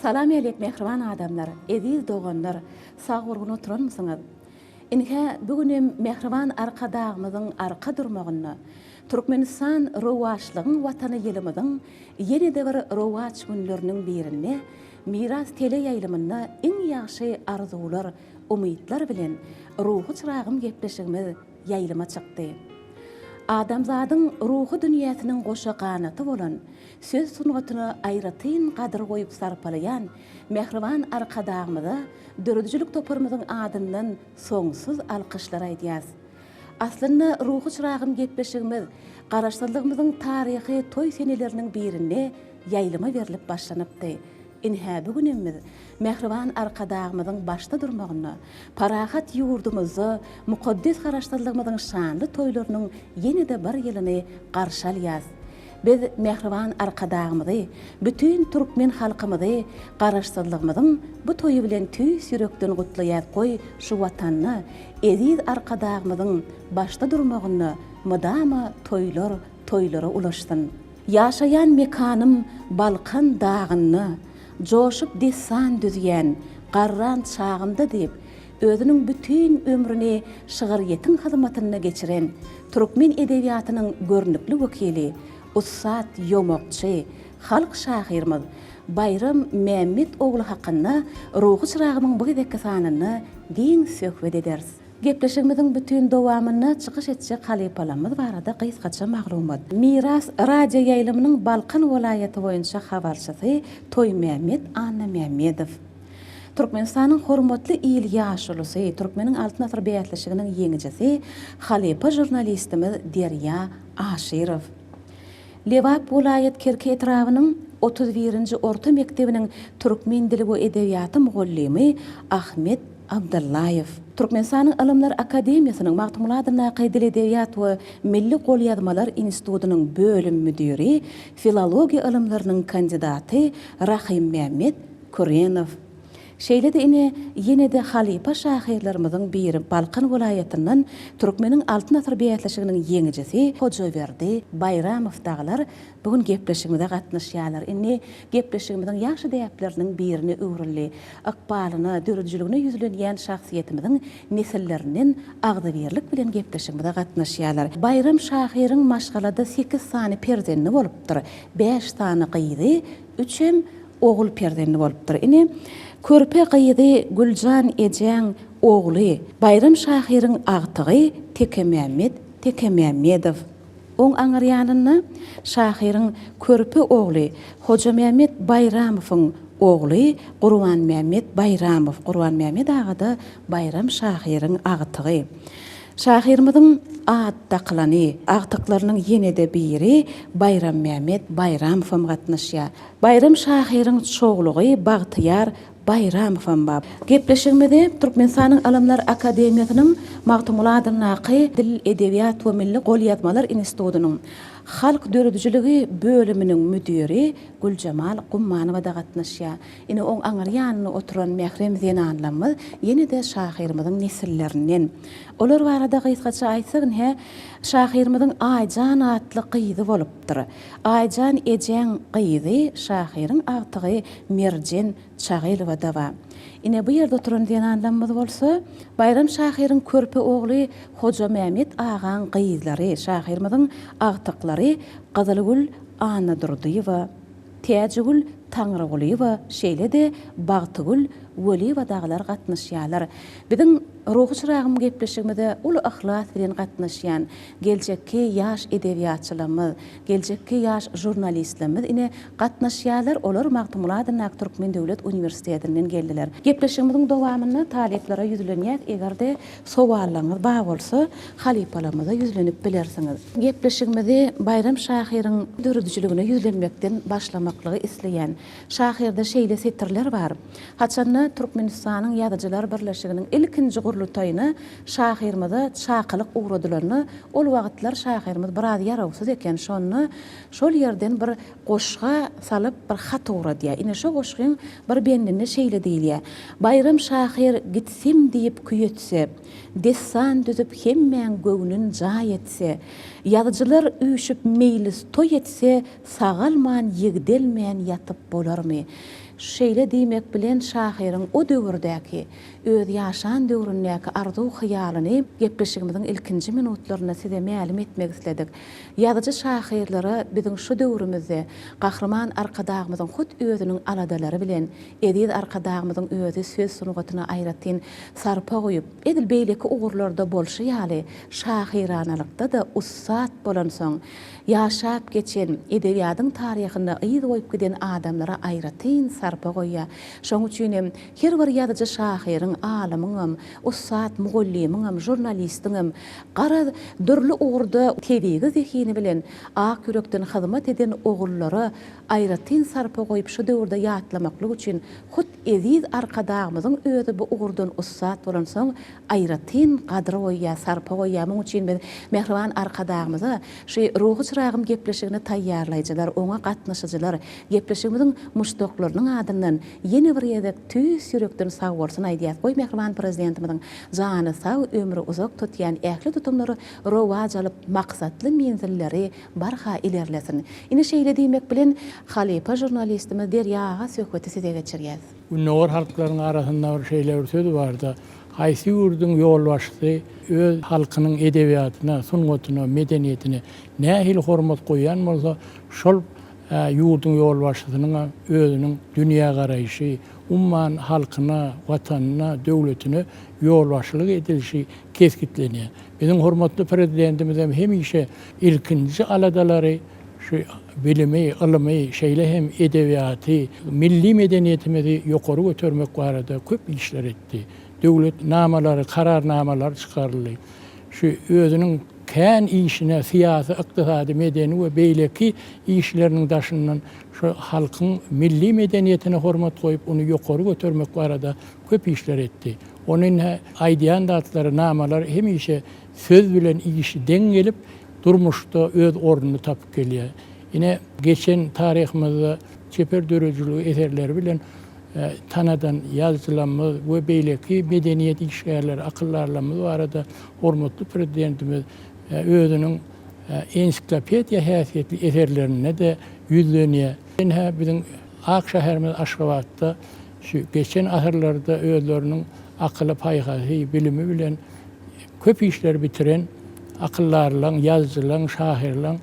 Salam elek mehriban adamlar, ediz doğanlar, sağ urgun oturan mısınız? İnhe bugün mehriban arkadağımızın arka durmağını, Türkmenistan rovaçlığın vatanı yelimizin yeni de bir rovaç günlerinin birini, miras tele yayılımını en yaxşı arzular, umutlar bilen ruhu çırağım gepleşigimiz yayılıma çıktı. Adamzadın ruhu dünyasının goşa qanatı bolan, söz sungatını ayratyn qadyr goýup sarpalayan, mehriban arkadağımyza dördüjülük toparmyzyň adyndan soňsuz alkyşlar aýdýas. Aslynda ruhu çyragym gepleşigimiz, garaşdyrlygymyzyň taryhy toy seneleriniň birinde ýaýlyma berilip başlanypdy. Inhä bugünimiz mehriban arkadağımyzyň başda durmagyny, parahat ýurdumuzy, mukaddes garaşdyrlygymyzyň şanly toýlarynyň ýene-de bir ýylyny garşy alýas. Biz mehriban arkadağımyzy, bütün türkmen halkymyzy garaşdyrlygymyzyň bu toýu bilen tüýs ýürekden gutlaýar goý şu watanyny, ediz arkadağımyzyň başda durmagyny mydama toýlara ulaşdyn. Yaşayan mekanım Balkan dağını, joşup desan düzýän garran çağımda diýip, özüniň bütün ömrüni şygyryetiň hyzmatyna geçiren türkmen edebiýatynyň görnükli wekili, Ussat Ýomokçy, halk şahyrymyz Bayram Mehmet ogly hakyna ruhy çyragymyň bu gedekki sanyny diň söhbet ederiz. Gepleşigimiziň bütün dowamyny çykyş etjek halypalarymyz barada gysgaça maglumat. Miras radio ýaýlymynyň Balkan welaýaty boýunça habarçysy Toy Mehmet Anna Mehmedow. Türkmenistanyň hormatly il ýaşulysy, Türkmeniň altyn asr beýatlyşygynyň ýeňijisi, halypa jurnalistimiz Derya Aşyrow. Lewap welaýat Kerke etrawynyň 31-nji orta mektebiniň türkmen dili we edebiýaty mugallimi Ahmet Abdullayev. Türkmenistanyň Ilymlar Akademiýasynyň Magtymuladyna Dil Edebiýat we Milli Golýazmalar Institutynyň bölüm müdiri, filologiýa ilmläriniň kandidaty Rahim Mehmet Kurenov. Şeýle-de ýene-de halypa şahyrlarymyzyň biri Balkan welaýatynyň Türkmeniň altyn asr beýatlyşygynyň ýeňijisi Hojaberdi Bayramow daglar bugün gepleşigimizde gatnaşýarlar. Gepleşigimiziň ýaşy däpleriniň birini öwrünli, akbalyny, döredijligini ýüzlenýän şahsiýetimiziň nesillerinden agdybirlik bilen gepleşigimizde gatnaşýarlar. Bayram şahyryň maşgalada 8 sany perzenni bolupdyr. 5 sany gyzy, 3 hem ogul perzenni bolupdyr. Körpe gyýdy Güljan Ejeň ogly Bayram şahyryň agtygy Teke Mehmedow. Oň aňyrýanyny şahyryň körpe ogly Hoja Mehmet Bayramowyň ogly Gurban Mehmet Bayramow. Gurban Mehmet agada Bayram şahyryň agtygy. Şahyrymyzyň aýtdaklany, agtyklarynyň ýene-de biri Bayram Mehmet Bayramow gatnaşýar. Bayram şahyryň çoğlugy Bagtyar Bayramow bab. Gepleşigimizde Türkmenistanyň Ilymlar Akademiýasynyň Magtymuladyna Dil Edebiýat we Milli Golýazmalar Institutynyň halk döredijiligi bölüminiň müdiri Güljamal Gummanowa da gatnaşýar. Oň aňyrýanyny oturan Mehrem Zenanlamyz ýene-de şahyrymyzyň nesillerinden. Olar barada gysgaça aýtsak, şahyrymyzyň Aýjan atly gyzy bolupdyr. Aýjan Ejeň gyzy şahyryň agtygy Merjen Çagylowa da. Bu ýerde oturan Zenanlamyz bolsa, Bayram şahyryň körpe ogly Hoja Mehmet agaň gyzlary, şahyrymyzyň agtyklary Gazalgül Anna Durduýewa, Täjegül Taňrygulywa, şeýle-de Bagtygül Weliwa daglar gatnaşýarlar. Biziň ruhy çyragym gepleşigimizde uly ahlas bilen gatnaşýan geljekki ýaş edebiýatçylarymyz, geljekki ýaş jurnalistlerimiz gatnaşýarlar. Olar Magtymuladyna Türkmen Döwlet Uniwersitetininden geldiler. Gepleşigimiziň dowamyny taleplara ýüzlenýär. Egerde sowallaryňyz bar bolsa, halypalarymyza ýüzlenip bilersiňiz. Gepleşigimizde Bayram şahyryň döredijligine ýüzlenmekden başlamaklygy isleýän şahyrda şeýle setirler bar. Haçanna Türkmenistanyň ýazyjylar birleşiginiň ilkinji gurultaýyny şahyrymyza çakylyk uğradylaryny ol wagtlar şahyrymyz biraz ýarawsyz eken, şol ýerden bir goşga salyp bir hat uğradýar. Şo goşgyň bir bendinde şeýle diýilýär. Bayram şahyr gitsim diýip küýetse, dessan düzüp hemmeň göwnün jaý etse, ýazyjylar üýşüp meýlis toý etse, sagalman ýigdelmeýän ýatyp bolarmy? şeýle diýmek bilen şahyryň o döwürdäki öz ýaşan döwründäki arzu hyýalyny gepleşigimiziň ilkinji minutlaryna size mälim etmek isledik. Ýazyjy şahyrlary biziň şu döwrümizde gahrman arkadagymyzyň hut özüniň aladalary bilen edil arkadagymyzyň özü söz sunugatyna aýratyn sarpa goýup edil beýleki ugurlarda bolşy ýaly şahyranalikda da ussat bolan soň ýaşap geçen edebiýatyň taryhyna ýyl goýup giden adamlara aýratyn sarpa goýýar. Şoň üçin her bir ýazyjy şahyryň alymyň, ussat mugallimiň, jurnalistiň gara dürli ugurda tedigi zehini bilen ak yürekden hyzmat eden ogullara aýratyn sarpa goýup şu döwürde ýatlamaklyk üçin hut eziz arkadagymyzyň özü bu ugurdan ussat bolan soň aýratyn gadry goýýar, sarpa goýýar. Muň üçin ben mehriban arkadagymyza şu ruhy çyragym gepleşigini taýýarlaýjylar, oňa gatnaşyjylar, gepleşigimiziň muşdoklarynyň adyndan ýene bir ýerde tüýs yürekden sag bolsun aýdýar. Goý mehriban prezidentimiziň jany sag, ömrü uzak tutýan ähli tutumlary rowaj alyp maksatly menzilleri barha ilerlesin. Ine şeýle diýmek bilen Halipa jurnalistimiz Derýaga söhbeti size geçirýär. Ünür halklaryň arasynda bir şeýle söz bardy. Haýsy ýurdun ýolbaşçy öz halkynyň edebiýatyna, sungatyna, medeniýetine nähil hormat goýan bolsa, şol ýurdun ýolbaşçysynyň özüniň dünýä garaýşy, umman halkyna, watanyna, döwletine ýolbaşçylyk edilişi keskitlenýär. Biziň hormatly prezidentimiz hem hemişe ilkinji aladalary şu bilimi, ılımı, şeýle hem edebiýaty, milli medeniýetimizi ýokary götürmek barada köp işler etdi. Döwlet namalary, kararnamalar çykaryldy. Şu özüniň kän işine, siýasy, ykdysady, medeni we beýleki işleriniň daşyndan şu halkyň milli medeniýetine hormat goýup onu ýokary götürmek barada köp işler etdi. Onun aýdýan datlary, namalar hemişe söz bilen işi deň gelip durmuşda öz ornuny tapyp gelýär. Ine geçen tarihimizde çeper dörejülüğü eserleri bilen tanadan yazılanmaz ve beýleki medeniýet işgärleri, akyllarlamız barada hormatly prezidentimiz özüniň ensiklopediýa häsiýetli eserlerine de ýüzlenýär. Biziň Ak şäherimiz Aşgabatda şu geçen asyrlarda özleriniň akyly paýgasy, bilimi bilen köp işler bitiren akyllarlaň, ýazgylaň, şahyrlaň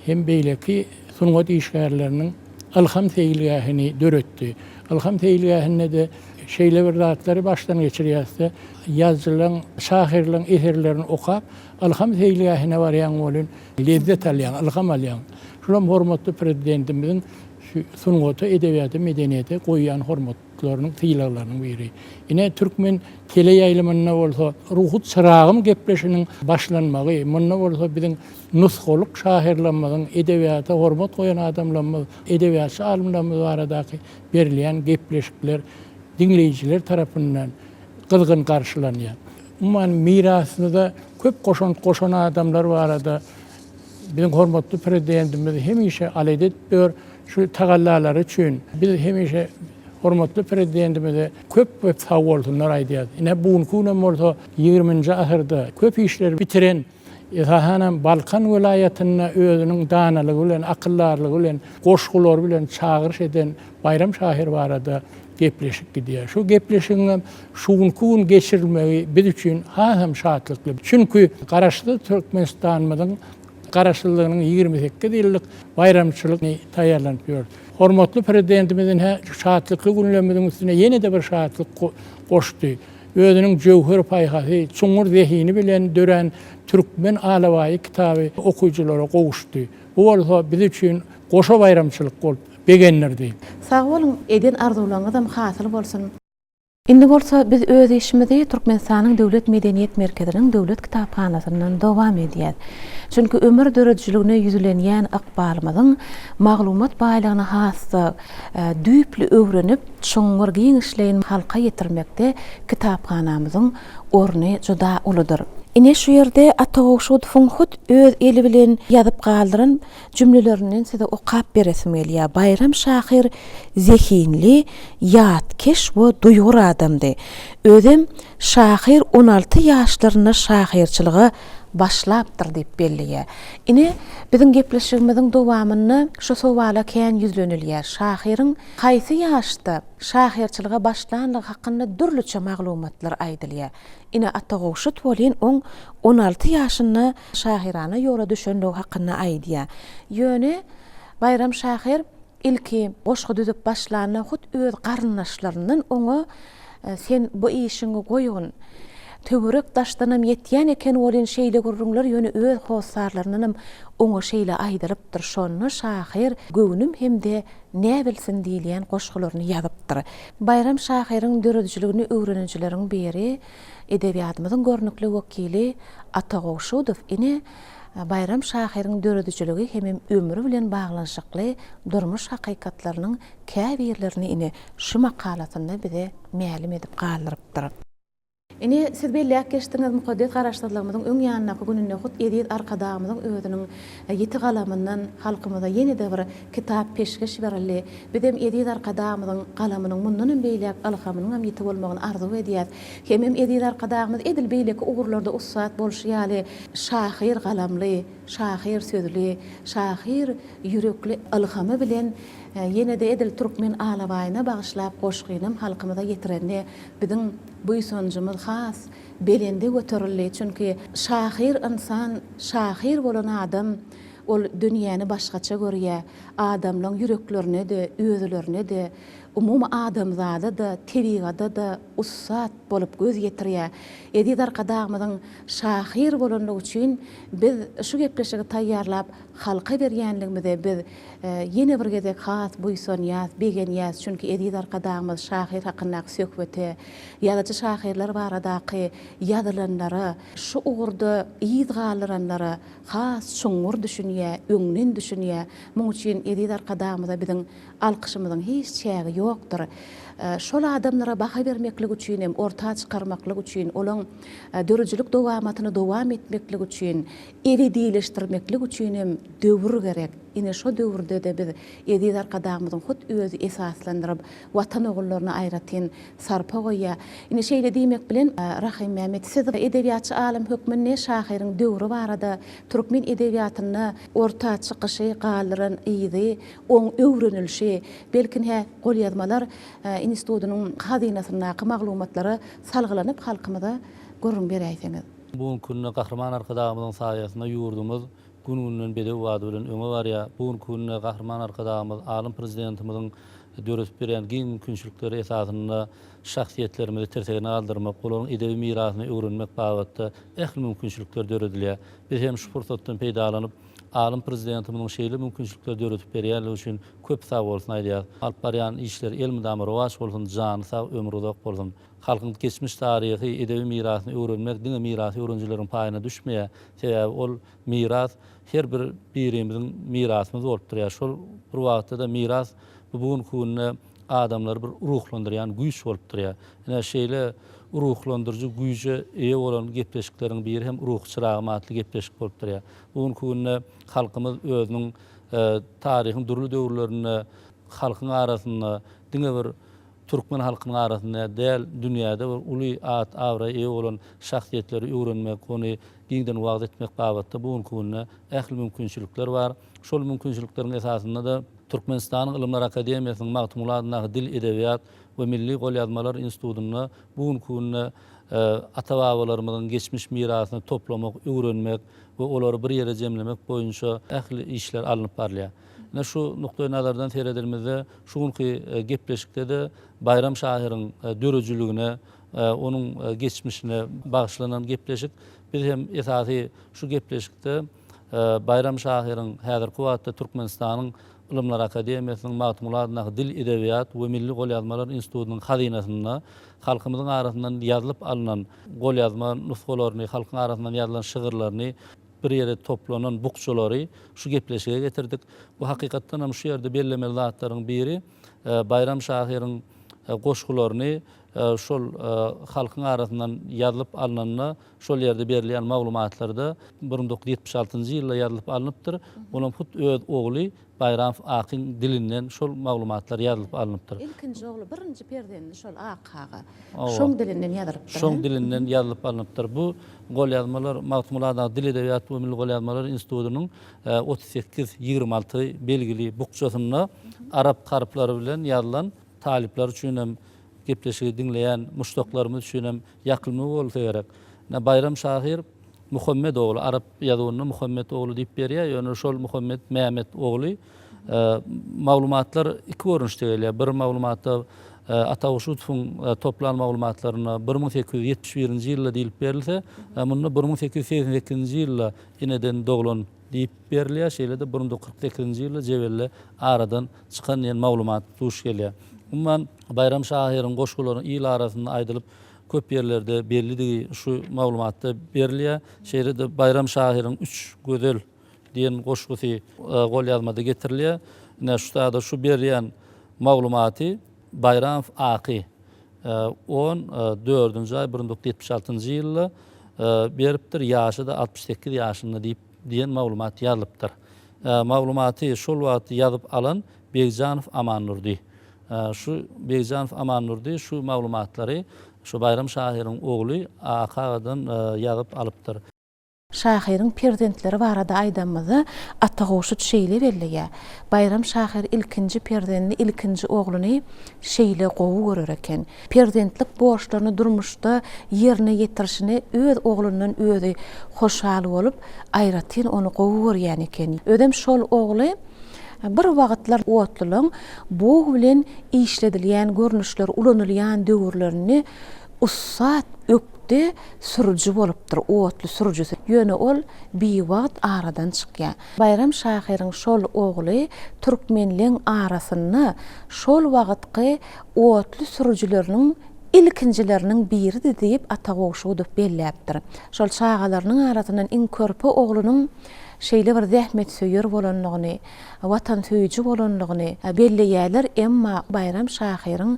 hem beýleki sungat işgärleriniň ilham teýilgähini döretdi. Ilham teýilgähine de şeýle bir zatlary başdan geçirýärse, ýazgylaň, şahyrlaň eserlerini okap, ilham teýilgähine barýan bolan lezzet alýan, ilham alýan. Şulam hormatly prezidentimiziň şu sungaty, edebiýaty, medeniýete goýýan hormatlarynyň tyýlaglarynyň biri. Ine türkmen tele ýaýlymyna bolsa, ruhut çyragym gepleşiniň başlanmagy, munna bolsa biziň nusgalyk şahyrlanmagyň, edebiýata hormat goýan adamlarymyz, edebiýatçy alymlarymyz baradaky berilýän gepleşikler dinleýijiler tarapyndan gyzgyn garşylanýar. Umman mirasynda köp goşan adamlar barada biziň hormatly prezidentimiz hemişe alaýdyp ber şu tagallalary üçin biz hemişe hormatly prezidentimize köp sag bolsunlar aýdýar. Ine bugunky günem bolsa 20-nji asyrda köp işler bitiren Esahanan Balkan vilayatyna özüniň danalygy bilen, akyllarlygy bilen, goşgular bilen çağırış eden Bayram Şahyr barada gepleşik gidýär. Şu gepleşigiň şugunky gün geçirilmegi biz üçin hem şatlykly. Çünki garaşly Türkmenistanyň garaşlylygynyň 28 ýyllyk bayramçylygyny taýýarlanyp ýör. Hormatly prezidentimizin şatlykly günlerimiziň üstüne ýene de bir şatlyk goşdy. Özüniň jewher paýgasy, çuňur zehini bilen dören Türkmen alawaý kitaby okuyjylara gowuşdy. Bu bolsa biz üçin goşa bayramçylyk bolup begenlerdi. Sag bolun, eden arzularyňyz hasyl bolsun. Indi bolsa biz öz işimizi Türkmenistanyň Döwlet Medeniýet Merkeziniň Döwlet Kitaphanasyndan dowam edýär. Çünki ömür döredijligine ýüzlenýän akbalymyzyň maglumat baýlygyna hasy düýpli öwrenip çoňgur giň işleýän halka ýetirmekde kitaphanamyzyň orny juda uludyr. Ine şu ýerde Atawşud Funhut öz eli bilen ýazyp galdyran jümlelerinden size okap beresim gelýär. Bayram Şahyr zehinli, ýatkeş we duýgur adamdy. Özüm Şahyr 16 ýaşlaryna şahyrçylyga başlapdyr diýip belliye. Ine biziň gepleşigimiziň dowamyny şu sowala kän ýüzlenilýär. Şahyryň haýsy ýaşda şahyrçylyga başlanlygy hakynda dürlüçe maglumatlar aýdylýar. Ine Atagowşut bolýan 16 ýaşynda şahyrana ýola düşenligi hakynda aýdýar. Ýöne Bayram Şahyr ilki goşgy düzüp başlanyny hut öz garyndaşlarynyň oňa sen bu işiňi goýun. Töwerek daşdanam ýetýän eken bolan şeýle gurrunlar ýöne öz howsarlarynyň oňa şeýle aýdyrypdyr. Şonu Şahyr göwnüm hemde nä bilsin diýilýän goşgularyny ýazypdyr. Bayram Şahyryň döredijligini öwrenijileriň biri edebiýatymyzyň görnükli wekili Atagowşutow. Ine Bayram Şahyryň döredijiligi hem ömrü bilen baglanşykly durmuş hakykatlarynyň käbirlerini ine şu makalatynda bize mälim edip galdyrypdyr. Ine siz belli geçtiňiz mukaddes garaşdyrlygymyzyň öň ýanyna gününe hut edip arkadagymyzyň özüniň ýeti galamyndan halkymyza ýene-de bir kitap peşkeş berildi. Bizem edip arkadagymyzyň galamynyň mundan beýlek alhamynyň hem ýeti bolmagyny arzu edýär. Hem edip arkadagymyz edil beýleki ugurlarda ussat bolşýaly şahyr galamly, şahyr sözli, şahyr yürekli alhamy bilen ýene-de edil türkmen alabaýyna bagyşlap goşgynym halkymyza ýetirende biziň bu ýsonjymyz has belende göterildi. Çünki şahyr insan, şahyr bolan adam ol dünýäni başgaça görýär. Adamlaryň yüreklerine de, özlerine de, umum adamzada da, tebiğada da ussat bolup göz ýetirýär. Edip arkadagymyzyň şahyr bolanlygy üçin biz şu gepleşigi taýýarlap halka berýänligimizde biz ýene bir gezek has bu ýsonýas, begenýas. Çünki edip arkadagymyz şahyr hakynda söhbeti, ýa-da şahyrlar baradaky ýazylanlary, şu ugurda ýyz galyranlary has şoňur düşünýär, öňden düşünýär. Muň üçin edip arkadagymyza biziň alkyşymyzyň hiç çägi ýokdur. Şol adamlara baha bermeklik üçin hem orta çykarmaklyk üçin, olaň dörejilik dowamatyny dowam etmeklik üçin, ebedileşdirmeklik üçin hem döwür gerek. Ine şo döwürde de biz edip arkadagymyzyň hut özü esaslandyryp watan ogullaryna aýratyn sarpa goýýar. Ine şeýle diýmek bilen Rahim Mehmet siz edebiýatçy alim hökmünde şahyryň döwri barada türkmen edebiýatyny orta çykyşy, galyryn, ýyzy, oň öwrenilşi, belkin golýazmalar institutynyň hazinasyna maglumatlary salgylanyp halkymyza görüň berýärsiňiz. Bugün gününe Kahraman arkadagymyzyň saýasynda ýurdumyz gününden beri wagt bilen öňe barýar. Bugün gününe Kahraman arkadagymyz alim prezidentimiziň döretip berýän giň günçilikleri esasynda şahsiýetlerimizi tertegine aldyrmak, olaryň edebi mirasyny öwrenmek bagatda ähli mümkinçilikler döredilýär. Biz hem şu fursatdan peýdalanyp alim prezidentimiziň şeýle mümkinçilikler döretip berýärligi üçin köp sag bolsun aýdýar. Alp barýan işler elmydamy rowaç bolsun, jany sag, ömrü uzak bolsun. Halkyň geçmiş taryhy, edebi mirasyny öwrenmek, diňe mirasy öwrenjileriň paýyna düşmeýär. Sebäbi ol miras her bir birimiziň mirasymyz bolup durýar. Şol bir wagtda da miras bugün gününe adamlar bir ruhlandyrýan güýç bolup durýar. Ene şeýle ruhlandyrjy güýje eýe bolan gepleşikleriň biri hem ruh çıragy matly gepleşik bolup durýar. Bugün gününe halkymyz özüniň taryhyň durly döwürlerini halkyň arasynda diňe bir türkmen halkynyň arasynda däl dünýäde bir uly at awra eýe bolan şahsiýetleri öwrenmek, ony giňden wagt etmek babatda bugün gününe ähli mümkinçilikler bar. Şol mümkinçilikleriň esasynda da Türkmenistanyň Ilimler Akademiýasynyň magtumulatyndaky Dil, Edebiýat we Milli Golýazmalar institutyna bugün gününe ata-babalarymyzyň geçmiş mirasyny toplamak, öwrenmek we olary bir ýere jemlemek boýunça ähli işler alınıp barýar. Ne şu nokta nazardan seyredilmede şu günkü gepleşikde de Bayram Şahyryň dörejiligine, onun geçmişine bağışlanan gepleşik. Biz hem esasy şu gepleşikde Bayram Şahyryň häzirki wagtda Türkmenistanyň Ilimler Akademiýasynyň magtumulatyndaky Dil, Edebiýat we Milli Golýazmalar institutynyň hazinasyna halkymyzyň arasyndan ýazylyp alynan golýazma nusgalaryny, halkyň arasyndan ýazylan şygyrlaryny bir ýere toplanan bukçalary şu gepleşige getirdik. Bu hakykatdan hem şu ýerde bellemeli zatlaryň biri Bayram Şahyryň goşgularyny şol halkyň arasyndan ýazylyp alynanyna şol ýerde berilýän maglumatlarda 1976-njy ýylda ýazylyp alınıpdyr. Olam hut öz ogly Bayram Akyň dilinden şol maglumatlar ýazylyp alınıpdyr. İlkinji ogly birinji perdenni şol akaga. Owa. Şoň dilinden ýazylypdyr. Şoň dilinden ýazylyp alınıpdyr. Bu gol ýazmalar Magtumulada Dil Edebiyat we Milli Gol ýazmalar institutynyň 38-26 belgili bukçasyna arap harflary bilen ýazylan talipler üçin hem gepleşigi dinleyen muştoklarımız üçün hem yakılmı bolsa gerek. Bayram Şahir Muhammed oğlu, Arap ýazywyny Muhammed oğlu diýip berýär. Ýöne şol Muhammed Mehmet oğlu maglumatlar iki görünüşde gelýär. Bir maglumatda Ataşutfun toplan maglumatlaryna 1871-nji ýylda diýilip berilse, muny 1882-nji ýylda ineden doglan diýip berilýär. Şeýle de 1948-nji ýylda jewelle aradan çykan ýen maglumat duş gelýär. Umman Bayram Şahiryň goşgularyny ýyl arasynda aýdylyp köp yerlerde belli şu maglumatda berilýär. Şeýle de Bayram Şahiryň 3 gözel diýen goşgusy gol ýazmada getirilýär. Näştada şu berilýän maglumaty Bayram Aky 14-nji aý 1976-njy ýylda beripdir. Ýaşy da 68 ýaşynda diýen maglumat ýazylypdyr. Maglumaty şol wagt ýazyp alan Begjanow Amannurdy. Şu Begjanow Amannurdy şu maglumatlary şu Bayram Şahiryň ogly Akadan ýazyp alypdyr. Şahiryň perdentleri barada aýdanmazy Ataşut şeýle belliýär. Bayram Şahir ilkinji perdenni, ilkinji ogluny şeýle gowy görer eken. Perdentlik borçlaryny durmuşda ýerine ýetirişini öz oglundan özi hoşal bolup aýratyn onu gowy görýän eken. Ödem şol ogly bir wagtlar otlyň bu bilen işledilýän görnüşler, ulanylýan döwürlerini ussat ökde sürücü bolupdyr, otly sürüjüsi. Ýöne ol bir wagt aradan çykýar. Bayram Şahiryň şol ogly türkmenliň arasyny şol wagtky otly sürüjüleriniň ilkinjileriniň biridir diýip Ataşut belläpdir. Şol çağalarynyň arasyndan iň körpe oglunyň şeýle bir zähmet söýür bolanlygyny, watan söýüji bolanlygyny belleýärler, emma Bayram Şahiryň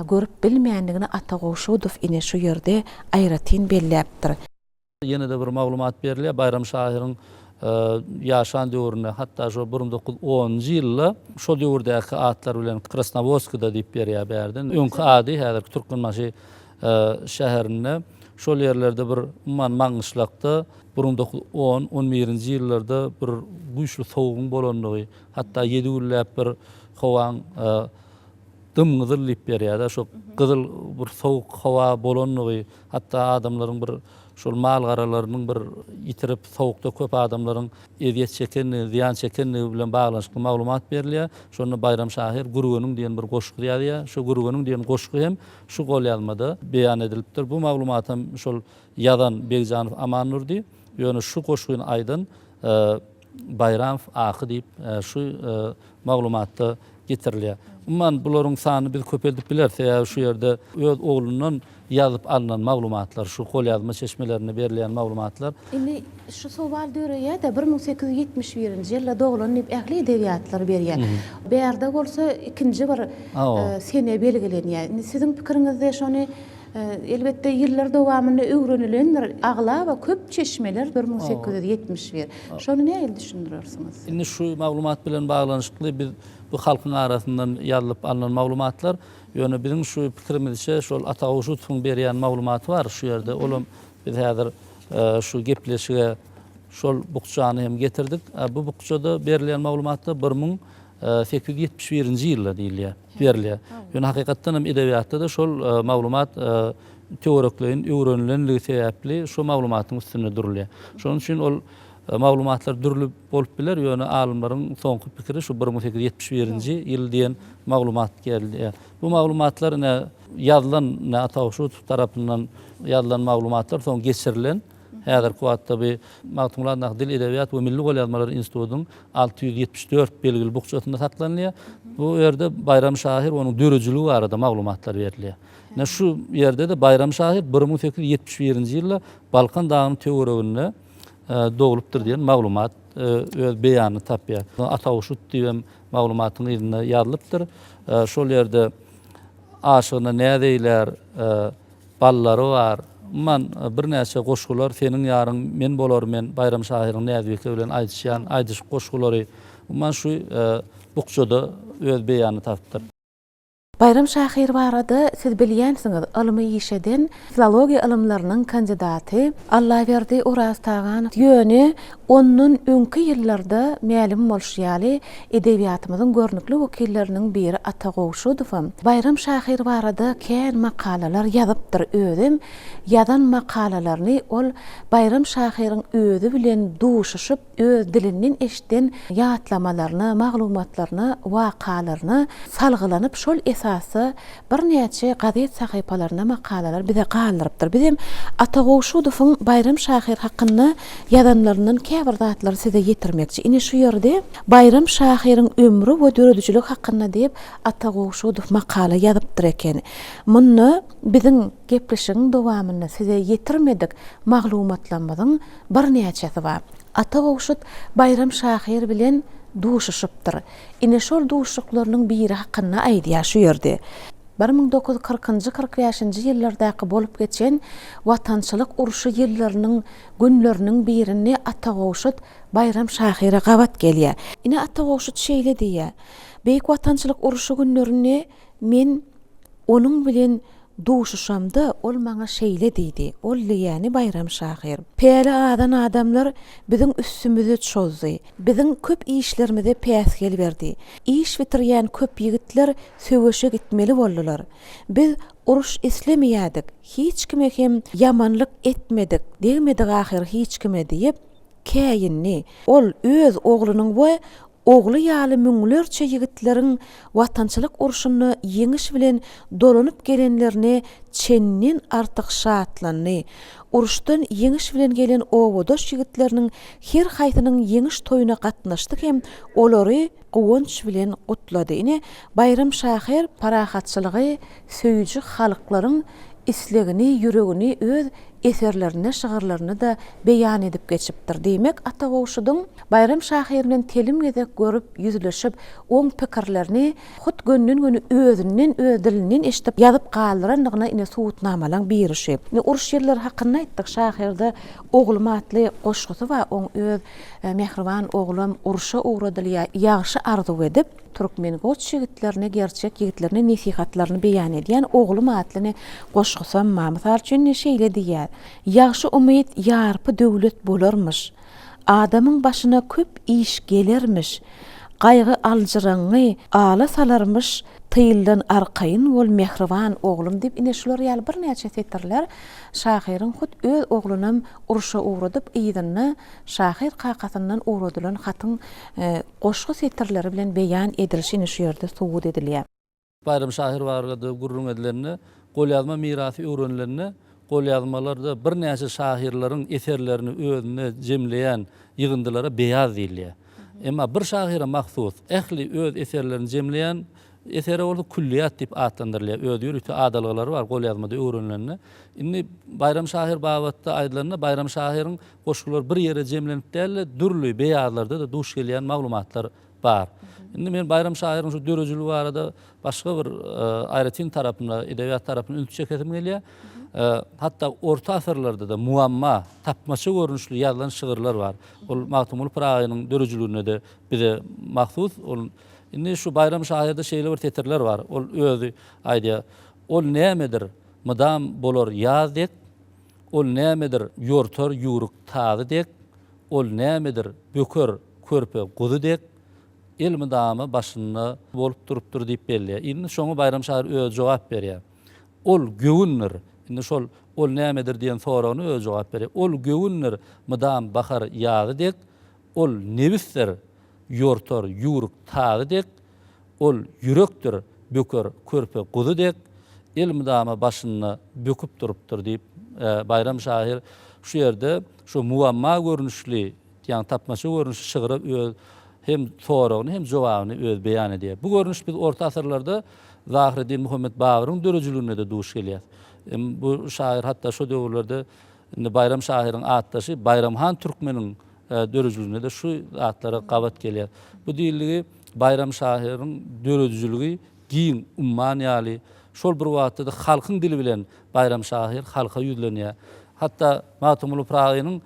görüp bilmeýändigini Ataşut ine şu ýerde aýratyn belläpdir. Ýene de bir maglumat berilýär Bayram Şahiryň ýaşan döwrüne, hatda şu 1910-njy ýylda şol döwürdäki atlar bilen Krasnovodskda diýip berýär bärden. Öňkü ady häzir Türkmenmaşy şäherinde şol ýerlerde bir umman maňyşlykda 1910-11-nji ýyllarda bir güýçli soğugyň bolanlygy, hatda 7 güllap bir howaň dymgyzyl diýip berýär. Şo gyzyl bir soğuk hawa bolanlygy, hatda adamlaryň bir şol mal garalarynyň bir ýitirip soğukda köp adamlaryň eziýet çekenligi, ziýan çekenligi bilen baglanşyk maglumat berilýär. Şonu Bayram Şahir Guruganyň diýen bir goşgy ýazýar. Şu Guruganyň diýen goşgy hem şu gol ýazmada beýan edilipdir. Bu maglumat hem şol ýazan Begjanow Amannurdy. Ýöne şu goşgyň aýdan Bayram Aky diýip şu maglumatda getirilýär. Umman bularyň sany biz köpeldip bilerse, şu ýerde öz oglundan ýazyp alynan maglumatlar, şu gol ýazma çeşmelerine berilýän maglumatlar. Indi şu sowal döreýär-de 1871-nji ýylda doglanıp ähli edebiýatlar berýär. Bärde bolsa ikinji bir sene belgilenýär. Indi siziň pikiriňizde şonu elbette ýyllar dowamyny öwrenilendir. Agla we köp çeşmeler 1871. Şonu näme düşündirýärsiňiz? Indi şu maglumat bilen baglanşykly biz bu halkyň arasyndan ýazylyp alynan maglumatlar, ýöne biziň şu pikirimizçe şol Ataşutfyň berýän maglumaty bar şu ýerde. Olam biz häzir şu gepleşige şol bukçany hem getirdik. Bu bukçada berilýän maglumatda 1871-nji ýylda diýilýär, berilýär. Ýöne hakykatdan hem edebiýatda da şol maglumat teoreklerin öwrenilenligi sebäpli şu maglumatyň üstüne durulýar. Şonuň üçin ol maglumatlar dürlüp bolup biler. Ýöne alymlaryň soňky pikiri şu 1871-nji ýyl diýen maglumat geldi. Bu maglumatlar ýazylan Ataşut tarapyndan ýazylan maglumatlar soň geçirilen. Häzir kuwatda bir Magtumulada Dil Edebiyat we Milli Gol ýazmalar institutynyň 674 belgili bukçasynda saklanýar. Bu ýerde Bayram Şahir onuň dörejiligi barada maglumatlar berilýär. Şu ýerde de Bayram Şahir 1871-nji ýylda Balkan dagynyň töwereginde doğulupdyr diýen maglumat öz beýany tapýar. Ataşut diýen maglumatyň ýerine ýazylypdyr. Şol ýerde aşygyna näde diýler, ballary bar. Man bir näçe goşgular senin ýaryň men bolarmen Bayram Şahyryň näzbeki bilen aýdyşýan aýdyş goşgulary. Man şu bukçada öz beýany tapdyr. Bayram Şahyr barada siz bilýänsiňiz, ylymy ýeşeden filologiýa ilmlarynyň kandidaty, Allahyberdi Uraz tagan ýöne onun öňki ýyllarda mälim bolşýaly edebiýatymyzyň görnükli wekilleriniň biri Atagowşudow. Bayram Şahyr barada kän makalalar ýazypdyr özüm. Ýazan makalalaryny ol Bayram Şahyryň özü bilen duşuşyp öz dilinden eşitden ýatlamalarını, maglumatlaryny, wakalaryny salgylanyp şol esasy bir näçe gazet sahypalaryna makalalar bize galdyrypdyr. Bizim Atagowşudowyň Bayram Şahyr hakynda ýazanlarynyň käbir zatlary size ýetirmekçi. Ine şu ýerde Bayram Şahyryň ömrü we döredüçilik hakynda diýip Atagowşudow makala ýazypdyr eken. Muny biziň gepleşigiň dowamyny size ýetirmedik maglumatlanmadyň bir näçesi bar. Atagowşud Bayram Şahyr bilen duşuşypdyr. Ine şol duşuklarynyň biri hakynda aýdýar şu ýerde. 1940-45-nji ýyllardaky bolup geçen watançylyk uruşy ýyllarynyň günleriniň birini Atagowşud Bayram Şahyra gabat gelýär. Ine Atagowşud şeýle diýär. Beýik watançylyk uruşy günlerini men onuň bilen duşuşamda ol maňa şeýle diýdi. Ol ýani Bayram Şahyr. Päli adamlar biziň üstümizde çozdy. Biziň köp işlerimize päsgel berdi. İş bitirýän köp ýigitler söwüşe gitmeli boldular. Biz uruş islemeýädik. Hiç kime hem yamanlyk etmedik. Diýmedik ahir hiç kime diýip käýinni. Ol öz oglunyň we ogly ýaly müňlerçe ýigitleriň watançylyk uruşyny ýeňiş bilen dolanyp gelenlerini çennin artyk şatlandy. Uruşdan ýeňiş bilen gelen owadoş ýigitleriniň her haýsynyň ýeňiş toýuna gatnaşdy hem olary gowunç bilen gutlady. Ine Bayram Şahyr parahatçylygy söýüji halklaryň islegini, yüregini öz eserlerine, şagyrlaryna da beýan edip geçipdir. Diýmek Atagowşudyň Bayram Şahyr bilen telim gezek görüp ýüzleşip oň pikirlerini hut gönnün özünden, öz dilinden eşitip ýazyp galdyrandygyna ine suwutnamalaryň biri şu. Uruş ýerleri hakynda aýtdyk. Şahyrda oglum atly goşgusy we oň öz mehriban oglum uruşa uğradylýar, ýagşy arzu edip Türkmen goç ýigitlerine, gerçek ýigitlerine nesihatlaryny beýan edýän oglum atlyny goşgusam Mamsar üçin şeýle diýär. Ýagşy umyt ýarpy döwlet bolarmyş. Adamyň başyna köp iş gelermiş. Gaýgy aljyraňy ala salarmyş. Tyyldan arkaýyn bol mehriban oglum diýip ine şular ýaly bir näçe setirler. Şahyryň hut öz oglunam uruşa uğradyp ýygyny Şahyr kakasyndan uğradylan hatyň goşgu setirleri bilen beýan edilişini şu ýerde suwut edilýär. Bayram Şahyr barada gurrun edilenini, gol ýazma mirasy öwrenlerini, gol ýazmalarda bir näçe şahyrlaryň eserlerini özüne jemleýän ýygyndylara beýaz diýilýär. Emma bir şahyra mahsus ähli öz eserlerini jemleýän esere oldu külliyat diýip atlandyrylýar. Öz ýürüti adalgylary bar gol ýazmada öwrenlerini. Indi Bayram Şahyr babatda aýdylaryna Bayram Şahyryň goşgulary bir ýere jemlenip däl, dürli beýazlarda da duş gelýän maglumatlar bar. Indi men Bayram Şahyryň şu dörejiligi barada başga bir aýratyn tarapyna, edebiýat tarapyna ünlü çeketim gelýär. Hatta orta asyrlarda da muamma, tapmaça görnüşli ýazylan şygyrlar bar. Ol Magtumul Piragynyň dörejiligine de bize mahsus. Indi şu Bayram Şahyrda şeýle bir tetirler bar. Ol özü aýdýar. Ol nämedir? Mydam bolar ýazdek. Ol nämedir? Ýortar ýuruk tazy dek. Ol nämedir? Böker körpe guzy dek. El mydamy başyna bolup durupdyr diýip belli. Indi şoňa Bayram Şahyr öz jogap berýär. Ol göwünler. Indi şol ol nämedir diýen soragyna öz jogap berýär. Ol göwünler mydam bahar ýazy dek. Ol nebisler ýortar ýuruk tazy dek. Ol ýürekdir böker körpe guzy dek. El mydama başyna böküp durupdyr diýip Bayram Şahyr şu ýerde şu muamma görnüşli, ýani tapmaça görnüşli şygyry öz hem soragyny hem jogabyny öz beýan edýär. Bu görnüş biz orta asyrlarda Zahireddin Muhammed Bagyryň dörejiligine de duş gelýär. Bu şair hatta şu döwürlerde Bayram Şahyryň atdaşy Bayramhan Türkmeniň dörejiligine de şu atlara gabat gelýär. Bu diýiligi Bayram Şahyryň döredijiligi giň umman ýaly şol bir wagtda da halkyň dili bilen Bayram Şahir halka ýüzlenýär. Hatta Matumul Pragynyň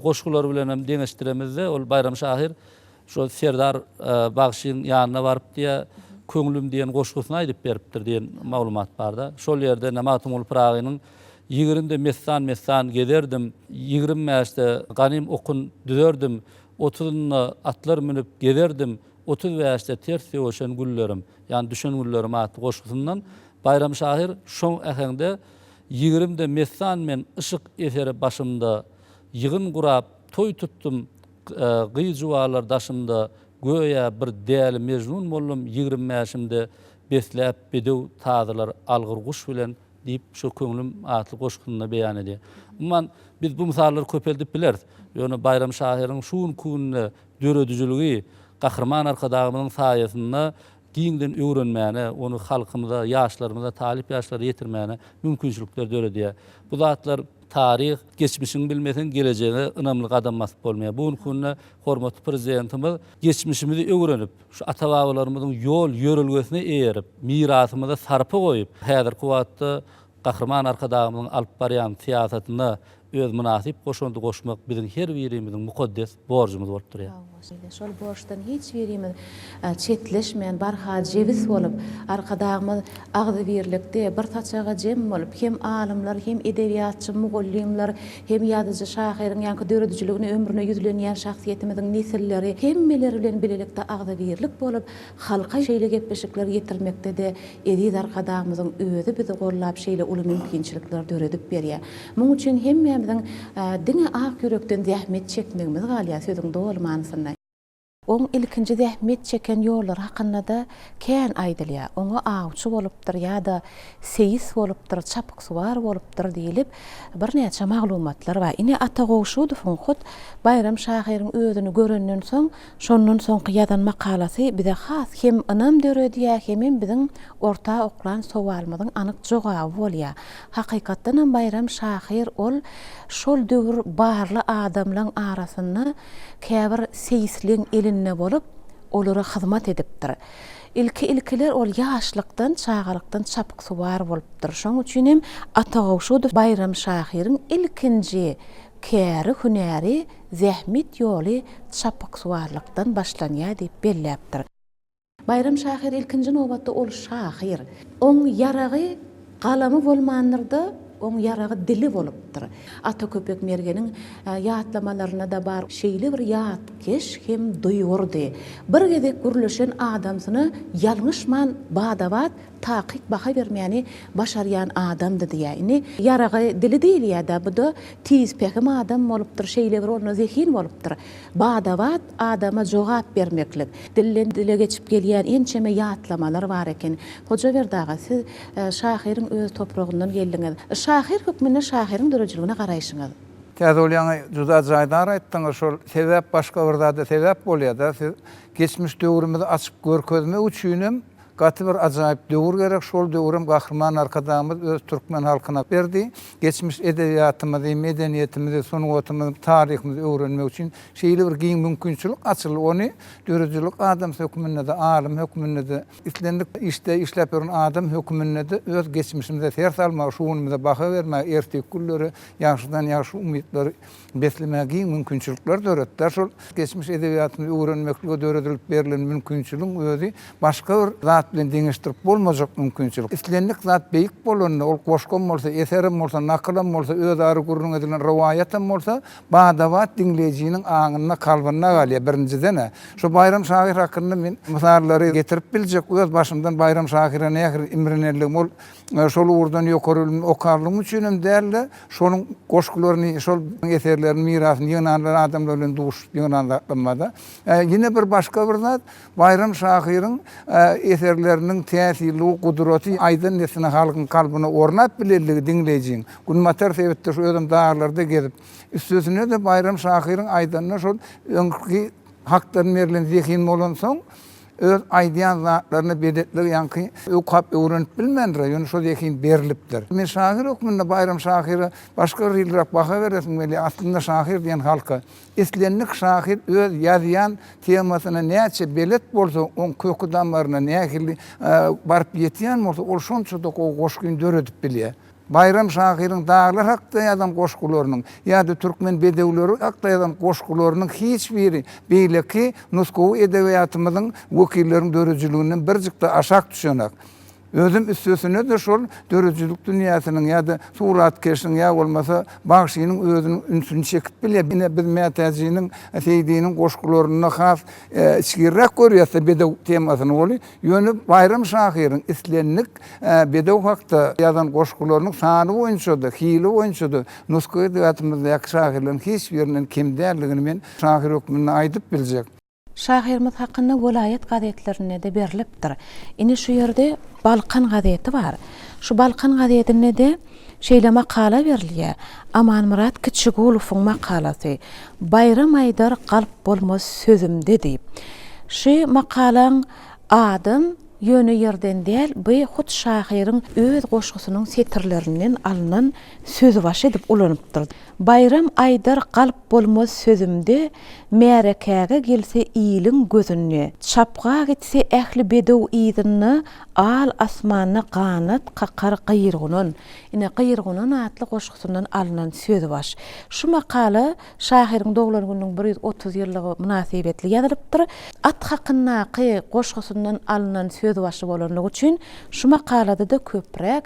goşgulary bilen hem deňeşdiremizde ol Bayram Şahir şol Serdar Bagşyň ýanyna baryp diýe köňlüm diýen goşgusyny aýdyp beripdir diýen maglumat barda. Şol ýerde Matumul Pragynyň 20 messan gezerdim, 20 mäşde ganym okun düzerdim, 30 atlar minip gezerdim, 30 mäşde ters ýoşan güllerim, ýani düşen güllerim atly goşgusyndan Bayram Şahir şoň ähende 20 messan men ışık eseri başımda yığın kurap toy tuttum gyýjuwalar daşımda göýe bir däli mejnun boldum 20 ýaşymda besläp bedew tazylar algyr guş bilen diýip şu köňlüm atly goşgusyna beýan edýär. Umman biz bu misalları köpeldip bileriz. Ýöne Bayram Şahiryň şuun kununa döredijiligi Gahrman arkadagymyň saýasynda giňden öwrenmäne, onu halkymyza, ýaşlarymyza, talip ýaşlara ýetirmäne mümkinçilikler döredýär. Bu zatlar tarih, geçmişini bilmesen geleceğine ınamlı qadam basıp bolmaýar. Bu kununa hormatly prezidentimiz geçmişimizi öwrenip, şu ata-babalarymyzyň ýol ýörelgesine eýerip, mirasymyza sarpy goýup, häzirki wagtda Gahrman arkadagymyň alyp barýan siýasatyna öz münasip goşundy goşmak biziň her birimiziň mukaddes borjumyz bolup durýar. Şol borçdan hiç birimiz çetleşmeyen barha ceviz bolup arkadagymyz agdy birlikde bir taçaga jem bolup hem alimler hem edebiýatçy mugullimler hem ýazyjy şahyryň ýa-da döredijligini ömrüne ýüzlenýän şahsiýetimiziň nesilleri hemmeleri bilen bilelikde agdy birlik bolup halka şeýle gepleşikler ýetirmekde de ediz arkadagymyzyň özü bizi gollap şeýle uly mümkinçilikler döredip berýär. Muň üçin hemmemizin diňe ak ýürekden zähmet çekmegimiz galýar sözüň dogry manysyna. Oň ilkinji zähmet çeken ýollar hakynda da kän aýdylýar. Oňa awçy bolupdyr ýa-da seyis bolupdyr, çapyksuwar bolupdyr diýilip bir näçe maglumatlar bar. Ine Atagowşudow hut Bayram Şahiryň özüni görenden soň, şondan soňky ýazan makalasy bize has hem ynam döredýär, hem biziň orta oklan sowalymyzyň anyk jogaby bolýar. Hakykatdan Bayram Şahir ol şol döwür barly adamlaryň arasynda käbir seyisliň elinne bolup olara hyzmat edipdir. İlkiler ol ýaşlykdan, çağalykdan çapyksuwar bolupdyr. Şoň üçin hem Atagowşudow Bayram Şahiryň ilkinji käri hünäri zähmet ýoly çapyksuwarlykdan başlanýar diýip belläpdir. Bayram Şahir ilkinji nowbatda ol şahir. Oň ýaragy galamy bolmanyrda oň ýaragy dili bolupdyr. Ata köpek mergeniň ýatlamalarına da bar şeýle bir ýat keş hem duýgurdy. Bir gezek gürleşen adamsyny ýalňyşman badawat takyk baha bermäni başarýan adamdy diýär. Ýaragy dili diýil ýa-da bu da tiz pekim adam bolupdyr, şeýle bir onu zehin bolupdyr. Badawat adama jogap bermeklik. Dillen dile geçip gelýän ençeme ýatlamalar bar eken. Hoja berdaga siz şahyryň öz topragyndan geldiňiz. Şahir hükmüne şahirin dörejiligine garaýşyňyz. Täze juda jaýdar aýtdyňyz, şol sebäp başga bir zada sebäp bolýar da, siz geçmiş döwrümizde açyp görkezmek üçin gaty bir ajaýyp döwür gerek. Şol döwrüm Gahrman arkadagymyz öz türkmen halkyna berdi. Geçmiş edebiýatymyzy, medeniýetimizi, sungatymyzy, taryhymyzy öwrenmek üçin şeýle bir giň mümkinçilik açyl. Ony dörejilik adam hökmünde de, alim hökmünde de, islendik işte işläp ýören adam hökmünde de öz geçmişimize ter salmak, şuňyza baha bermek, ertek günleri ýaşydan ýaşy umytlar beslemek giň mümkinçilikler döretler. Şol geçmiş edebiýatymy öwrenmekle döredilip berilen mümkinçiligiň özü başga bir zat bilen deňeşdirip bolmajak mümkinçilik. Islendik zat beýik bolanda, ol goşgam bolsa, eserim bolsa, nakalam bolsa, öz ary gurrun edilen riwayatam bolsa, badawat dinleýijiniň aňyna, kalbyna galýar birinciden. Şu Bayram Şahir hakynda men misalları getirip biljek. Öz başymdan Bayram Şahirä nähir imrenelligim ol şol urdan ýokarylym okarlygym üçin hem däl şonuň goşgularyny, şol eserlerini, mirasyny ýygnanan adamlar bilen duşup ýygnalanmada. Ýene bir başga bir zat Bayram Şahiryň eserleriniň täsirli, gudraty aýdan nesine halkyň kalbyna ornap bilenligi dinleýijiň. Günmatar sebäpde şu özüm dağlarda gezip, üstüne de Bayram Şahiryň aýdanyna şol öňki hakdan berilen zehin bolan soň öz aýdýan zatlaryny bedetleri ýanky ökap öwrenip bilmendir. Ýöne şol ýekin berilipdir. Men şahyr okmunda Bayram şahyry başga ýylrak baka beresim beli aslında şahyr diýen halka islenlik şahyr öz ýazýan temasyna näçe belet bolsa on kökü damlaryna nähili barıp ýetýän bolsa ol şonça da o goşgyn döredip bilýär. Bayram şahyryň dağlar hakda ýazan goşgularynyň ýa-da türkmen bedewleri hakda ýazan goşgularynyň hiç biri beýleki nuskow edebiýatymyzyň wekilleriň dörejiliginden birjikde aşak düşenek. Özüm üstüne de şol dörejilik dünýäsynyň ýa-da suratkeşiň ýa bolmasa bagşynyň özüniň ünsüni çekip bilýär. Ine biz mätäjiniň seýdiniň goşgularyna has içgirrak görýärse bedew temasyny boly. Ýöne Bayram şahyryň islenlik bedew hakda ýazan goşgularynyň sany boýunça da, hili boýunça da nuskow edebiýatymyzda ýa şahyrlaryň hiç birinden kim däldigini men şahyr hökmünde aýdyp biljek. Şahyrymyz hakynda welaýat gazetlerine de berilipdir. Ine şu ýerde Balkan gazeti bar. Şu Balkan gazetinde de şeýle makala berilýär. Aman Murat Kiçigulowyň makalası Bayram Aýdar galp bolmaz sözümde diýip. Şu makalaň adym ýöne ýerden däl, bu hut şahyryň öz goşgusynyň setirlerinden alynan sözi baş edip ulanypdyr. Bayram Aýdar galp bolmaz sözümde märekäge gelse iýiliň gözünni, çapga gitse ähli bedew ýygyny al asmanyna ganat kakar gyrgunun. Ine gyrgunun atly goşgusyndan alynan sözi baş. Şu makala şahyryň doglan günüň 130 ýyllygy münasibetli ýazylypdyr. At hakyndaky goşgusyndan alynan sözi başı bolanlygy üçin şu makalada da köprek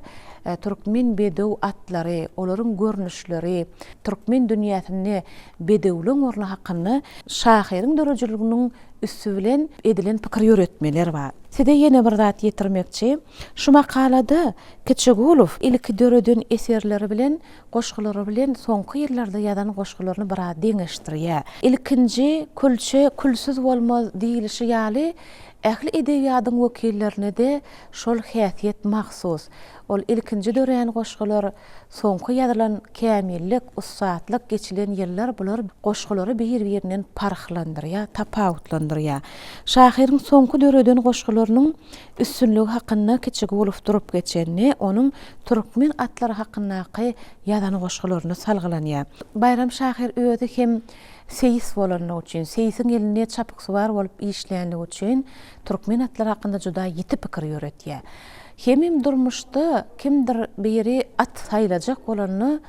türkmen bedew atlary, olaryň görnüşleri, türkmen dünýäsinde bedewliň orny hakyny şahyryň dörejiliginiň üstü bilen edilen pikir ýöretmeler bar. Sede ýene bir zat ýetirmekçi, şu makalada Kiçigulow ilki döreden eserleri bilen, goşgulary bilen soňky ýyllarda ýazan goşgularyny bir deňeşdirýär. Ilkinji külçe külsüz bolmaz diýilişi ýaly ähli edebiýatyň wekillerine de şol häsiýet mahsus. Ol ilkinji dören goşgular soňky ýazylan kämillik, ussatlyk geçilen ýyllar bular goşgulary bir-birinden parhlandyrýar, tapawutlandyrýar. Şahyryň soňky döreden goşgularynyň üstünligi hakynda Kiçigulow durup geçenni, onuň türkmen atlary hakyndaky ýazan goşgularyny salgylanyar. Bayram şahyr özi hem seyis bolanlygy üçin, seyisiň elinde çapyksy bar bolup işlänligi üçin türkmen atlary hakynda juda ýiti pikir ýöretýär. Hemim durmuşda kimdir biri at saýlajak bolanyny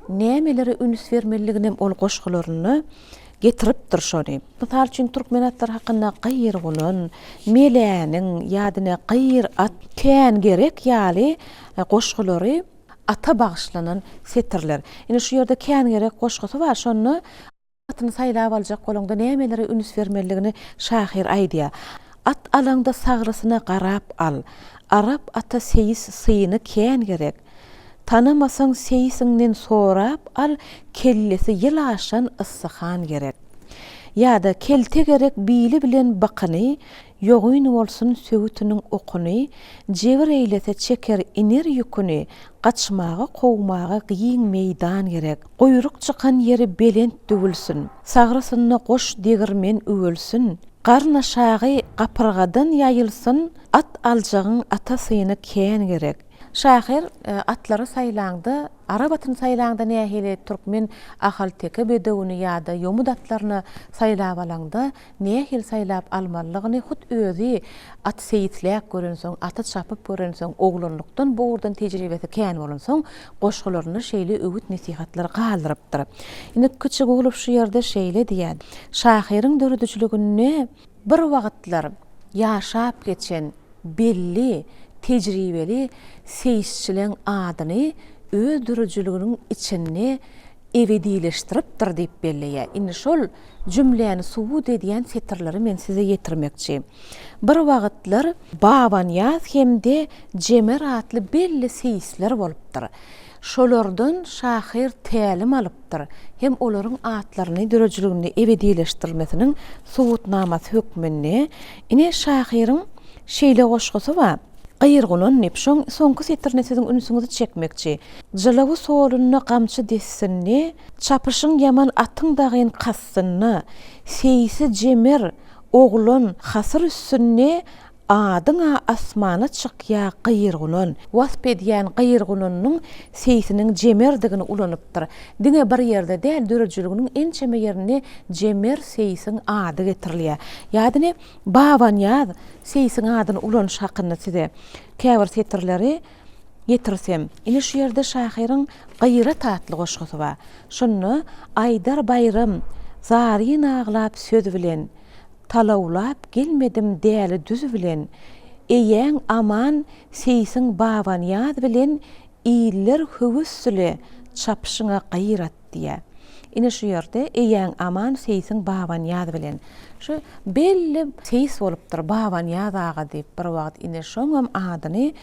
nämeleri üns bermeliligini ol goşgularyny getiripdir şony. Mysal üçin türkmen atlary hakynda gyrgunun, meläniň ýadyna gyr at kän gerek ýaly goşgulary ata bagşlanan setirler. Ine şu ýerde kän gerek goşgusy bar, şonu atyny saýlap aljak bolanda nämeleri üns bermeliligini şahyr aýdýar. At alanda sagrysyna garap al. Arap ata seyis syýyny kän gerek. Tanamasaň seyisiňden sorap al, kellesi ýylaşan yssyhan gerek. Ýa-da kelte gerek bili bilen bakyny, ýogyn bolsun söwütiniň okuny, jebir eýlese çeker iner ýüküni, gaçmagy, gowmagy gyýyň meýdan gerek. Goýruk çykan ýeri belent döwülsün, sagrysyny goş degirmen öwülsün. Garna şagy gapyrgadan ýaýylsyn, at aljagyň ata syýyny kän gerek. Şahyr atlary saýlandy, Arab atyny saýlandy nähili türkmen ahalteki bedewini ýa-da ýomud atlaryny saýlap alanda nähil saýlap almalygyny hut özi at seýitläk görensoň, aty çapyp görensoň, oglanlykdan buğurdan tejribesi kän bolansoň, goşgularyny şeýle öwüt nasihatlar galdyrypdyr. Ine Kiçigulow şu ýerde şeýle diýär. Şahyryň döredijligini bir wagtlar ýaşap geçen belli tejribeli seyisçileň adyny öz dörejiliginiň içinde ebedileşdiripdir diýip belleýär. Indi şol jümläni subut edýän setirleri men size ýetirmekçi. Bir wagtlar Baban ýaz hemde Jemer atly belli seyisler bolupdyr. Şolardan şahyr tälim alypdyr. Hem olaryň atlaryny dörejiligini ebedileşdirmesiniň subutnamasy hökmünde ine şahyryň şeýle goşgusy bar. Gyrgunun nepşoň soňky setirne siziň ünsüňizi çekmekçi. Jylawy sorunyna gamçy dessinni, çapyşyň ýaman atyň dagyn kassyny, seyisi Jemer oğlun hasır üstünne adına asmana çıkya qıyırğunun, wasp ediyen qıyırğununun seysinin cemerdigini ulanıptır. Dine bir yerde däl dörejülüğünün en çeme yerine cemer seysin adı getirilýär. Ýadyny baban ýaz seysin adyny ulanış hakynda size käbir setirleri getirsem, ine şu yerde şahyryň qıyra tatly goşgusy bar. Şunu Aydar Bayram zary naglap söz bilen talawlap gelmedim däli düz bilen eýäň aman seysin baban ýaz bilen iýler höwüsle çapşyňa qıyrat diýär. Ine şu ýerde eýäň aman seysin baban ýaz bilen şu belli seys bolupdyr baban ýaz aga diýip bir wagt ine şoňam adyny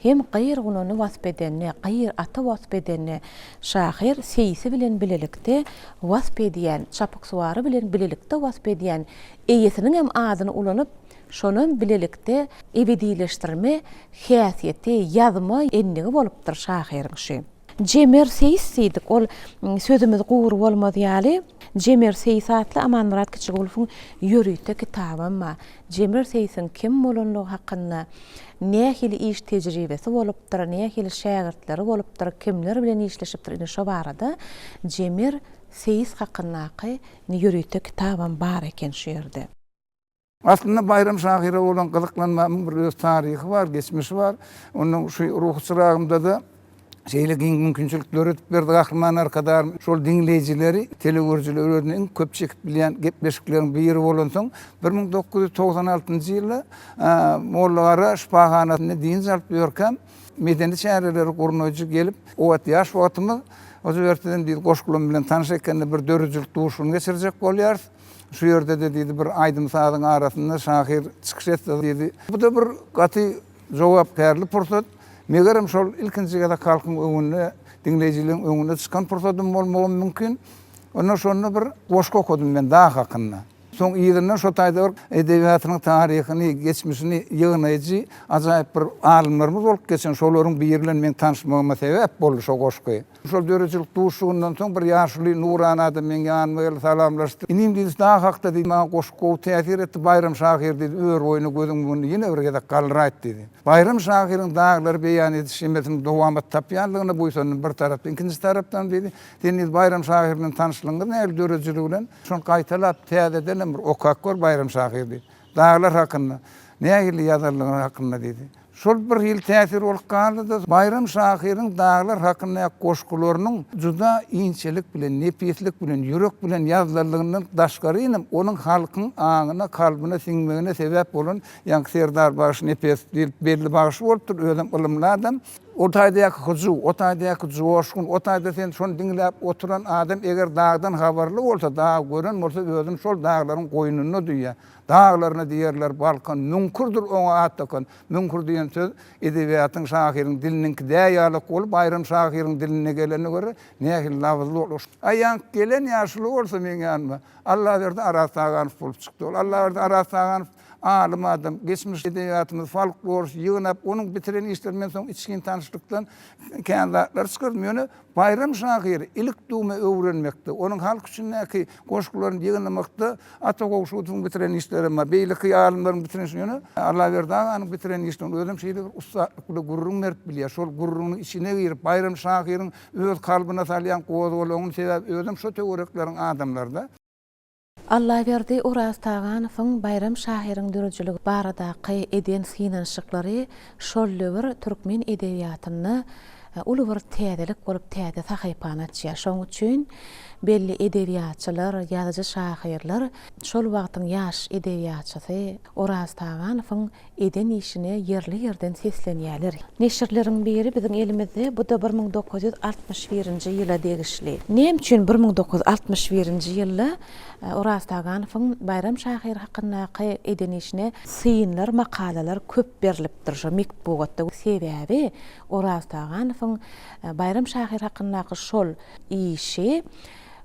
hem qıyırğununu wasp edenine, qıyır ata wasp edenine şahyr seysi bilen bilelikde wasp edýän, çapyk suwary bilen bilelikde wasp edýän eýesiniň hem adyny ulanyp şonun bilelikde ebedileşdirme häsiýeti, ýazma endigi bolupdyr şahyryň şu. Cemer Seyis diýdik, ol sözümüz gowur bolmady ýaly. Cemer Seyis atly Amanmurat Kiçigulufyň ýörüýte kitabama. Cemer Seyisiň kim bolanlygy hakynda nähili iş tejribesi bolupdyr, nähili şägirtleri bolupdyr, kimler bilen işleşipdir ine şo barada Cemer Seyis hakyndaky ýörüýte kitabam bar eken şu ýerde. Aslında Bayram şahyry bolan gyzyklanmamyň bir öz taryhy bar, geçmişi bar. Onuň şu ruh çyragymda da şeýle giň mümkinçilikler ötüp berdi Gahryman arkadar şol dinleýijileri, telegörjüleri iň köp çekip bilýän gepleşikleriň biri bolan soň 1996-njy ýylda Mollagara şifahanasyna diň salyp ýörkem medeni şäherleri gurnoýjy gelip o wagt ýaş wagtymyz o ýerden diýdi goşgulum bilen tanış ekende bir dörejlik duşuny geçirjek bolýar. Şu ýerde de diýdi bir aýdym sadyň arasynda şahyr çykyş etdi diýdi. Bu da bir gaty jogapkärli pursat. Megerem şol ilkinji gada halkyň öňünde, dinleýijiliň öňünde çykan pursatym bolmagy mümkin. Ondan sonra bir goşgy okudum men daha hakynda. Soň ýerden şo taýda edebiýatynyň taryhyny, geçmişini ýygnaýjy ajaýyp bir alymlarymyz bolup geçen şolaryň biri bilen men tanışmagyma sebäp boldy şo goşgy. Şol dörejilik duşugundan soň bir ýaşly nurany adam men ýanyma salamlaşdy. Inim diýdi daha hakda diýdi, maňa goşgy täsir etdi. Bayram şahyr diýdi, ör boýuny gözüň muny ýene bir gede galraýt diýdi. Bayram şahyryň daglary beýan edişmesini dowamat tapýanlygyny buýsanyň bir tarapdan, ikinji tarapdan diýdi. Diýdi Bayram şahyryň tanışlygyny näl dörejilik bilen şol gaýtalap täzeden bir okakor Bayram şahyr diýdi. Daglar hakynda, nähili ýazarlygyny hakynda diýdi. Şol bir ýyl täsir bolup galdy. Bayram şahyryň daglar hakynda goşgularynyň juda inçelik bilen, nepiyetlik bilen, ýürek bilen ýazlarlygynyň daşgaryny onuň halkyň aňyna, kalbyna siňmegine sebäp bolan ýa Serdar Baş nepiyet belli bagyşy bolupdyr, özüm ılımly adam. O taýdaky huzu, o taýdaky joşgun, o taýda sen şonu dinläp oturan adam eger dagdan habarly bolsa, dag gören bolsa özüm şol daglaryň goýnuny duýýar. Daglaryna diýerler balkan münkurdur oňa atdakan. Münkur diýen söz edebiýatyň şahyryň diliniki däýýarlyk bolup Bayram şahyryň diline gelene göre nähili lafızly olur. Aýan gelen ýaşly bolsa men ýanyma Allah berdi Aras Saganow bolup çykdy. Allah berdi Aras Saganow alim adam, geçmiş edebiyatımız, folklor, yığınap, onun bitiren işlerden soň içkin tanışlıktan kandidatlar çıkardı. Yani Bayram şahyry ilk dume öwrenmekde, onun halk üçin näki goşgularyny yığınlamakda, ata goşgutyň bitiren işlerime, beýleki alimlaryň bitiren işlerine, Allah berdi anyň bitiren işlerini özüm şeýle ustalyk gurrun berip bilýär. Şol gurrunyň içine girip Bayram şahyryň öz kalbyna salýan gowy bolanyň sebäp özüm şo töwerekleriň adamlarda. Allah berdi Uraz Taganowyň Bayram şahyryň dörejiligi baradaky eden synanşyklary şol löwer türkmen edebiýatyny uly bir täzelik bolup täze sahypanaçýar. Şoň üçin belli edebiýatçylar, ýazyjy şahyrlar şol wagtyň ýaş edebiýatçysy Uraz Taganowyň eden işine yerli ýerden seslenýärler. Neşirleriň biri biziň elimizde bu da 1961-nji ýyla degişli. Näme üçin 1961-nji ýylda Uraz Taganowyň Bayram şahyry hakyndaky eden işine syynlar, makalalar köp berilipdir. Şo mektubatda sebäbi Uraz Taganowyň Bayram şahyry hakyndaky şol işi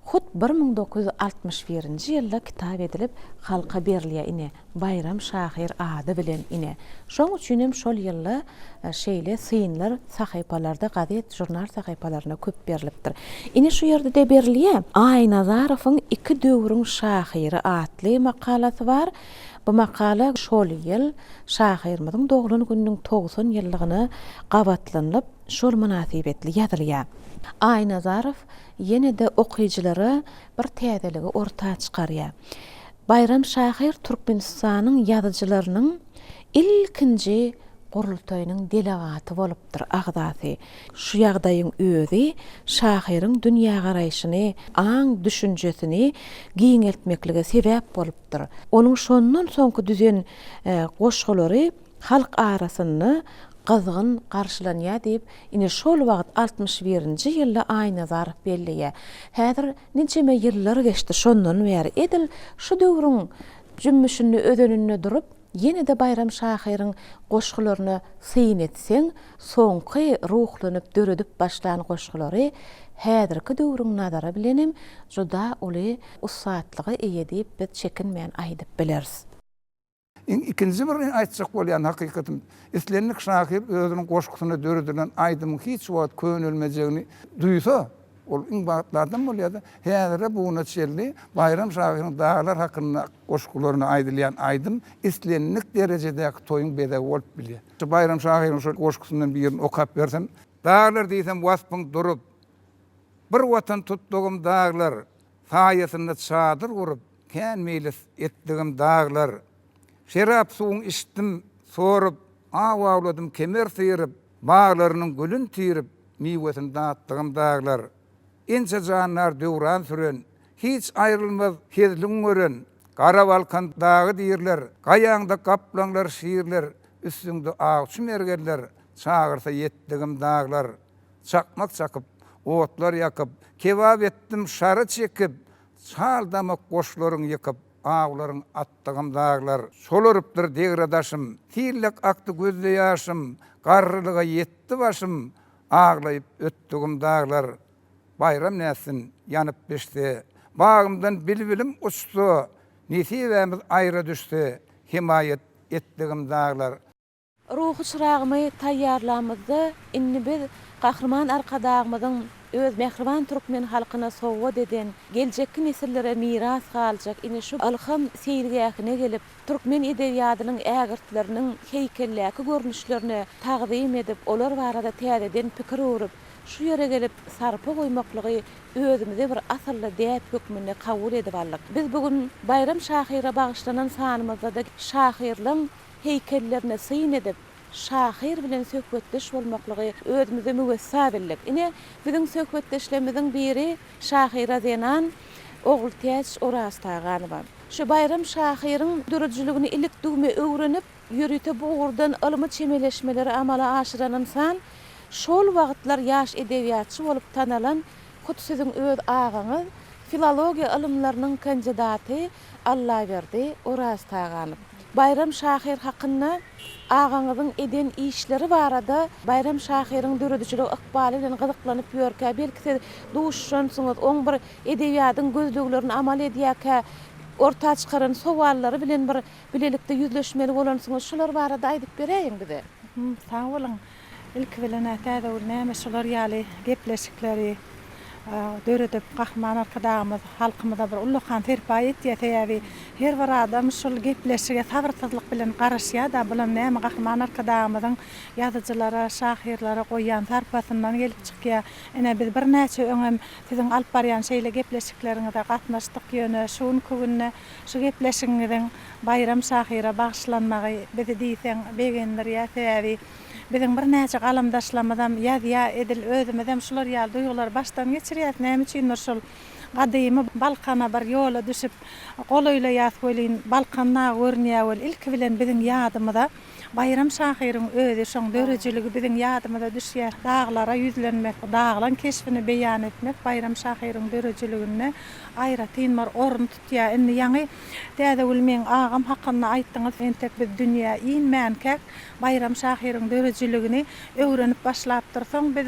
hut 1961-nji ýylda kitap edilip halka berilýär ine Bayram şahyr ady bilen ine. Şoň üçin hem şol ýylda şeýle syynlar sahypalarda, gazet, jurnal sahypalaryna köp berilipdir. Ine şu ýerde de berilýär. Aý Nazarowyň iki döwrüň şahyry atly makalasy bar. Bu makala şol ýyl şahyrymyzyň doglan gününiň 90 ýyllygyny gabatlanyp şol münasibetli ýazylýar. Aynazarov ýene-de okuýjylara bir täzeligi ortağa çykarýar. Bayram Şahyr Türkmenistanyň ýazyjylarynyň ilkinji gurultaýynyň delegaty bolupdyr agdasy. Şu ýagdaýyň özi Şahyryň dünýä garaýşyny, aň düşünjesini giňeltmeklige sebäp bolupdyr. Onuň şondan soňky düzen goşgulary halk arasyny gyzgyn garşylanýar diýip, ine şol wagt 61-nji ýylda Aynazarov belliýär. Häzir neçeme ýyllar geçdi şondan bäri edil şu döwrüň jümmüşini ödeninde durup ýene-de Bayram Şahyryň goşgularyny syň etseň, soňky ruhlanyp döredip başlan goşgulary häzirki döwrüň nazara bilenim juda uly ussatlygy eýe diýip biz çekinmeýän aýdyp bileriz. İkinci bir aýtjak bolýan hakykatem islenlik Şahyr özüniň goşgusyna döredilen aýdymyň hiç wagt könülmejegini duýsa, ol iň bagtlardan bolýar. Häzir buna çelli Bayram Şahyryň dağlar hakyna goşgularyna aýdylýan aýdym islenlik derejedäki toýuň bede bolup bilýär. Bayram Şahyryň şol goşgusyndan birini okap bersem, dağlar diýsem waspyň durup, bir watan tutdugum dağlar, saýasynda çadyr gurup, kän meýlis etdigim dağlar, şerap suwuň içdim, sorup, awawladym kemer syrip, bağlarynyň gülün tirip, miwesini dağıttygym dağlar. Ince janlar döwran süren, hiç aýrylmaz kezliň gören, gara balkan dağı diýirler, gaýaňda kaplanlar şiirler, üstüňde ağçy mergerler, çağırsa yetdigim dağlar. Çakmak çakyp, otlar yakyp, kebap etdim şary çekip, çaldamak goşlaryň ýykyp, ağlaryň attygym dağlar. Solarypdyr degradaşym, tillek akdy gözde ýaşym, garrylyga yetdi başym, ağlaýyp ötdigim dağlar. Bayram näsin ýanyp beşdi, bagymdan bilbilim uçdy, nesibämiz aýra düşdi, himayet etdigim dağlar. Ruhy çyragymy taýýarlamyzda inni biz gahrman arkadagymyzyň öz mehriban türkmen halkyna sowga deden, geljekki nesillere miras galjak ine şu alham seýirgähine gelip türkmen edebiýatynyň ägirtleriniň heýkelläki görnüşlerini taqdim edip, olar barada täzeden pikir urup, şu ýere gelip sarpa goýmaklygy özümize bir asylly däp hökmüne kabul edip aldyk. Biz bugün Bayram Şahyra bagyşlanan sanymyzda da Şahyrlyň heýkellerine syň edip, Şahyr bilen söhbetdeş bolmaklygy özümize müwessa bildik. Ine biziň söhbetdeşlerimiziň biri Şahyra denan ogul Täç Oraz Taganyba. Şu Bayram Şahyryň dörejligini ilik dugmy öwrenip, ýürüte buğurdan alymy çemeleşmeleri amala aşyranynsan, şol wagtlar ýaş edebiýatçy bolup tanalan Kutsiziň öz agaňy, filologiýa ilmläriniň kandidaty Allaberdi Oraz Taganyp. Bayram Şahyr hakynda agaňyzyň eden işleri barada Bayram Şahyryň döredişiligi ykbaly bilen gyzyklanyp ýörkä, belki duşşansyňyz oň bir edebiýatyň gözleglerini amal edýäkä, ortağa çykaran sowallary bilen bir bilelikde ýüzleşmeli bolansyňyz şular barada aýdyp bereýin bize. Sağ olun. İlk bilen ätäde ol näme şular ýaly gepleşikleri döredip gahman arkadagymyz halkymyza bir ullukan terpa etýär. Her bir adam şol gepleşige sabırsyzlyk bilen garaşýar da bular näme gahman arkadagymyzyň ýazyjylara, şahyrlara goýan tarpasyndan gelip çykýar. Ene biz bir näçe öňem siziň alyp barýan şeýle gepleşikleриňizde gatnaşdyk ýöne şuň kugünne şu gepleşigiňiziň Bayram Şahyra bagşlanmagy bizi diýseň begendirýär. Bizim bir näçe galamdaşlamyzam ýazýa edil özümizem şular ýaly duýgular başdan geçirýär. Näme üçin şol gadymy balkana bir ýola düşüp golaýla ýazgolyn balkanna görnýär. Ilk bilen biziň ýadymyza Bayram Şahyryň özü şoň dörejiligi biziň ýadymyza düşýär. Dağlara ýüzlenmek, dağlan keşfini beýan etmek Bayram Şahyryň dörejiligine aýra tynmar orun tutýar. Indi ýaňy täze bilmeň agam hakynda aýtdyňyz, entek biz dünýä inmänkek Bayram Şahyryň dörejiligini öwrenip başlap dursaň, biz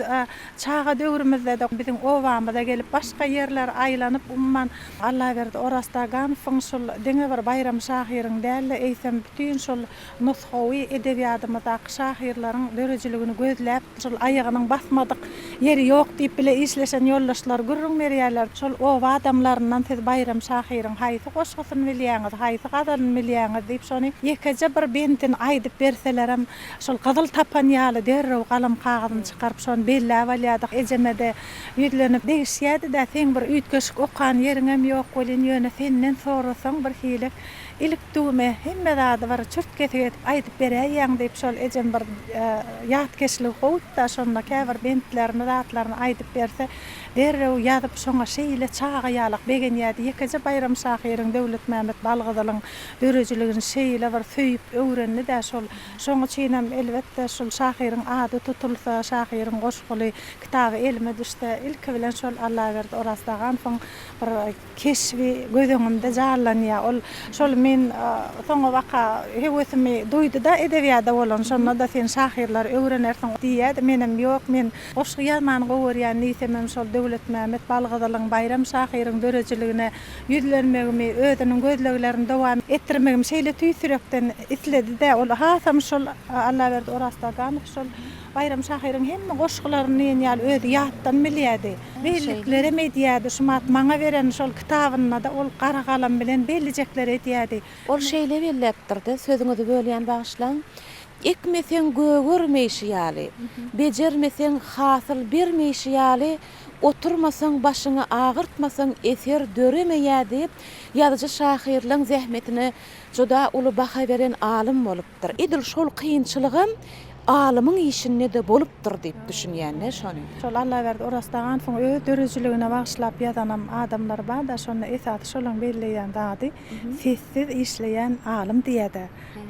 çağa döwrümizde de biziň owamyza gelip başga ýerler aýlanyp umman Allaberdi Oraz Taganypyň şol deňe bir Bayram Şahyryň däl eýsem bütün şol nushawy edebiýatymyzda şahyrlaryň dörejiligini gözläp şol aýagynyň basmadyk yeri yok deyip bile işlesen yoldaşlar gurrun berýärler. Şol o adamlarından tez bayram şahyryň haýsy goşgusyny bilýäňiz, haýsy gadalyny bilýäňiz diýip şonu ýekeje bir bentin aýdyp berselerem şol gadyl tapan ýaly derrew galam kagazyny çykaryp şonu belläp alýardyk. Ejemede ýüzlenip degişýärdi da sen bir üýtgeşik okan ýeriňem ýok bolan ýöne senden sorasaň bir hilek ilik dume hemme zady var çürtgeset aýdyp berýän diýip şol ejem bir ýatkeşlik gowda şonda käbir bentlerini zatlaryny aýdyp berse derrew ýazyp şoňa şeýle çaga ýalyk begen ýady ýekeje bayram şahyryň Döwlet Mämet Balgazylyň dörejiligini şeýle bir söýüp öwrenli de şoňa çynem elbetde şol şahyryň ady tutulsa şahyryň goşguly kitaby elime düşse ilki bilen şol Allah berdi orasdagan soň bir keşwi gözüňimde jarlanýar ol şol men soňa waka hewesimi duýdy da edebiýatda bolan şonda da sen şahyrlar öwrenersiň diýýärdi menem ýok men goşgy ýazmany gowurýan nisemem şol Döwlet Mämet Balgazylyň bayram şahyryň dörejiligine ýüzlenmegimi özüniň gözleglerini dowam etdirmegim şeýle tüýsürekden isledi de ol hasam şol Allah berdi orasdagan şol bayram şahyryň hemme goşgularyny ýaly özi ýatdan bilýärdi. Bellikleri medýädi, şumat maňa beren şol kitabyna da ol gara galam bilen bellijekler edýärdi. Ol şeýle belläpdirdi, sözüňizi bölýän bagyşlaň. Ekmesen gögürmeýşi ýaly, bejermesen hasyl bermeýşi ýaly, oturmasaň başyňy agyrtmasaň eser döremeýär diýip ýazyjy şahyrlaryň zähmetini joda uly baha beren alim bolupdyr. Edil şol kynçylygym alymyň işinde de bolupdyr diýip düşünýänler şonu. Şol Allah berdi orasdagan soň öz dörejiligine bagşlap ýazanam adamlar bar da şonu esas şolaň belleýän zady sessiz işleýän alim diýdi.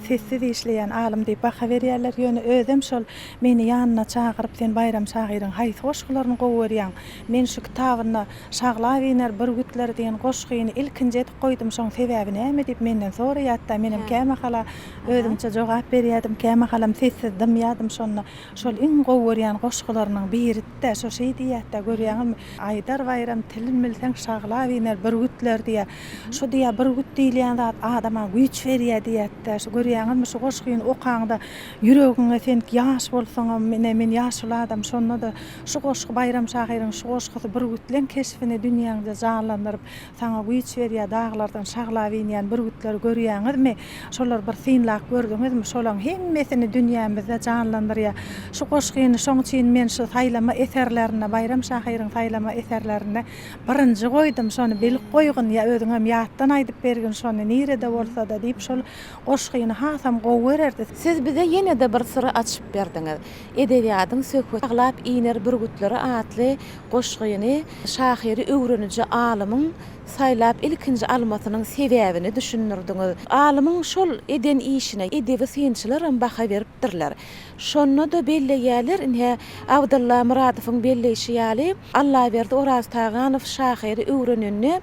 Sessiz işleýän alim diýip baha berýärler. Ýöne özüm şol meni ýanyna çagyryp sen bayram şahyryň haýsy goşgularyny gowurýan. Men şu kitabyny şaglap iner bir gütler diýen goşgyny ilkinje etip goýdum şoň sebäbi näme diýip menden soraýatda menem käme hala özümçe jogap berýärdim. Käme halam sessiz ýadım şonna şol iň gowurýan goşgularynyň birinde şo şeý diýetde görýäňmi Aýdar bayram tilin bilseň şaglap iner bir gütler diýär. Şo diýär bir güt diýilýän zat adama güýç berýär diýetde. Şo görýäňmi şo goşgyny okaňda ýüregiňe sen ýaş bolsaň men ýaşly adam şonna da şo goşgy bayram şahyryň şo goşgy bir gütlen keşfini dünýäňde janlandyryp saňa güýç berýär daglardan şaglap inen bir gütler görýäňizmi şolar bir synlak gördüňizmi şolaň hemmesini dünýämizde janlandyrýar. Şu goşgyny şoň üçin men şu saýlama eserlerine bayram şahyryň saýlama eserlerine birinji goýdum şonu bilip goýgyn ýa özüňem ýatdan aýdyp bergin şonu nirede bolsa da diýip şol goşgyny hasam gowurerdi. Siz bize ýene de bir syry açyp berdiňiz. Edebiýatyň söhbet aglap iner bir gütleri atly goşgyny şahyry öwreniji alymyň saýlap ilkinji almasynyň sebäbini düşünürdiňiz. Alymyň şol eden işine edebi synçylar hem baha beripdirler. Şonda da belleýärler inhe Abdullah Muradowyň belleýişi ýaly Allah berdi Oraz Taganow şahyry öwrenenni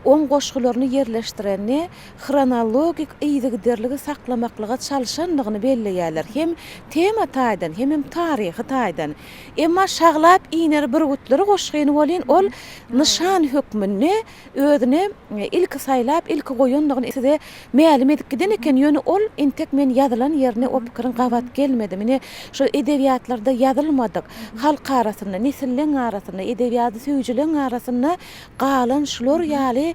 on goşgularyny yerleşdirenni kronologik ýygyderligi saklamaklyga çalşandygyny belleýärler. Hem tema taýdan hem taryhy taýdan. Emma şaglap iner bir gütleri goşgyny bolan ol nişan hökmünni özüne ilki saýlap ilki goýandygyny size mälim edikden eken ýöne ol intek men ýazylan ýerine o pikirin gabat gelmedi. Mine şu edebiýatlarda ýazylmadyk. Halk arasynda, nesilleň arasynda, edebiýaty söýjüleň arasynda galan şular ýaly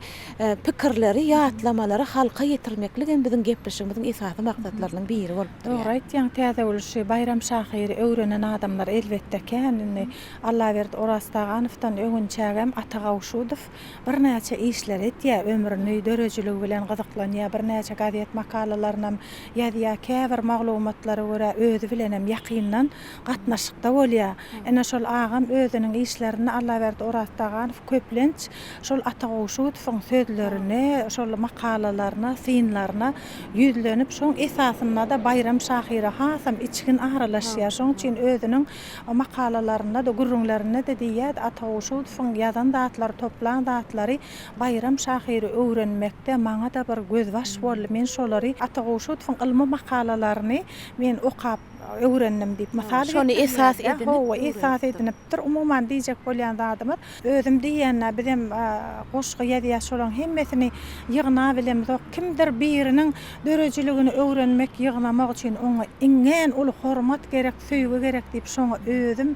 pikirleri, ýatlamalary halka ýetirmeklik biziň gepleşigimiziň esasy maksatlarynyň biri bolup dur. Dogry aýtýaň, täze boluşy bayram şahyry öwrenen adamlar elbetde känini Allah berdi Oraz Taganowdan öňünçägem Atagawşudow bir näçe işler etýär, ömrüni dörejilik bilen gyzyklanýar, bir näçe gaziet makalalaryna ýazýar, käbir maglumatlary görä özü bilenem ýakyndan gatnaşykda bolýar. Ene şol agam özüniň işlerini Allah berdi Oraz Taganow köplenç şol Atagawşudowyň sözlerini, şol makalalaryna, synlaryna ýüzlenip şoň esasynda da bayram şahyry hasam içgin aralaşýar. Şoň üçin özüniň makalalaryna da gurrunlaryna da diýär Atagawşudowyň ýazan datlary, toplan datlary bayram şahyry öwrenmekde maňa da bir gözbaş boldy. Men şolary Atagawşudowyň ilmi makalalaryny men okap öwrendim diýip masal şonu esas edinip esas edinipdir. Umuman diýjek bolýan adamlar özüm diýenler bizim goşgy ýazýar ya şolan hemmesini ýygna bilem. Kimdir birinin dörejiligini öwrenmek, ýygnamak üçin oňa iňen ulu hormat gerek, söýgü gerek diýip şoňa özüm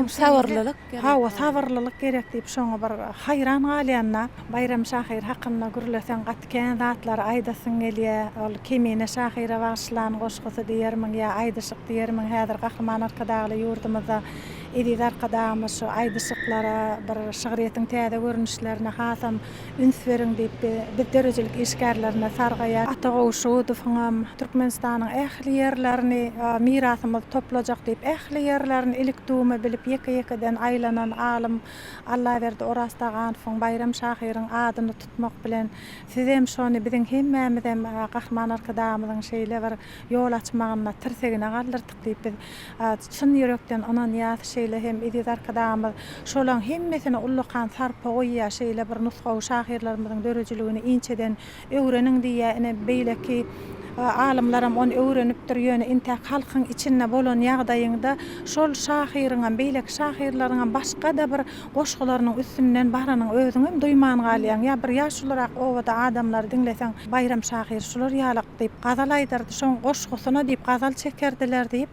sabırlılık gerek. Ha, sabırlılık gerek diýip şoňa bir hayran galyanna. Bayram Şahyr hakynda gürlesen gatken zatlar aýdasyn gelýär. Ol Kemine Şahyra başlan goşgusy diýermiň ýa aýdyşyk diýermiň. Häzir Gahryman arkadagy ýurdumyzda edip arkadaşymyz şu aýdyşyklara bir şygyryýetin täze görnüşlerine hasam üns beriň diýip bir derejelik işgärlerine sargaýar. Atagowşuwdyfyňam Türkmenistanyň ähli ýerlerini mirasymyz toplajak diýip ähli ýerlerini ilikdüme bilip ýeke-ýekeden aýlanan alim Allah berdi orastagan soň Bayram Şahyryň adyny tutmak bilen siz hem şonu biziň hemmämiz hem Gahryman arkadaşymyzyň şeýle bir ýol açmagyna tirsegine galdyrdyk diýip biz çyn ýürekden onan ýaty şeýle hem edip arkadaşymyz şolan hemmesini ullukan sarpa goýýar şeýle bir nusgaw şahyrlarynyň dörejiligini inçeden öwrenin diýä ene beýleki alimlaram onu öwrenipdir ýöne intäk halkyň içinde bolan ýagdaýynda şol şahyryňam beýlek şahyrlaryňam başga da bir goşgularynyň üstünden baranyň özüňem duýman galýan ýa bir ýaşularak owada adamlar dinleseň Bayram Şahyr şular ýalyk diýip gazalaýdyrdy şoň goşgusyna diýip gazal çekerdiler diýip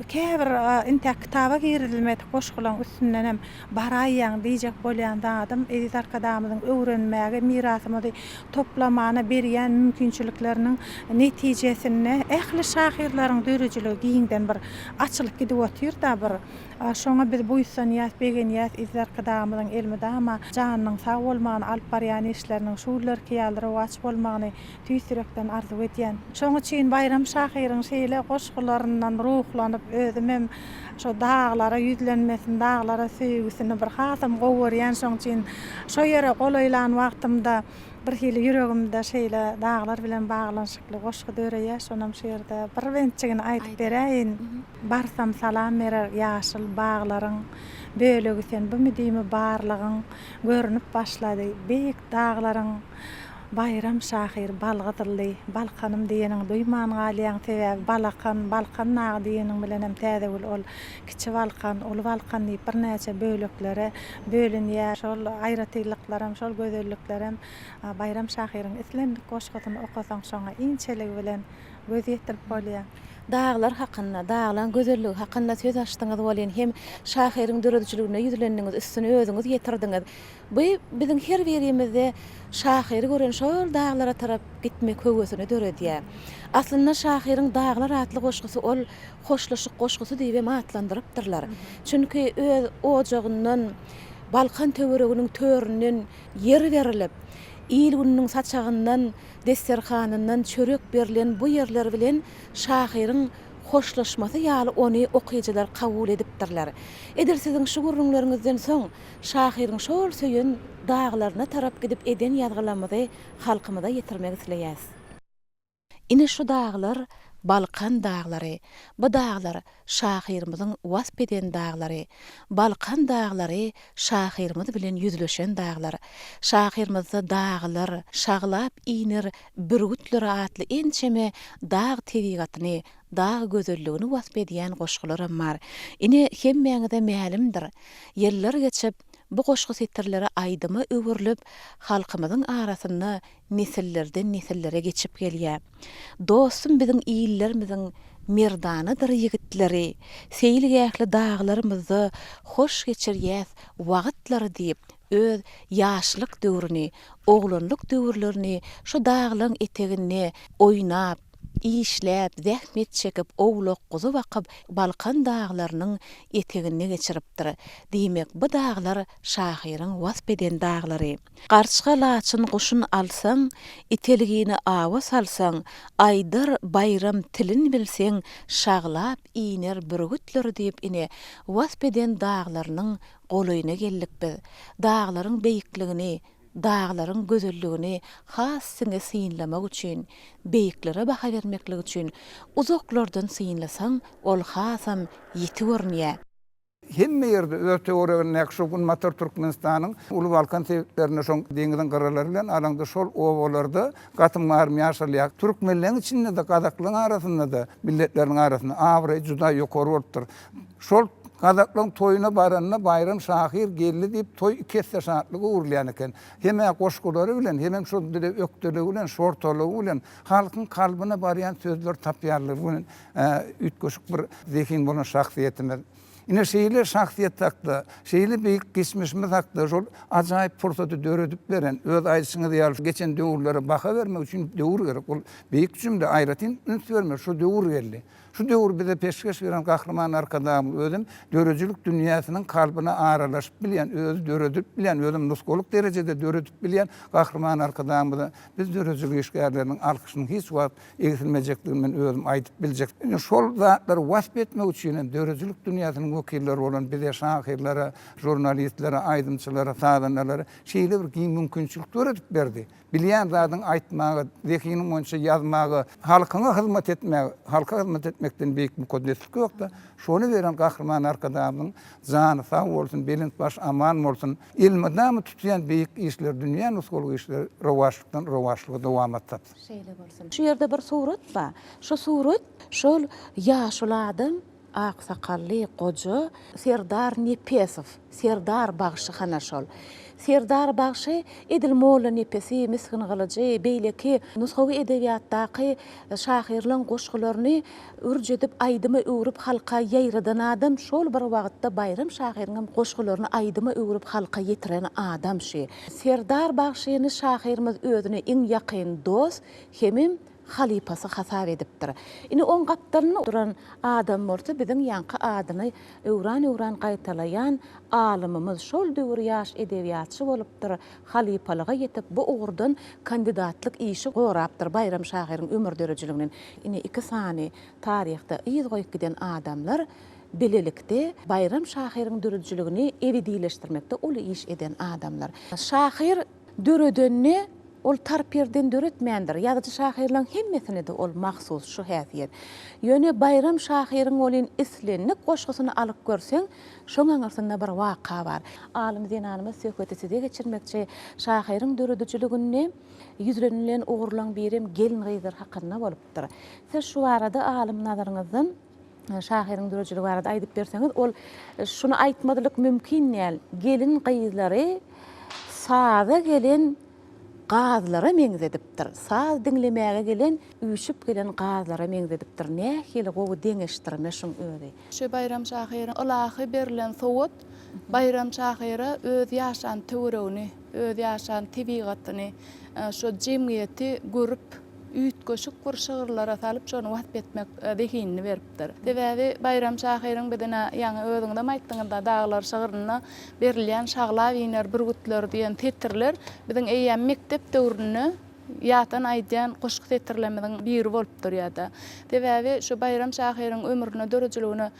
käbir intäk kitaba girilmedi goşgulan üstünden hem baraýan diýjek bolýan adam edip arkadaşymyzyň öwrenmäge mirasymyzy toplamana berýän mümkinçilikleriniň netijesinde ähli şahyrlaryň dörejiligi giňden bir açylyk gidip otyr da bir şoňa biz buýsan ýat begen ýat edip arkadaşymyzyň elmide ama janynyň sag bolmagyny alyp barýan işleriniň şuwlar kiýaldyry waç bolmagyny tüýsürekden arzu edýän. Şoň üçin Bayram Şahyryň şeýle goşgularyndan ruhlanyp özüm hem şo dağlara yüzlenmesin, dağlara söýgüsini bir hasam gowurýan şoň üçin şo ýere golaýlan wagtymda bir hili yüregimde şeýle dağlar bilen baglanşykly goşgy döreýär. Şonam şu ýerde bir wençigini aýdyp beräýin. Barsam salam berer ýaşyl baglaryň bölegi sen bu müdimi barlygyň görünüp başlady. Beýik dağlaryň Bayram Şahyr balgadyrly, balkanım diýeniň duýman galýan sebäbi balkan nagy diýeniň bilen hem täze ol kiçi balkan, ulu balkan diýip bir näçe böleklere bölünýär. Şol aýratylyklarym, şol gözelliklerim Bayram Şahyryň islendik goşgusyny okasaň şoňa inçeligi bilen göz ýetirip bolýar. Dağlar hakynda, dağlaryň gözelligi hakynda söz açdyňyz bolýan hem şahyryň dörejiligine ýüzlendiňiz, üstüne özüňiz ýetirdiňiz. Bu biziň her birimize şahyry gören şol dağlara tarap gitmek höwesini döredýär. Aslynda şahyryň dağlar atly goşgusy ol hoşlaşyk goşgusy diýip hem atlandyrypdyrlar. Çünki öz ojagyndan balkan töwereginiň töründen yer berilip İl günüň saçagyndan, desterhanyndan çörek berilen bu yerler bilen şahyryň hoşlaşmasy ýaly ony okyjylar kabul edipdirler. Eger siziň şu gurrunlaryňyzdan soň şahyryň şol söýen dağlaryna tarap gidip eden ýazgylamazy halkymyza ýetirmek isleýäs. Ine şu dağlar Balkan dağları, bu dağlar şahyrymyzyň wasp eden dağları, Balkan dağları şahyrymyz bilen yüzleşen dağlar. Şahyrymyzda dağlar şaglap iner bürgütler atly ençeme dağ tebigatyny, dağ gözelligini wasp edýän goşgularym bar. Ine hemmeňize mälimdir. Ýyllar geçip bu goşgu setirleri aýdymy öwürlüp halkymyzyň arasynda nesillerden nesillere geçip gelýär. Dostum biziň iýillerimiziň merdanydyr ýigitleri, seýilgähli dağlarymyzy hoş geçirýäs wagtlary diýip öz ýaşlyk döwrüni, oglanlyk döwürlerini şu dağlaryň eteginde oýnap, işläp, zähmet çekip, owlak guzu wakyp Balkan dağlarynyň etegine geçiripdir. Diýmek bu dağlar şahyryň wasp eden dağlary. Garçyga laçyn guşun alsaň, iteligini awa salsaň, aýdyr bayram tilin bilseň, şaglap iner bürgütler diýip ine wasp eden dağlarynyň golaýyna geldik biz. Dağlaryň beýikligini, dağlaryň gözelligini hassyňa synlamak üçin, beýiklere baha bermeklik üçin uzaklardan synlasaň, ol hasam ýeti görnýär. Hemme ýerde öte oragyn näkşo gün Matar Türkmenistanyň Ulu Balkan sebeplerine şoň deňiziň garalary bilen alaňda şol owalarda gatymlar ýaşalýak. Türkmenliň içinde de gadaklaryň arasynda da milletleriniň arasynda awry juda ýokary bolupdyr. Şol Kazakların toyuna baranına bayram şahir geldi deyip toy 2 saatlık uğurlayan eken. Hemen koşkuları bilen, hemen şu öktürü bilen, şortoluğu bilen, halkın kalbine barayan sözler tapyarlı. Bunun ütkoşuk bir zekin bunun şahsiyetine. Yine şeyle şahsiyet taktı, şeyle büyük geçmişimiz taktı, şol acayip fırsatı döredip veren, öz aysını diyal, geçen dövrlere baka vermek için dövür gerek. Ol büyük cümle ayratin üns vermek, şu dövür geldi. Şu dövür bize peşkeş veren kahraman arkadaşım özüm, döröcülük dünyasının kalbine ağırlaşıp bilen, öz dörödüp bilen, özüm nuskoluk derecede dörödüp bilen kahraman arkadaşım da biz döröcülük işgärlerinin alkışının hiç vaat eksilmeyecekliğinden özüm aytıp bilecek. Yani şol zatları vasp etmek için döröcülük dünyasının vekilleri olan bize şahirlere, jurnalistlere, aydınçılara, sağdanlara şeyle bir mümkünçülük dörödüp verdi. Bilen zatın aytmağı, zekinin boyunca yazmağı, halkına hizmet etmeği, halka hizmet etmekten büyük mukaddeslik yok da, şonu veren kahraman arkadaşımın zanı sağ olsun, belin baş aman olsun, ilmidamı tutuyan büyük işler, dünya nuskolu işler, rovaşlığı devam etsin. Şeýle bolsun. Şu ýerde bir surat ba. Şu surat şol ýaşul adam, ak sakally, goja, Serdar Nepesov, Serdar bagşy hana şol. Serdar bagşy Edil Molla Nepesi miskin gylyjy, beýleki nuskawy edebiýatdaky şahirlaryň goşgularyny urjedip aýdyma öwrüp halka ýaýradan adam, şol bir wagtda bayram şahiriniň goşgularyny aýdyma öwrüp halka ýetiren adam şi. Serdar bagşyny şahirimiz özüne iň ýakyn dost, hemim halipası hasap edipdir. Ini on gapdalyny duran adam bolsa biziň ýanky adyny öwran gaýtalayan alymymyz şol döwür ýaş edebiýatçy bolupdyr. Halipalyga ýetip bu uğurdan kandidatlyk işi gorapdyr bayram şahiriň ömür dörejiliginden. Ini 2 sany taryhda ýyz goýup giden adamlar bilelikde bayram şahiriň dörejligini ebedileşdirmekde ol iş eden adamlar. Şahir döredeni ol tarperden döretmeýändir. Ýazyjy şahirlaryň hemmesine de ol mahsus şu häsiýet. Ýöne bayram şahiriň bolyn islenlik goşgusyny alyp görseň, şoňa arasynda bir waka bar. Alim zenanymyz söhbetinde geçirmekçi şahiriň döredijligini ýüzlenilen ugurlaň birim gelin gyzyr hakynda bolupdyr. Siz şu arada alim nazaryňyzdan şahiriň döredijligi barada aýdyp berseňiz, ol şunu aýtmadylyk mümkin näl. Gelin gyzlary saza gelen gazlara meňzedipdir. Saz dinlemäge gelen, üşüp gelen gazlara meňzedipdir. Nähili gowy deňeşdirme şuň özi. Şu bayram şahyryň ulahy berilen sowat bayram şahyry öz ýaşan töweregini, öz ýaşan tebigatyny, şu jemgyýeti görüp ütköşük bir şagyrlara salyp şonu wasp etmek dehinini beripdir. Sebäbi bayram şahyryň bedene ýaňy özüňde aýtdyňda daglar şagyryna berilen şagla winer burgutlar diýen tetirler biziň eýýän mektep döwrüne ýatan aýdýan goşky tetirlemediň biri bolupdyr ýa-da. Sebäbi şu bayram şahyryň ömrüne dörejligini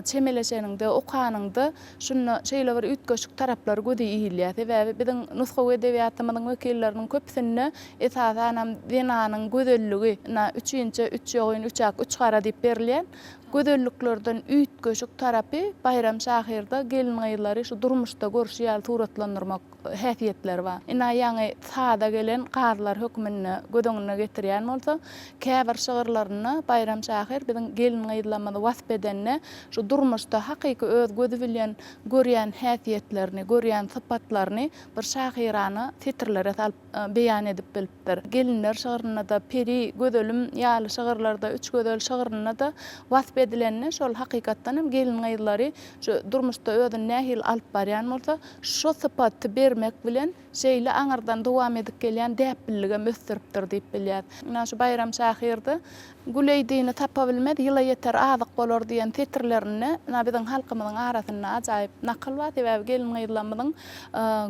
çemeleşeninde, okanyňda şunu şeýle bir ütköşük taraplary gözi iýilýär. Sebäbi biziň nuskawy edebiýatymyzyň wekilleriniň köpsini esasan denanyň gözelligi, 3-nji 3 ýogyn 3 ak 3 gara diýip berilýän. Gözelliklerden ütköşük tarapy bayram şahirde gelin gyzlary şu durmuşda görüşýär suratlandyrmak häsiýetleri bar. Ina ýaňy sada gelen gazlar hökmüne gödüňine getirýän bolsa, käbir şagyrlaryny bayram şahir biziň gelin gyzlamady wasp edenne şu durmuşda hakyky öz gözi bilen görýän häsiýetlerini, görýän sypatlaryny bir şahirany titrlere salyp beýan edip bilipdir. Gelinler şagyryna da peri gözelim ýaly şagyrlarda 3 gözel şagyryna da wasp edilenne şol hakykatdan hem gelin gyzlary şu durmuşda özüni nähil alyp barýan bolsa, şu sypaty bermek bilen şeýle aňardan dowam edip gelýän däpillige möstiripdir diýip bilýär. Ina şu bayram şahirde güleýdiğini tapa bilmedi, ýyla ýeter azyk bolar diýen tetirlerini biziň halkymyzyň arasynda ajaýyp nakal bar. Sebäbi gelin gyzlamyzyň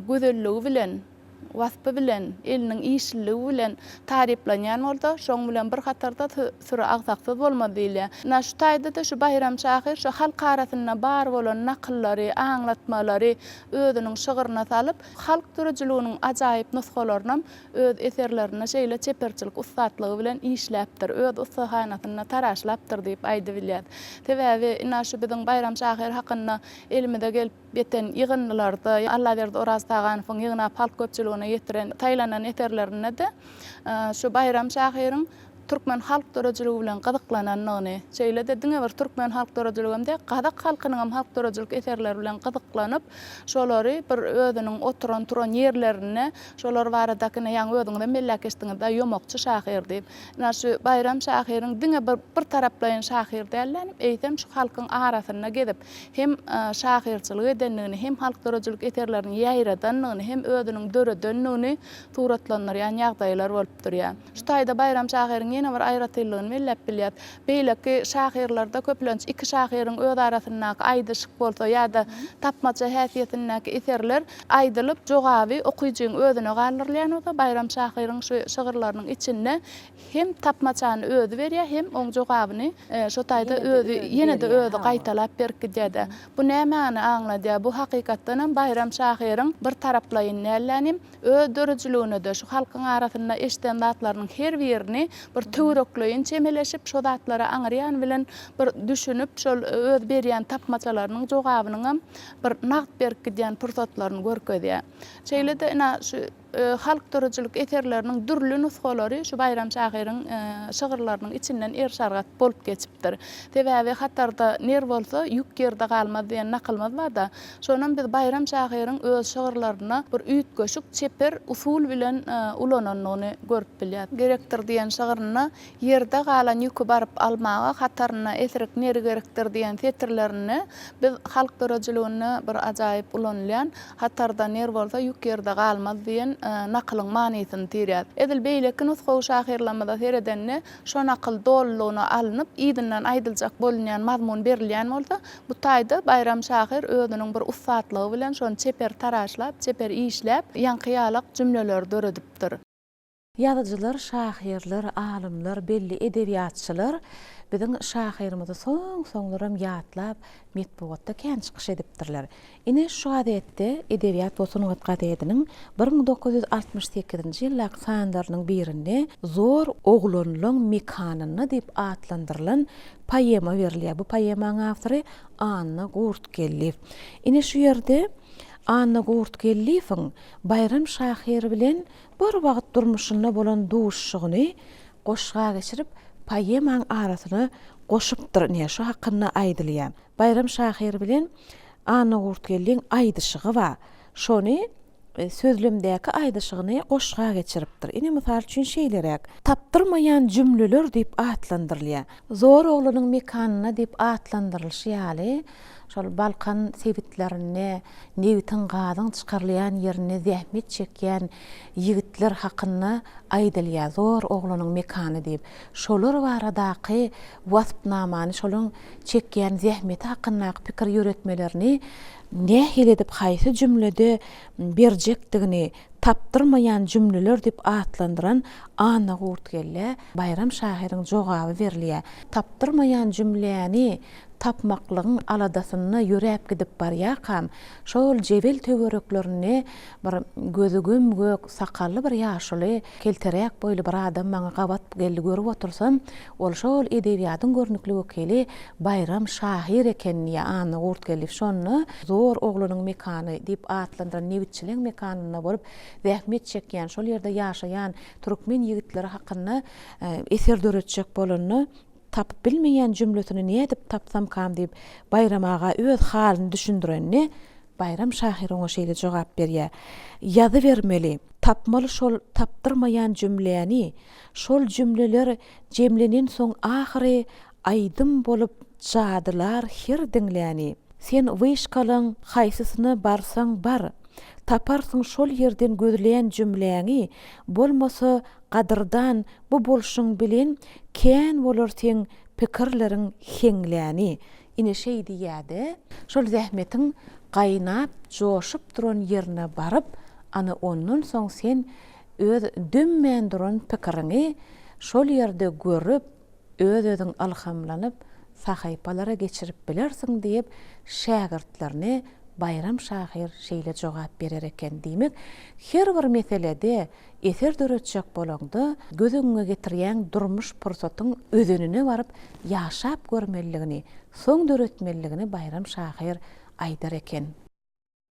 gözelligi bilen wasp bilen, eliniň işligi bilen tariplenýän bolsa, şoň bilen bir hatarda süre agzaksyz bolmady diýilýär. Na şu taýda da şu bayram şahir şu halk arasynda bar bolan nakallary, aňlatmalary özüniň şagyryna salyp, halk dörejiliginiň ajaýyp nuskalaryny öz eserlerine şeýle çeperçilik ustatlygy bilen işläpdir, öz ustahanasyna taraşlapdyr diýip aýdy bilýär. Sebäbi ina şu biziň bayram şahir hakynda elimide gelip beten ýygynlarda Allah berdi Oraz Taganowyň ýygyna halk köpçüligine ýetiren taýlanan eserlerine de şu bayram şahyryň Türkmen halk dörejiligi bilen gyzyklananyny, şeýle de diňe bir Türkmen halk dörejiliginde Kazak halkynyň halk dörejilik eserleri bilen gyzyklanyp, şolary bir özüniň oturan turan ýerlerine, şolar baradakyny ýa özüňde mellekeşdiňde ýomokçy şahyr diýip. Şu Bayram Şahyryň diňe bir taraplaýan şahyr dällänim, eýsem şu halkyň arasyna gedip hem şahyrçylyk edenligini, hem halk dörejilik eserlerini ýaýradanlygyny, hem özüniň döredänligini suratlanýan ýagdaýlar bolup durýar. Şu taýda Bayram Şahyryň ýene bir aýratyllygyny mellep bilýär. Beýleki şahyrlarda köplenç iki şahyryň öz arasyndaky aýdyşyk bolsa ýa-da tapmaça häsiýetindäki eserler aýdylyp jogaby okuyjyň özüne galdyrylýan bolsa, Bayram Şahyryň şu şygyrlarynyň içinde hem tapmaçany özü berýär, hem oň jogabyny şu taýda özü ýene-de özü gaýtalap berip gidýär. Bu nämäni aňladýar? Bu hakykatdan Bayram Şahyryň bir taraplaýan nälenim öz dörejiligine de şu halkyň arasynda eşden zatlarynyň her birini bir töwerekleýin çemeleşip şo zatlara aňyrýan bilen bir düşünüp şol öz berýän tapmaçalarynyň jogabynyň bir nagt berip gidýän pursatlaryny görkezýär. Şeýle de şu halk dörejilik eserleriniň dürli nusgalary şu Bayram Şahyryň şygyrlarynyň içinden erşargat bolup geçipdir. Sebäbi hatarda ner bolsa ýük ýerde galmaz diýen nakylmaz bar da, şondan biz Bayram Şahyryň öz şygyrlaryna bir üýtgeşik çeper usul bilen ulananyny görüp bilýär. Gerekdir diýen şygyryna ýerde galan ýükü barıp almaga hataryna esirek neri gerekdir diýen setirlerini biz halk dörejiligine bir ajaýyp ulanýan, hatarda ner bolsa ýük ýerde galmaz diýen nakylyň manysyny tirýär. Edil beýleki nusga şahyrlamada seredenne şo nakyl dollugyna alınıp ýydynden aýdyljak bolýan mazmun berilýän bolsa, bu taýda Bayram Şahyr özüniň bir ustatlygy bilen şonu çeper taraşlap, çeper işläp, ýankyýalyk jümleler döredipdir. Ýazyjylar, şahyrlar, alymlar, belli edebiýatçylar biziň şahyrymyzy soň-soňlaram ýatlap, metbuatda kän çykyş edipdirler. Ine şu adetde Edebiýat we Sungat gazetiniň 1968-nji ýyllaky sanlarynyň birinde Zor oglanlyň mekanyny diýip atlandyrylan poema berilýär. Bu poemaň awtory Anna Gurtkelli. Ine şu ýerde Anna Gurtkelliň Bayram Şahyr bilen bir wagt durmuşynda bolan duşşugyny goşga geçirip poemaň arasyna goşupdyr. Näme şu hakynda aýdylýar. Bayram Şahyr bilen Anna Gurtkelliň aýdyşygy bar. Şonu sözlemdäki aýdyşygyny goşga geçiripdir. Ine mysal üçin şeýlerek tapdyrmaýan jümleler diýip atlandyrylýar. Zor oglanyň mekanyna diýip atlandyrylşy ýaly şol Balkan sebitlerine, newitin gazyň çykarylýan ýerine zähmet çekýän ýigitler hakynda aýdylýar. Zor oglanyň mekany diýip. Şolar baradaky wasfnamany, şolaryň çekýän zähmeti hakyndaky pikir ýöretmelerini nähil edip haýsy jümlede berjekdigini tapdyrmaýan jümleler diýip atlandyran Anna Gurtkelli Bayram Şahyryň jogaby berilýär. Tapdyrmaýan jümleni tapmaklygyň aladasyny ýörep gidip barýakam, şol jebel töwereklerini bir gözü gömgök, sakally bir ýaşuly, kelterek boýly bir adam maňa gabat geldi görüp otursam, ol şol edebiýatyň görnükli wekili Bayram Şahyr ekenini Anna Gurtkelli şonu Zor oglanyň mekany diýip atlandyran newitçiliň mekanyna borup zähmet çekýän, şol ýerde ýaşaýan türkmen ýigitleri hakynda eser döretjek bolany tapıp bilmeýän jümletini näme edip tapsam kam diýip Bayram aga öz halyny düşündirenni Bayram Şahyr oňa şeýle jogap berýär. Ýazy bermeli, tapmaly şol tapdyrmaýan jümleni, şol jümleler jemlenen soň ahyry aýdym bolup jadylar her diňläni. Sen wyşkalyň haýsysyny barsaň bar, taparsın şol ýerden gözleýän jümleňi, bolmasa gadyrdan bu bolşuň bilen kän bolar seň pikirleriň heňläni. Ine şeý diýäde, şol zähmetiň gaýnap, joşup duran ýerine baryp, ana ondan soň sen öz dümmen duran pikirini şol ýerde görüp, öz-özüň alhamlanyp, sahypalara geçirip bilersiň diýip şägirtlerini Bayram Şahyr şeýle jogap berer eken diýmek. Her bir meselede eser döretjek bolanda gözüňe getirýän durmuş pursatyň özüne baryp ýaşap görmeligini, soň döretmeligini Bayram Şahyr aýdar eken.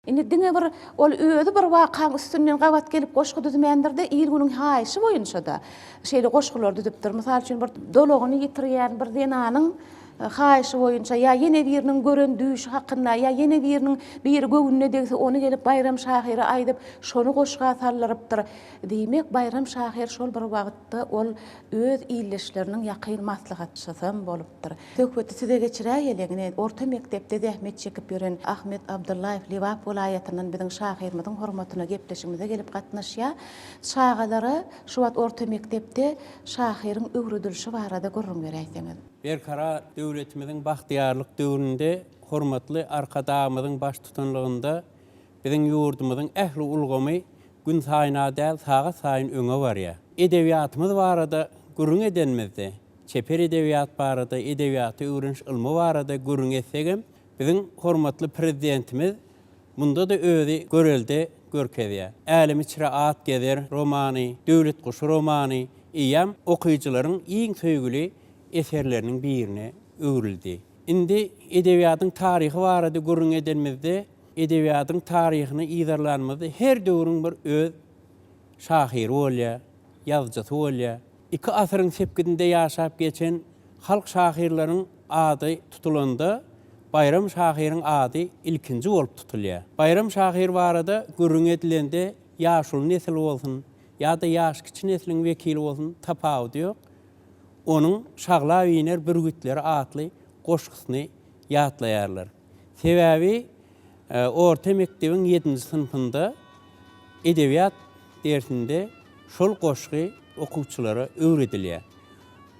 Indi diňe bir ol özü bir wakaň üstünden gabat gelip goşgy düzmendirde il günüň haýyşy boýunça da şeýle goşgylar düzüpdir. Mysal üçin bir dologyny ýitirýän bir denanyň haýyşy boýunça ya ýene biriniň görendüýüşi hakynda ya ýene biriniň bir göwünne degse onu gelip Bayram Şahyry aýdyp şonu goşga sallarypdyr. Diýmek Bayram Şahyr şol bir wagtda ol öz illeşleriniň ýakyn maslahatçysy bolupdyr. Tökbeti size geçirýärleňine orta mektepde zähmet çekip ýören Ahmet Abdullayew Liwap welaýatynyň biziň şahyrymyzyň hormatyna gepleşigimize gelip gatnaşýar. Şagalary şu wagt orta mektepde şahyryň öwredilişi barada görüň beräýseňiz. Berkara döwletimizin bahtiýarlyk döwründe hormatly arkadaşymyzyň baş tutanlygynda biziň ýurdumyzyň ähli ulgamy gün saýyna däl saga saýyn öňe barýar. Edebiýatymyz barada gürüň edenmizde, çeper edebiýat barada, edebiýaty öwreniş ilmi barada gürüň etsegem, biziň hormatly prezidentimiz munda da özi görelde görkezýär. Älim içre at gezer romany, döwlet guşy romany, iýem okuýjylaryň iň söýgüli eserlerinin birine öwrildi. Indi edebiýatyň taryhy barada görüň edenmizde edebiýatyň taryhyny ýyzarlanmady her döwrüň bir öz şahyry bolýar, ýazgysy bolýar. Iki asyryň sepkidinde ýaşap geçen halk şahyrlaryň ady tutulanda Bayram Şahyryň ady ilkinji bolup tutulýar. Bayram Şahyr barada görüň edilende ýaşul nesil bolsun, ýa-da ýaş kiçi nesliniň wekili bolsun tapawut ýok. Onun şagla winer bürgütleri atly goşgysyny ýatlaýarlar. Sebäbi orta mektebiň 7-nji sınıfında edebiýat dersinde şol goşgy okuwçylara öwredilýär.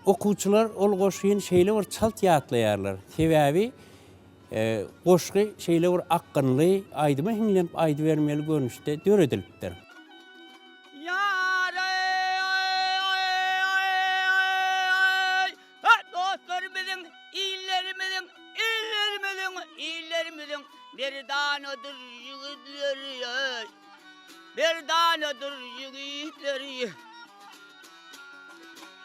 Okuwçylar ol goşgyny şeýle bir çalt ýatlaýarlar. Sebäbi goşgy şeýle bir akkynly, aýdyma hiňlep aýdy bermeli görnüşde döredilipdir. Berdanadır yiğitleri, berdanadır yiğitleri.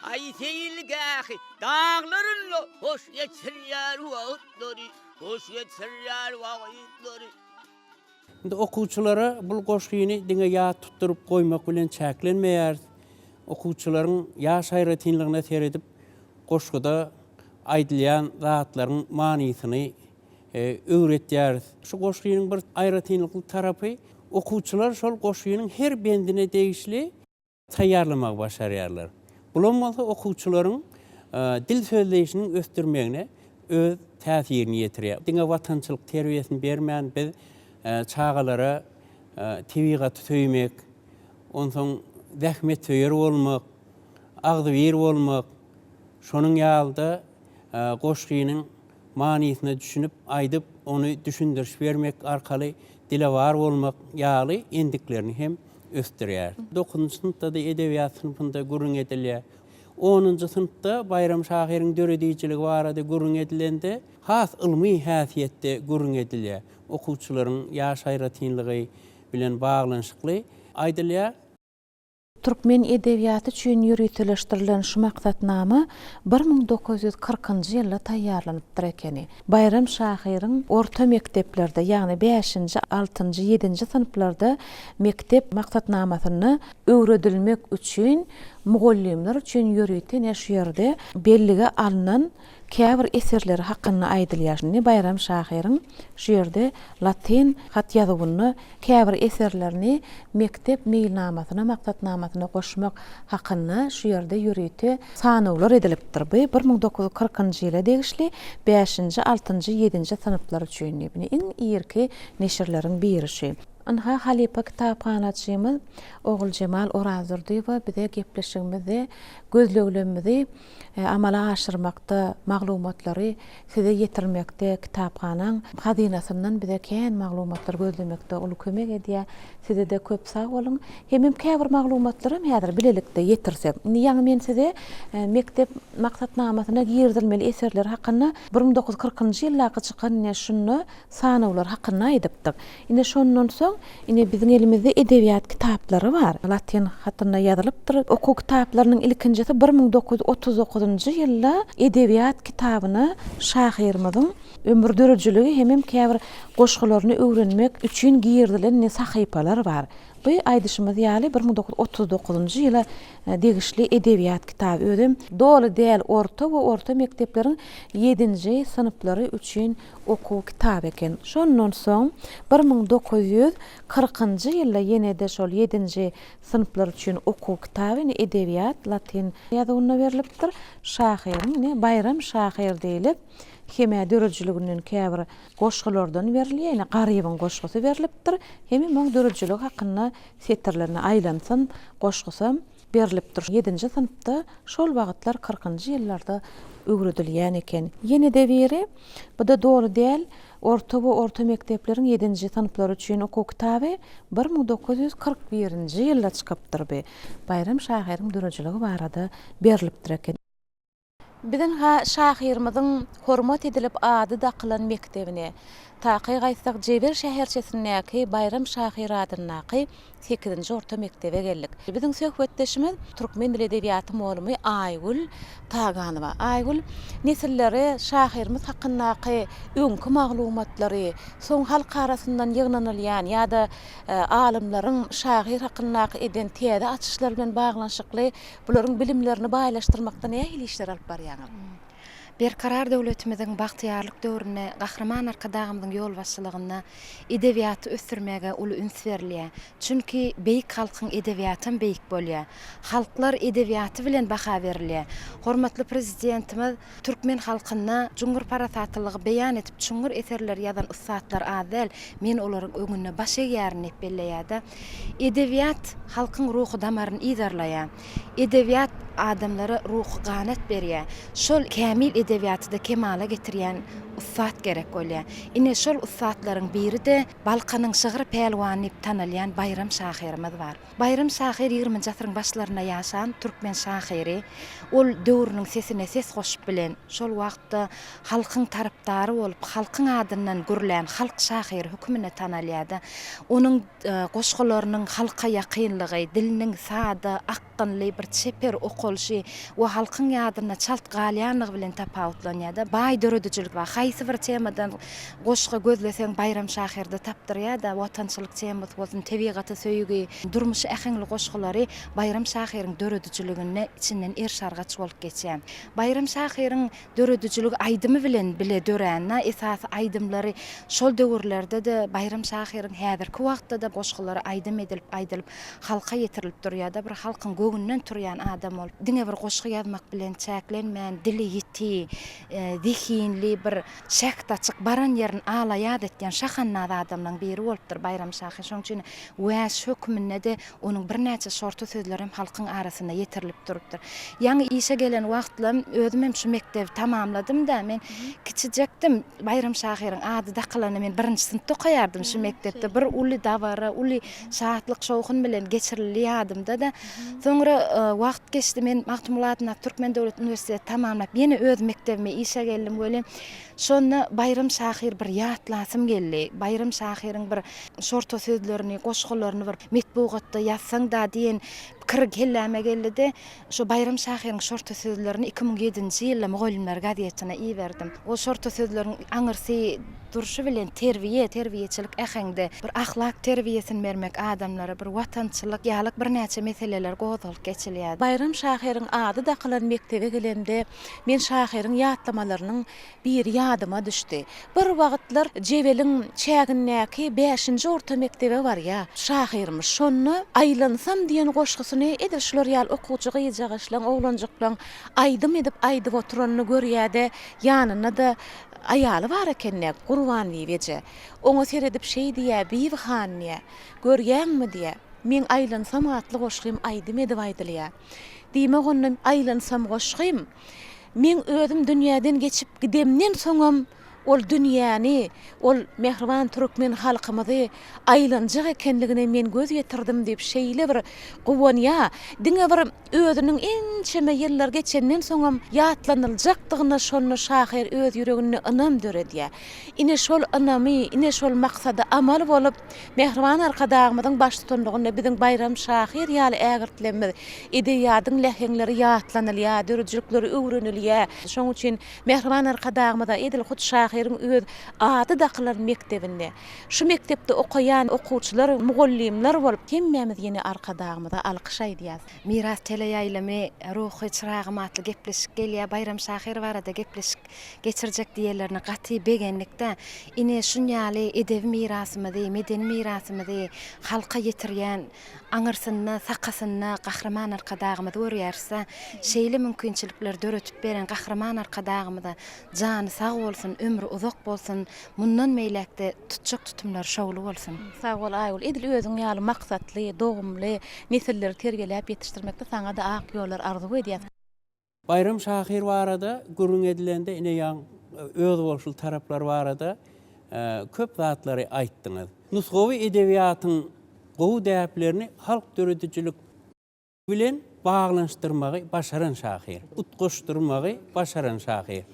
Ay seyilgâhi dağlarınla hoş geçirýär wagtları, hoş geçirýär wagtları. Indi okuwçylara bul goşgyny diňe ýat tutdurup goýmak bilen çäklenmeýär. Okuwçylaryň ýaş haýratynlygyna seredip goşgyda aýdylýan zatlaryň manysyny öwretýär. Şu goşgynyň bir aýratynlyk tarapy okuwçylar şol goşgynyň her bendine degişli taýýarlamak başarýarlar. Bulan bolsa okuwçylaryň dil sözleşigini östürmegine öz täsirini ýetirýär. Diňe watançylyk terbiýesini bermän biz çagalara tebigaty söýmek, onsoň zähmet söýer bolmak, agdy bir bolmak, şonuň ýalda goşgynyň manysyna düşünüp aýdyp onu düşündürüş bermek arkaly dile var bolmak ýaly endiklerini hem östürýär. 9-njy sınıfda da edebiýat sınıfynda görüň edilýär. 10-njy sınıfda Bayram Şahyryň döredýjiligi barada görüň edilende has ilmi häsiýetde görüň edilýär. Okuwçylaryň ýaş haýratynlygy bilen baglanyşykly aýdylýar. Türkmen edebiýaty üçin ýürütleşdirilen şu maksatnama 1940-njy ýylda taýýarlanypdyr ekeni. Bayram Şahyryň orta mekteplerde, ýagny 5-nji, 6-njy, 7-nji sınıflarda mektep maksatnamasyny öwredilmek üçin mugallimler üçin ýürüten şu ýerde bellige alynan käbir eserleri hakkında aýdylýar. Bayram Şahyryň şu ýerde latin hat ýazywyny, käbir eserlerini mektep meýilnamasyna, maksatnamasyna goşmak hakkında şu ýerde ýürüte sanawlar edilipdir. Bu 1940-njy ýyla degişli 5-nji, 6-njy, 7-nji sınıflar üçin iň ýerki neşirleriň birisi. Anha Halipa kitaphanachymyz Ogul Cemal Orazurdyýew bize gepleşigimizi, gözleglerimizi amala aşyrmakda, maglumatlary size ýetirmekde kitaphananyň hazinasyndan bize kän maglumatlar gözlemekde ol kömek edýär. Size de köp sag bolun. Hemem käbir maglumatlary häzir bilelikde ýetirsek. Ýa men size mektep maksatnamasyna girdilmeli eserler hakynda 1940-njy ýyllarga çykan şunu sanawlar hakynda aýdypdyk. Indi şondan soň soň ine biziň elimizde edebiýat kitaplary bar. Latin hatyna ýazylypdyr. Oku kitaplarının ilkinjisi 1939-njy ýylda edebiýat kitabyny şahyrymyzyň ömür dörejiligi hemem käbir goşgularyny öwrenmek üçin giyirdilen sahypalar bar. Bu aýdyşymyz ýaly 1939-njy ýyla degişli edebiýat kitaby özüm doly däl orta we orta mektepleriň 7-nji synyplary üçin okuw kitaby eken. Şondan soň 1940-njy ýylda ýene-de şol 7-nji synyplar üçin okuw kitaby edebiýat latin ýazygyna berilipdir. Şahyryň Bayram Şahyr diýilip heme dörejiliginden käbir goşgulardan berilýär. Garybyň goşgusy berilipdir. Heme moň dörejiligi hakynda setirlerini aýlansam goşgusam berilipdir. 7-nji synpda şol wagtlar 40-njy ýyllarda öwredilýän eken. Ýene-de biri bu da dogry däl. Orta we orta mektepleriň 7-nji synplary üçin okuw kitaby 1941-nji ýylda çykypdyr. Bayram Şahyryň dörejiligi barada berilipdir eken. Biziň şahyrymyzyň hormat edilip ady dakylan mektebine taky gaýsak Jeber şäherçesindäki Bayram Şahyr adynyňky 8-nji orta mektebe geldik. Biziň söhbetdeşimiz türkmen dili edebiýaty molumy Aýgül Taganowa. Aýgül nesilleri şahyrymyz hakyndaky öňkü maglumatlary, soň halk arasyndan ýygnanylýan ýa-da alimlaryň şahyr hakyndaky eden täze açyşlar bilen baglanşykly bularyň bilimlerini baýlaşdyrmakda nähili işler alyp barýaňyz? Berkarar döwletimiziň bagtyýarlyk döwrüne, Gahrman Arkadagymyň ýol başçylygyna edebiýaty ösdürmäge uly üns berilýär. Çünki beýik halkyň edebiýatyn beýik bolýar. Halklar edebiýaty bilen baha berilýär. Hormatly prezidentimiz türkmen halkyna juňgur parasatlygy beýan etip çuňgur eserler ýazan ustadlar adel, men olaryň öňüne baş eýärin ep belleýär. Edebiýat halkyň ruhy damaryny iýdarlaýar. Edebiýat adamlara ruh ganat berýär. Şol kämil edebiýatyda kemala getirýän ustad gerek bolýar. Ine şol ustadlaryň biri de Balkanyň şygyr pelwany diýip tanylýan Bayram Şahyrymyz bar. Bayram Şahyr 20-nji asyryň başlaryna ýaşan türkmen şahyry. Ol döwrüniň sesine ses goşup bilen şol wagtda halkyň tarapdary bolup, halkyň adyndan gürlän halk şahyry hökmüne tanylýardy. Onuň goşgularynyň halka ýakynlygy, diliniň sady, aqqynly bir çeper okulşy we halkyň ýadyna çalt galýanlygy bilen tapawutlanýardy. Baý döredijilik we haýsy bir temadan goşga gözleseň Bayram Şahyrda tapdyrýar-da, watançylyk temasy bolsun, tebigaty söýügi, durmuşy ähengli goşgulary Bayram Şahyryň döredijiligine içinden erşargaç bolup geçýär. Bayram Şahyryň döredijiligi aýdymy bilen bile döränä, esas aýdymlary şol döwürlerde de Bayram Şahyryň häzirki wagtda da goşgulary aýdym edilip halka ýetirilip durýar-da, bir halkyň göňünden turýan adam bolup, diňe bir goşgy ýazmak bilen çäklenmän, dili ýeti, zihinli bir şäkt açyk baran ýerini alaýat etýän şahanna adamlaryň biri bolupdyr Bayram Şahyr. Şoň üçin wäş hökmünde de onuň bir näçe sorty sözleri hem halkyň arasynda ýetirilip durupdyr. Ýaňy işe gelen wagtlar özüm hem şu mektebi tamamladym da men kiçijekdim. Bayram Şahyryň ady dakylan men 1-nji synpda okaýardym şu mektepde. Bir uly dawara, uly şahatlyk şowkun bilen geçirilýärdim da. Soňra wagt geçdi, men Mahmudlatyna Türkmen Döwlet Üniversitesi tamamlap ýene öz mektebime işe geldim bolem. Şonu Bayram Şahyr bir ýatlasym geldi. Bayram Şahyryň bir şorto sözlerini, goşgularyny bir metbugatda ýazsaň da diýen pikir gelläme geldi. Şu Bayram Şahyryň şorto sözlerini 2007-nji ýylda Moğollar gazetine iýerdim. O şorto sözleriň aňyrsy duruşy bilen terbiýeçilik ähengde bir ahlak terbiýesini bermek adamlara, bir watançylyk ýalyk bir näçe meseleler gozalyp geçilýär. Bayram Şahyryň ady dakylan mektebe gelemde men Şahyryň ýatlamalarının bir ýadyma düşdi. Bir wagtlar Jebeliň çägindäki 5-nji orta mektebe bar ýa. Şahyrymyz şonu aýlansam diýen goşgusyny edil şular ýaly okuwçy gyýjagyşlaň, oglanjyklaň aýdym edip aýdyp oturanyny görýärde, ýanyna da ayaly bar ekenne, Gurban Wiwije. Oňa seredip şey diýär, Biwhan diýär. Görýäňmi diýär. Men aýlansam atly goşgym aýdym edip aýdylýar. Diýme gonnun aýlansam goşgym men özüm dünýäden geçip gidemden soňam ol dünýäni, ol mehriban türkmen halkymyzy aýlanjak ekenligine men göz ýetirdim diýip şeýle bir gowanya, diňe bir özüniň ençeme ýyllar geçenden soňam ýatlanyljakdygyna şonu şahyr öz ýüregine ynam döredýär. Ine şol ynamy, ine şol maksady amal bolup mehriban arkadagymyzyň baş tutanlygyna biziň Bayram Şahyr ýaly ägirtlenmez. Edebiýatyň lehenleri ýatlanylýar, dörjülükleri öwrenilýär. Şoň üçin mehriban arkadagymyza Edil Hut Şahyryň öz ady dakylar mektebinde. Şu mektepde okuyan okuwçylar, mugallimler bolup hemmämiz ýene arkadagymyza alkyş aýdýar. Miras teleýaýlamy ruhy çyragyma atly gepleşik gelýär. Bayram Şahyr barada gepleşik geçirjek diýerlerini gaty begenlikde ine şunýaly edebi mirasymyzy, medeni mirasymyzy halka ýetirýän aňyrsyna, sakasyna gahraman arkadagymyzy görýärse, şeýle mümkinçilikler döretip beren gahraman arkadagymyza jany sag bolsun, ömrü uzak bolsun, mundan meýlekde tutjak tutumlar şowly bolsun. Sag bol aýul, Edil özüň ýaly maksatly, dogumly nesilleri tergelep ýetişdirmekde saňa da ak ýollar arzu edýär. Bayram Şahyr barada gurrun edilende ine ýan öz bolşul taraplar barada köp zatlary aýtdyňyz. Nusgowy edebiýatyň gowy däplerini halk döredijilik bilen baglanşdyrmagy başaran Şahyr, utgoşdyrmagy başaran Şahyr.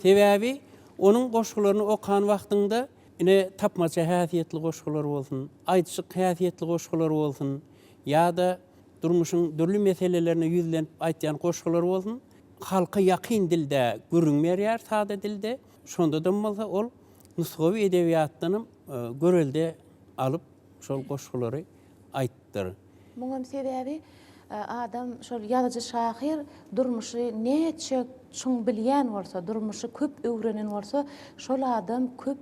Sebäbi onun goşgularyny okan wagtynda ine tapmaça häsiýetli goşgular bolsun, aýdyşyk häsiýetli goşgular bolsun, ýa-da durmuşyň dürli meselelerine ýüzlenip aýtýan goşgular bolsun, halka ýakyn dilde görünmeýär, sada dilde. Şonda da bolsa ol nusgowy edebiýatdan görelde alyp şol goşgulary aýtdyr. Muňam sebäbi adam şol ýazyjy Şahyr durmuşy neçe çuň bilýän bolsa, durmuşy köp öwrenen bolsa, şol adam köp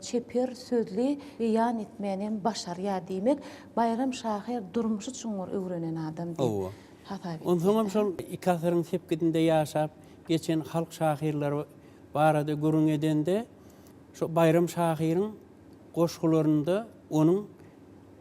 çeper sözli beýan etmeni başarýar diýmek. Bayram Şahyr durmuşy çuňur öwrenen adam diýip. Ondan şol iki asyryň sepkidinde ýaşap, geçen halk şahyrlary barada görüň edende şo Bayram Şahyryň goşgularynda onuň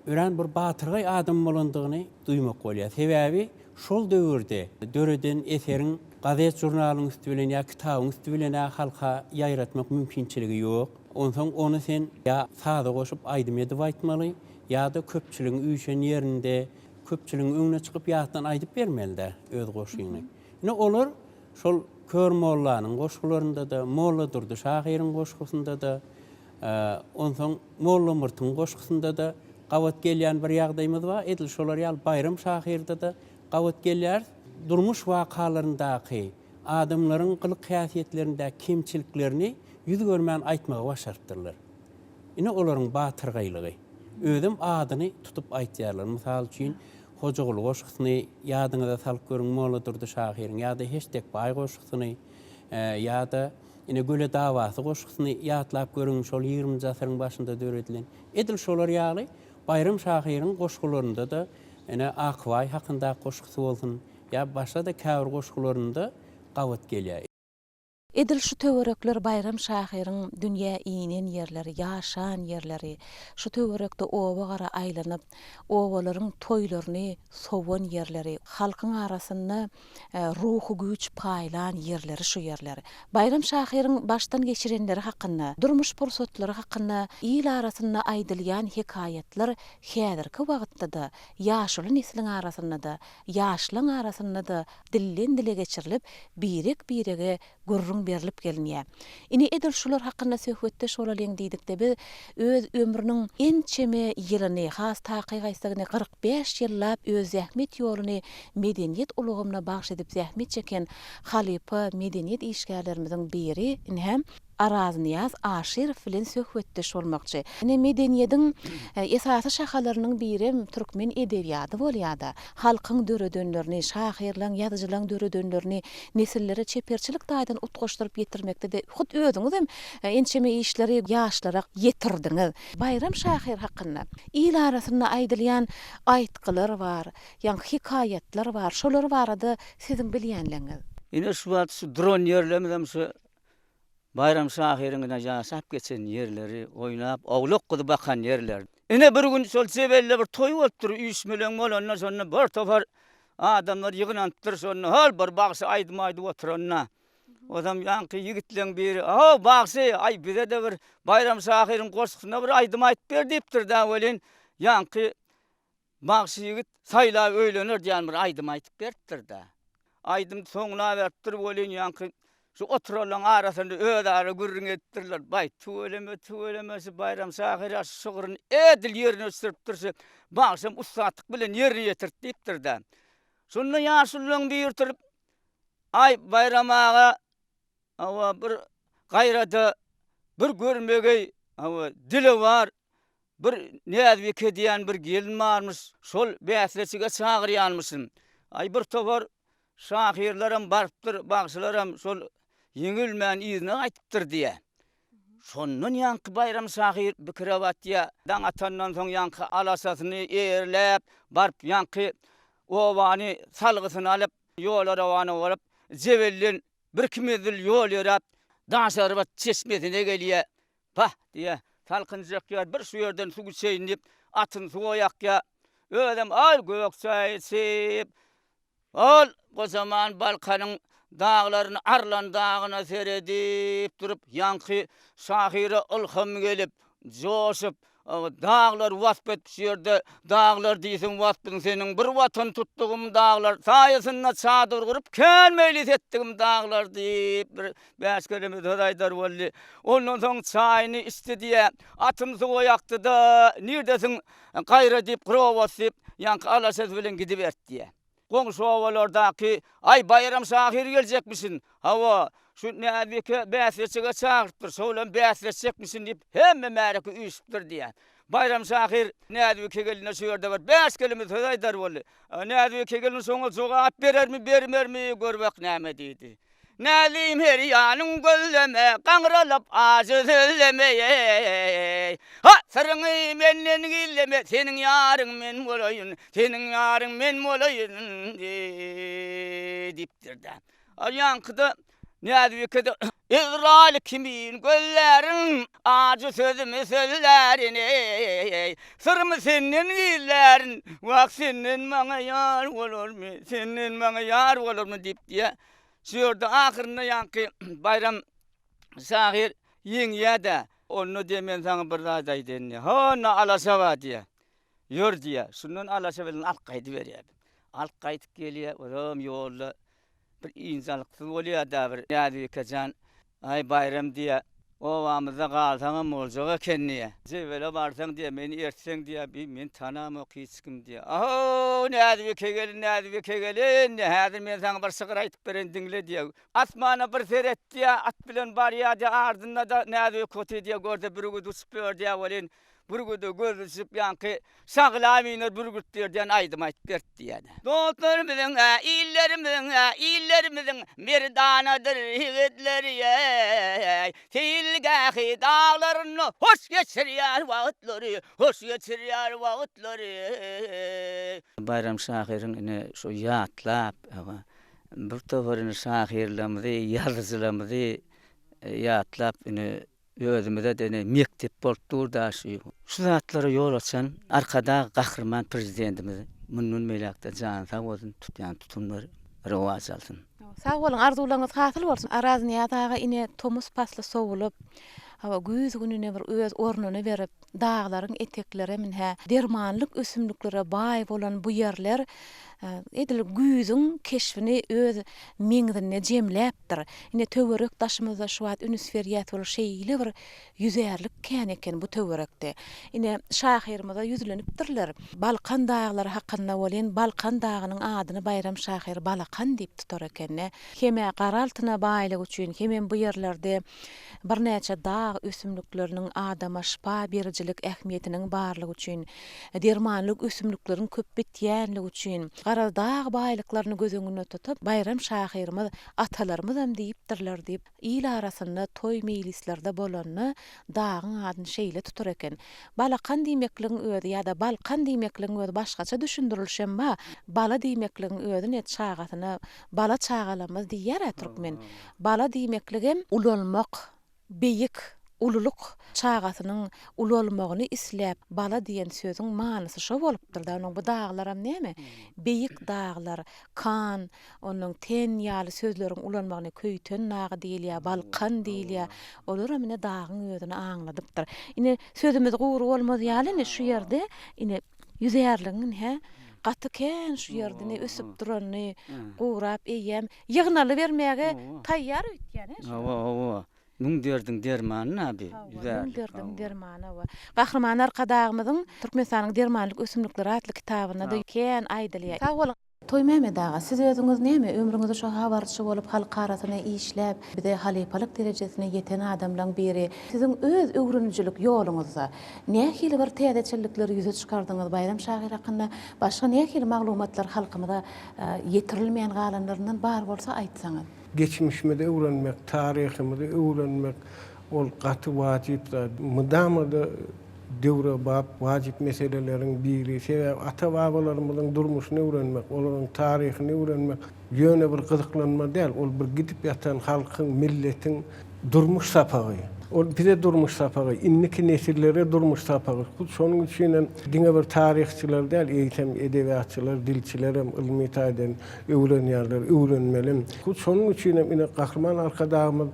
ören bir batyrgy adam bolandygyny duýmak bolýar. Sebäbi şol döwürde döreden eseriň gazet jurnalyň üstü bilen ýa kitabyň üstü bilen halka ýaýratmak mümkinçiligi ýok. Ondan onu sen ýa sada goşup aýdym edip aýtmaly, ýa-da köpçüligiň üýşen ýerinde köpçüligiň öňüne çykyp ýatdan aýdyp bermeli öz goşgyny. Ine olar şol kör mollanyň goşgularynda da, Molla Durdy Şahyryň goşgusynda da, ondan Molla Myrtyň goşgusynda da gawat gelýän bir ýagdaýymyz bar. Edil şolar ýaly Bayram Şahyrda da gawat gelýär. Durmuş wakalaryndaky adamlaryň gylyk häsiýetlerinde kemçiliklerini ýüz görmän aýtmagy başartdyrlar. Ine olaryň batyrgylygy. Özüm adyny tutup aýtýarlar. Mysal üçin Hojaguly goşgusyny ýadyňyza salyp görüň, Molla Durdy Şahyryň ýa-da heçdek baý goşgusyny ýa-da ine Göle dawasy goşgusyny ýatlap görüň, şol 20-nji asyryň başynda döredilen. Edil şolar ýaly Bayram Şahyryň goşgularynda da ine Akbay hakynda goşgusy bolsun, ýa başga da käwir goşgularynda gawat gelýär. Edil şu töwerekler Bayram Şahyryň dünýä inen ýerleri, ýaşan ýerleri, şu töwerekde oba gara aýlanyp, obalaryň toýlaryny sowan ýerleri, halkyň arasyna ruhy güç paýlan ýerleri şu ýerleri. Bayram Şahyryň başdan geçirenleri hakynda, durmuş pursatlary hakynda il arasyna aýdylýan hekayetler häzirki wagtda da ýaşuly nesliň arasyna da, ýaşlyň arasyna da dillen dile geçirilip, birek-birege gurrun berilip gelinýär. Ini Edil şular hakynda söhbetde şolalaryň diýdikde biz öz ömrüniň ençeme ýylyny, has takygaýsagyny 45 ýyllap öz zähmet ýoluny medeniýet ulugymyna bagş edip zähmet çeken halipa medeniýet işgärlerimiziň biri hem Araznyaz Aşir bilen söhbetde bolmakçy. Ine medeniýetiň esasy şahalarynyň biri türkmen edebiýaty bolýardy. Halkyň döredönlerini, şahyrlaryň, ýazyjylaryň döredönlerini nesillere çeperçilik daýdan utgoşdyryp ýetirmekde de hut özüňiz hem ençeme işleri ýaşlara ýetirdiňiz. Bayram Şahyr hakynda il arasyna aýdylýan aýtgylar bar, ýa hikayetler bar. Şolar barada siziň bilýänligiňiz. Ine şu dron ýerlemizem şu Bayram Şahyryň ýaşap geçen ýerleri, oýnap, ogluk gydy bakan ýerler. Ine bir gün şol sebelle bir toý bolupdyr, 3 million bolanna şonu bir topar adamlar ýygnanıpdyr şonu, hal bir bagşy aýdyp oturanna. Odam yankı yigitlerin biri, "Aha baksy, ay bize de bir bayram şahirin goşgyna bir aýdym aýdyp ber" diýipdir da welin. Yankı baksy yigit saýla öýlenir diýen bir aýdym aýdyp beripdir da. Aýdym soňuna beripdir welin yankı şu oturalan arasynda öz ara gürrüň etdirler. Baý tuwelemesi bayram şahira şugurun edil ýerine sürpdirse, baksam ustatlyk bilen ýerine ýetirip diýipdir da. Şonda ýaşulyň bir turup, "Ay bayram ağa, awa bir gaýrada bir görmegey, awa dili var, bir näzbike diýen bir gelin barmyş, şol bäsleçige çagyrýanmyşyn. Ay bir topar şahirlerim barpdyr, bagşylaram şol ýeňilmän ýyzyna gaýtypdyr" diýe. Şondan yankı bayram şahir bir kravat diýe. Dan atandan soň yankı alasasyny eýerläp, barp yankı owany salgysyny alyp, ýolara owany borup, jebelden bir kimedil ýol ýörap, Daşarbat çeşmesine gelýär. Pah diýe, talkynjak ýer bir şu ýerden su geçeýin diýip, atyn suwa ýakýa. Ödem al gökçäy sip. Al o zaman Balkanyň dağlaryny Arlan dağına seredip durup, yankı şahire ilham gelip, joşup, dağlar wasp etmiş ýerde, dağlar diýsen waspyň seniň bir watan tutdugum dağlar, saýasyna çadyr gurup, kelmeyli etdigim dağlar diýip bir bäş kelime höraýdar boldy. Ondan soň çaýyny içdi diýe, atym suwa ýakdy da, "Nirdesin gaýra" diýip, "Grovas" diýip, yankı alaşat bilen gidip berdi diýe. Goňşy owalardaky, "Ay bayram şahir geljekmisin, hawa şu näzbike bäsleçige çagyrypdyr, şolan bäsleçekmisin" diýip hemme märeke üýşüpdir diýe. Bayram şahir näzbike geline şu ýerde bir 5 kelime söýdär boldy. Näzbike gelin soňa jogap berermi, bermermi görbek näme diýdi. Nälim her ýanyň gölleme, gaňralap azyzleme. Ha, sırrıňy menden gilleme, seniň ýaryň men bolaýyn, seniň ýaryň men bolaýyn diýipdir da. Yankıda näzbikede Izrail kimin göllerin, acı sözümü sözlerini, sırmı senin gillerin, vak senin maňa ýar bolurmy, senin maňa ýar bolurmy diýip diýe. Şurada ahyrynda yankı bayram şahir ýeňýär-de, onu diýmen saňa bir zat aýdyn. "Hona alaşawa" diýe. "Ýör" diýe. Şundan alaşa bilen alyp gaýdyp berýär. Alyp gaýdyp gelýär, oram ýolda bir insanlyksyz bolýar da bir ýa-da "Ay bayram" diýe. "Owamyzda galsaňam boljak eken" diýe. "Jebele barsaň" diýe, "Meni ertseň" diýe, "Men tanam ok hiç kim" diýe. "Aho, näzbike gelin, näzbike gelin, häzir men saňa bir sygyr aýtyp beren diňle" diýe. Asmana bir seret diýe, at bilen barýar diýe, ardynda da näzbike köti diýe gördi, bir güdü uçup diýe welin. Bir güdü göz uçup yankı "Saglamyny bir gütlerden aýdym aýtyp berdi" diýe. "Dostlarymyň, illerimizin merdanadyr higitleri, tilgähi dağlaryny hoş geçirýär wagtlary, hoş geçirýär wagtlary." Bayram şahiriň ine şu ýatlap, bir towaryny şahirlemdi, ýazylamdy, ýatlap ine özümüze de mektep bolup durdaşy. Şu zatlara ýol açan arkada gahrman prezidentimiz Münün Melekde jan sag bolsun, tutýan tutumlar rewaj alsyn. Sag bolun, arzularyňyz hasyl bolsun. Araz niýataga ine tomus pasly sowulup, hawa güýz gününe bir öz ornuny berip, dağlaryň etekleri minhä dermanlyk ösümliklere baý bolan bu ýerler edil güýzüň keşfini öz meňdine jemläpdir. Ine töwerek daşymyzda şu wagt ünisferýat bolup şeýle bir ýüzerlik kän eken bu töwerekde. Ine şahirimize ýüzlenipdirler. Balkan dağlary hakynda bolan Balkan dağynyň adyny Bayram şahir Balakan diýip tutar eken. Heme garaltyna baýlyk üçin, hem bu ýerlerde bir näçe dağ ösümlikleriniň adama şifa bericilik ähmiýetiniň barlygy üçin, dermanlyk ösümlikleriň köp bitýänligi üçin, gara dağ baýlyklaryny göz öňünde tutup, Bayram şahirimiz atalarymız hem diýipdirler diýip, il arasynda toy mejlislerde bolanyny dağyň adyny şeýle tutar eken. Balakan diýmekligiň özi ýa-da Balkan diýmekligiň özi başgaça düşündirilşemba, bala diýmekligiň özi net çagatyna bala çagalamaz diýär türkmen. Bala diýmekligim ulanmak, beýik, ululuk çağatynyň ulu bolmagyny isläp bala diýen sözüň manysy şo bolupdyr da onuň bu dağlaram näme? Beýik dağlar, kan, onuň ten ýaly sözleriň ulanmagyny köýten nagy diýilýär, balkan diýilýär. Olaram ine dağyň özüni aňladypdyr. Ine sözümiz gowru bolmaz ýaly şu ýerde ine ýüzärligiň gaty ken şu ýerde ösüp durany gowrap eýem ýygnaly bermäge taýýar ötýän. Nung derdiň dermany näbi? Derdiň dermany we Gahryman arkadagymyzyň Türkmenistanyň dermanlyk ösümlikleri adly kitabyna da ken aýdylýar. Sag bolun. Toy Mehmet ağa, siz özüňiz näme ömrüňizde şu habarçy bolup halk arasyna işläp, bide halipalyk derejesine ýeten adamlaryň biri. Siziň öz öwrünjilik ýoluňyzda nähili bir täzeçilikleri ýüze çykardyňyz Bayram Şahyr hakynda, başga nähili maglumatlar halkymyza ýetirilmeýän galanlaryndan bar bolsa aýtsaňyz. Geçmişimde öğrenmek, tarihimde öğrenmek ol gaty wajip da mudamada döwre bab wajip meselelerin biri. Sebäp ata-babalarymyzyň durmuşyny öğrenmek, olaryň taryhyny öğrenmek ýöne bir gyzyklanma däl, ol bir gidip ýatan halkyň, milletiň durmuş sapagy. Ol bize durmuş sapagy, inniki nesillere durmuş sapagy. Şonuň üçin diňe bir tarihçiler däl, eýtem edebiýatçylar, dilçiler, ilmi taýdan öwrenýärler, öwrenmeli. Şonuň üçin ine Gahryman arkadagymyz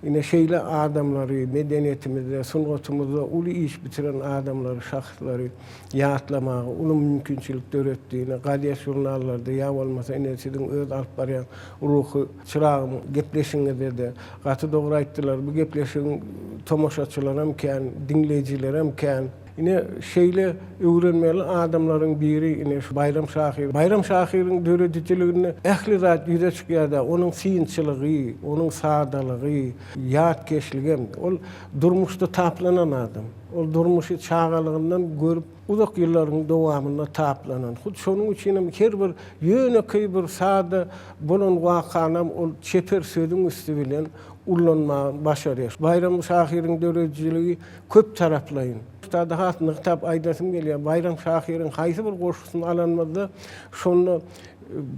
ine şeýle adamlary medeniýetimizde, sungatumyzda uly iş bitiren adamlary, şahslary ýatlamagy, uly mümkinçilik döretdiğine, gadet jurnallarda ýa bolmasa ine siziň öz alyp barýan ruhy çyragym gepleşiňizde de gaty dogry aýtdylar. Bu gepleşiň tomoşaçylaram ken, dinleýijileram ken. Ine şeýle öwrenmeli adamlaryň biri ine Bayram Şahyr. Bayram Şahyryň dörediciligini ähli zat ýüze çykýarda, onuň syýynçylygy, onuň sadalygy, ýatkeşligi, ol durmuşda taplanan adam. Ol durmuşy çağalygyndan görüp uzak ýyllaryň dowamynda taplanan. Şonuň üçin her bir ýöne bir sada bolan wakanam ol çeper sözüň üstü bilen ullanma başarýar. Bayram Şahyryň dörediciligi köp taraplaýyn. Ustada hatny kitap aýdasym gelýär. Bayram Şahyryň haýsy bir goşgusyny alanmazda şonu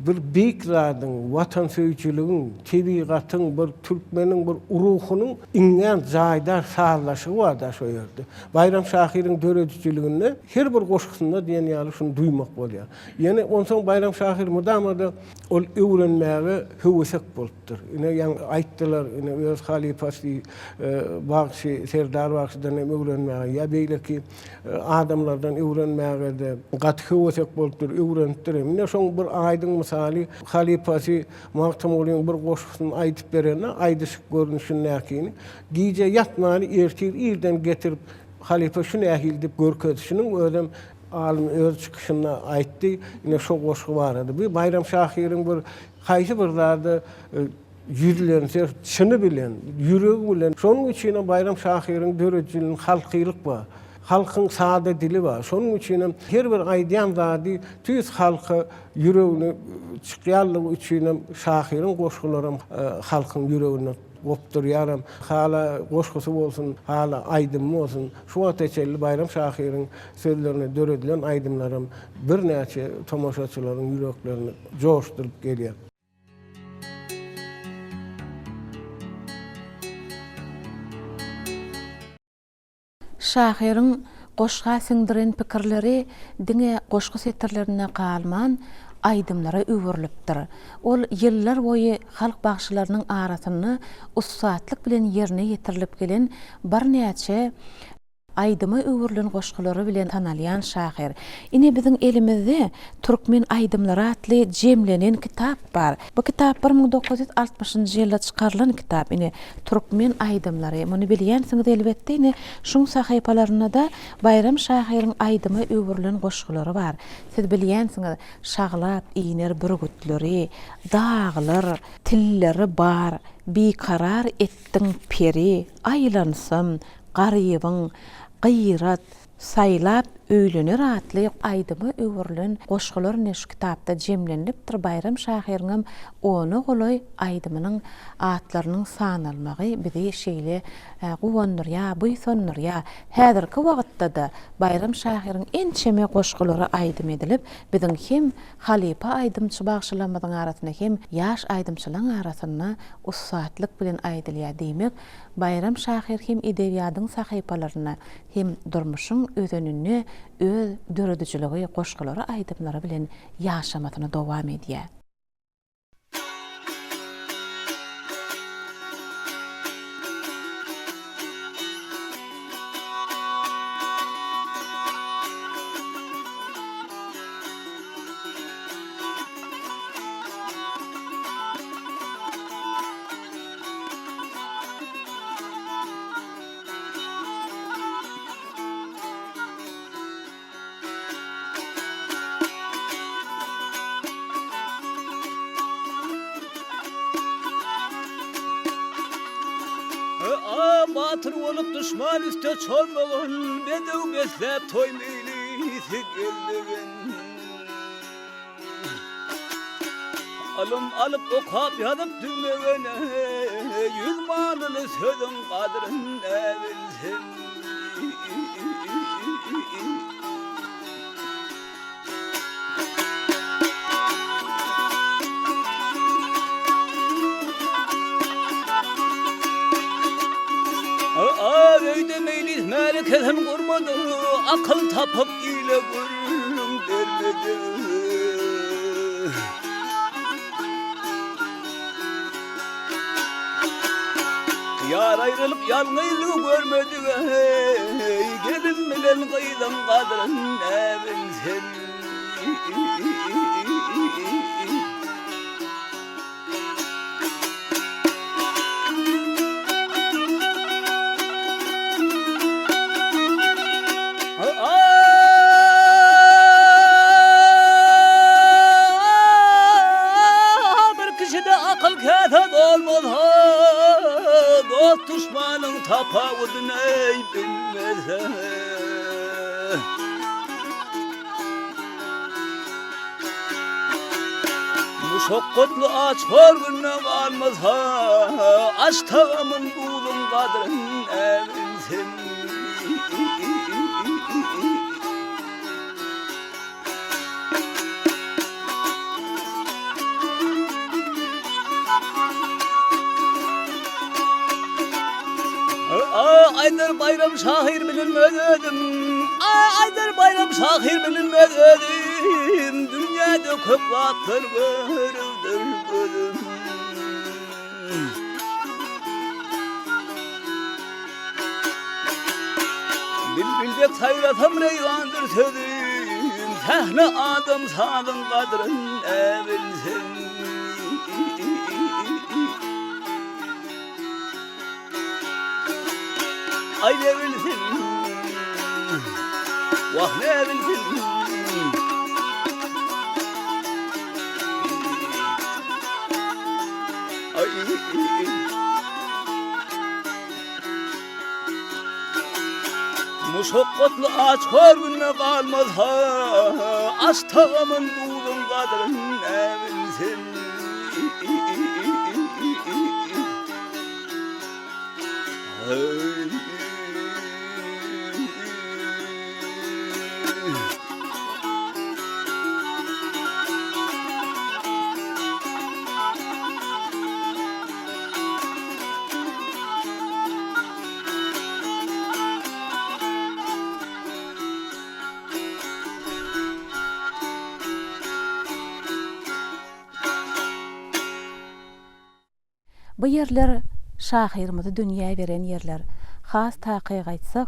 bir beýik zadyň, watan söýçiligiň, tebigatyň, bir türkmeniň bir uruhunyň iňen jaýda sarlaşygy bar da şo ýerde. Bayram Şahyryň dörediciliginde her bir goşgusynda diýen ýaly şunu duýmak bolýar. Ýene onsoň Bayram Şahyr mudamada ol öwrenmäge höwesek bolupdyr. Ine ýa aýtdylar, ine öz halifasy Bagşy Serdar Bagşydan öwrenmäge ýa beýleki adamlardan öwrenmäge de gaty höwesek bolupdyr, öwrenipdir. Ine şoň bir aýdyň misaly halifasy Magtamolyň bir goşgusyny aýdyp berende aýdyşyk görnüşini näkini giýje ýatmaly ertir ýerden getirip halifa şunu ähil dip görkezişiniň özüm alim öz çykyşynda aýtdy. Ine şo goşgu bar edi. Bu Bayram Şahyryň bir haýsy bir zady ýüzlerini çyny bilen, ýüregi bilen. Şonuň üçin Bayram Şahyryň dörediciligiň halkylyk bar. Halkyň sada dili bar. Şonuň üçin her bir aýdýan zady tüýs halky ýüregini çykýarlygy üçin Şahyryň goşgulary halkyň ýüregini gopdurýaram. Hala goşgusy bolsun, hala aýdym bolsun. Şu wagtçe Bayram Şahyryň sözlerini döredilen aýdymlarym bir näçe tomoşaçylaryň ýüreklerini joşdurup gelýär. Şahyryň goşga siňdiren pikirleri diňe goşgu setirlerine galman aýdymlara öwürlipdir. Ol ýyllar boýy halk bagşylarynyň arasyny ussatlyk bilen ýerine ýetirilip gelen bir näçe aýdyma öwürlen goşgulary bilen tanalýan Şahyr. Ine biziň elimizde Türkmen aýdymlary atly jemlenen kitap bar. Bu kitap 1960-njy ýylda çykarylan kitap. Ine Türkmen aýdymlary. Muny bilýänsiňiz elbetde. Ine şuň sahypalaryna da Bayram Şahyryň aýdyma öwürlen goşgulary bar. Siz bilýänsiňiz, şaglap iýner bürgütleri, dağlar, tilleri bar. Bikarar etdiň peri, aýlansam, garybyň gyrat, saylap öýlener atly aýdymy öwürlen goşgular şu kitapda jemlenipdir. Bayram Şahyryňam onu golay aýdymynyň atlarynyň sanalmagy bizi şeýle guwandyrýar, buýsandyrýar. Häzirki wagtda da Bayram Şahyryň en çeme goşgulary aýdym edilip, biziň hem halipa aýdymçy bagşylamyň arasyna hem ýaş aýdymçylaryň arasyna ussatlyk bilen aýdylýar diýmek. Bayram Şahyr hem edebiýatyň sahypalaryna hem durmuşyň özününi öz döredijiligi goşgulary aýdymlary bilen ýaşamasyna dowam edýär. Batır olup düşman üstü çolmağın bedev beslep toymeyli geldiğin alım alıp okap yanıp düğmevene yüz manını sözün kadrın evilsin Öyde meyliz melekeden kurmadı akıl tapıp ile gurulum dermedi Yar ayrılıp yalnızlığı görmedi gelin bilen kıydım kadrın ne bilsin Düşmanın tapavudun ey bilmeze Muşakkatlı aç horgunna varmaz ha Aç tavamın buğdun kadrın evinsin Aydar Bayram Şahyr bilinmedim Aydar Bayram Şahyr bilinmedim Dünyada köp vatır görüldür gözüm Bilbildek sayratam reyvandır sözüm Sehne adam sadın kadrın evilsin Ay ne bilsin, vah ne bilsin Ay Muşakkatlı aç horgunna kalmaz ha Aç tağamın buğdun kadrın ne bilsin Ay Bu yerler Şahyrymyzy dünýäge beren yerler. Has taqiq aýtsak,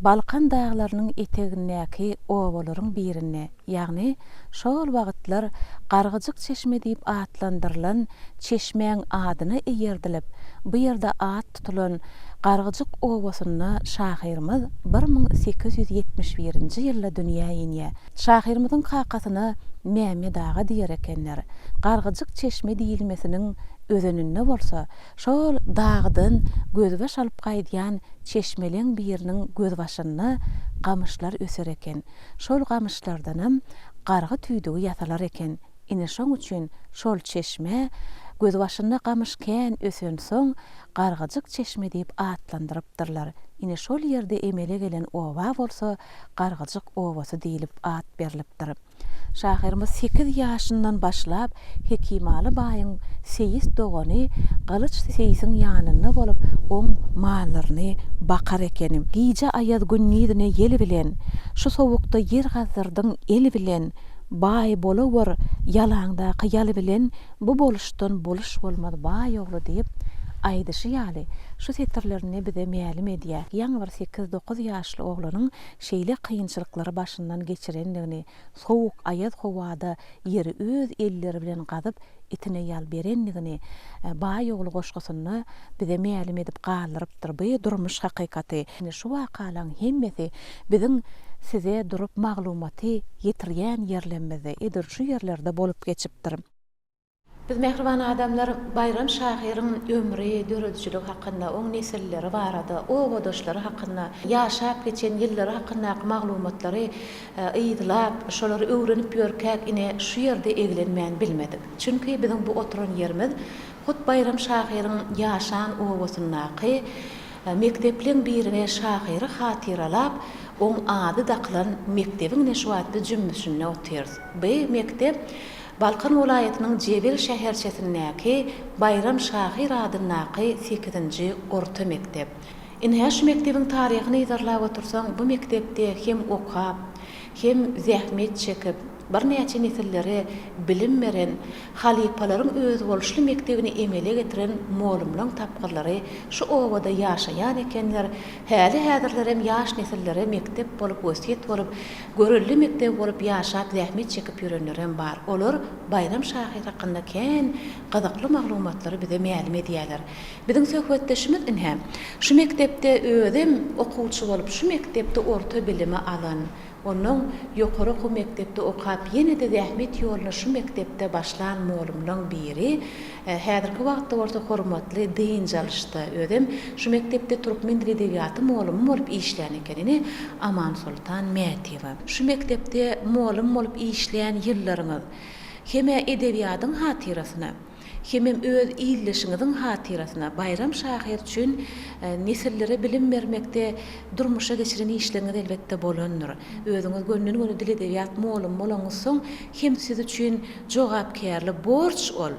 Balkan dağlarının etegindäki owalaryň birine, ýagny şol wagtlar Gargyjyk çeşme diýip atlandyrylan çeşmeň adyny eýerdilip, bu ýerde at tutulan Gargyjyk owasyna Şahyrymyz 1871-nji ýylda dünýäge ýenýär. Şahyrymyzyň kakasyna Mämme daga diýer ekenler. Gargyjyk çeşme diýilmesiniň özününde bolsa, şol dağdan gözbaş alıp gaýdýan çeşmeleň biriniň gözbaşyna gamışlar öser eken. Şol gamışlardanam gargy tüýdügi ýatalar eken. Ine şoň üçin şol çeşme gözbaşyna gamış kän ösen soň gargyjyk çeşme diýip atlandyrypdyrlar. Ine şol ýerde emele gelen oba bolsa gargyjyk obasy diýilip at berilipdir. Şahyrymyz 8 ýaşyndan başlap Hekimaly baýyň 8 dogany galyç seyisiň ýanyna bolup oň mallaryny bakar ekenim. Giýje aýaz günnidine ýeli bilen, şu sowukda ýer gazyrdyň eli bilen baý bolawar ýalaňda ýaly bilen bu boluşdan boluş bolmady baý oglu diýip aýdyşy ýaly. Şu setirlerini bize mälim edýär. Ýaňy bir 8-9 ýaşly oglanyň şeýle kynçylyklary başyndan geçirendigini, sowuk aýaz howada ýeri öz elleri bilen gazyp itine ýal berendigini, baý oglu goşgusyny bize mälim edip galyrypdyr. Bu durmuş hakykaty. Şu wakalaň hemmesi biziň size durup maglumaty ýetirýän ýerlerimizi edir şu ýerlerde bolup geçipdir. Biz mehriban adamlar Bayram Şahyryň ömri, döredçilik hakynda, oň nesilleri barada, o bodoşlary hakynda, ýaşap geçen ýyllary hakynda maglumatlary ýyglap, şolary öwrenip ýörkäk ine şu ýerde eglenmän bilmedik. Çünki biziň bu oturan ýerimiz hut Bayram Şahyryň ýaşan owasynaky mektepliň birine Şahyry hatyralap, oň ady daklan mektebiň neşwatly jümmüşine otyr. Bu mektep Balkan welaýatynyň Jebel şäherçesindäki Bayram Şahyr adynaky 8-nji orta mektep. Ine şu mektebiň taryhyny ýazarlap otursaň, bu mektepde hem okap, hem zähmet çekip, bir näçe nesilleri bilim beren, halipalaryň öz boluşly mektebini emele getiren molumlaň tapgyrlary şu owada ýaşaýan ekenler. Häli häzirler hem ýaş nesillere mektep bolup, wesiýet bolup, görelli mektep bolup ýaşap zähmet çekip ýörenler hem bar. Olar Bayram Şahyr hakynda kän gyzykly maglumatlary bize mälim edýärler. Biziň söhbetdeşimiz inhä şu mektepde özüm okuwçy bolup, şu mektepde orta bilimi alan, onun ýokary oku mektepde okap ýene-de zähmet ýoluna şu mektepde başlan molumlaň biri häzirki wagtda orta hormatly Deýin Jalşda özüm şu mektepde türkmen dili edebiýaty molum bolup işlän ekenini Aman Sultan Mätiwa. Şu mektepde molum bolup işleýän ýyllaryňyz hem edebiýatyň hatyrasyna, hem öz ýyllyşyňyzyň hatyrasyna Bayram Şahyr üçin nesillere bilim bermekde durmuşa geçiren işleriňiz elbetde bolandyr. Özüňiz gönlüni göre dil edebiýat molum bolaňyz soň hem siz üçin jogapkärli borç ol,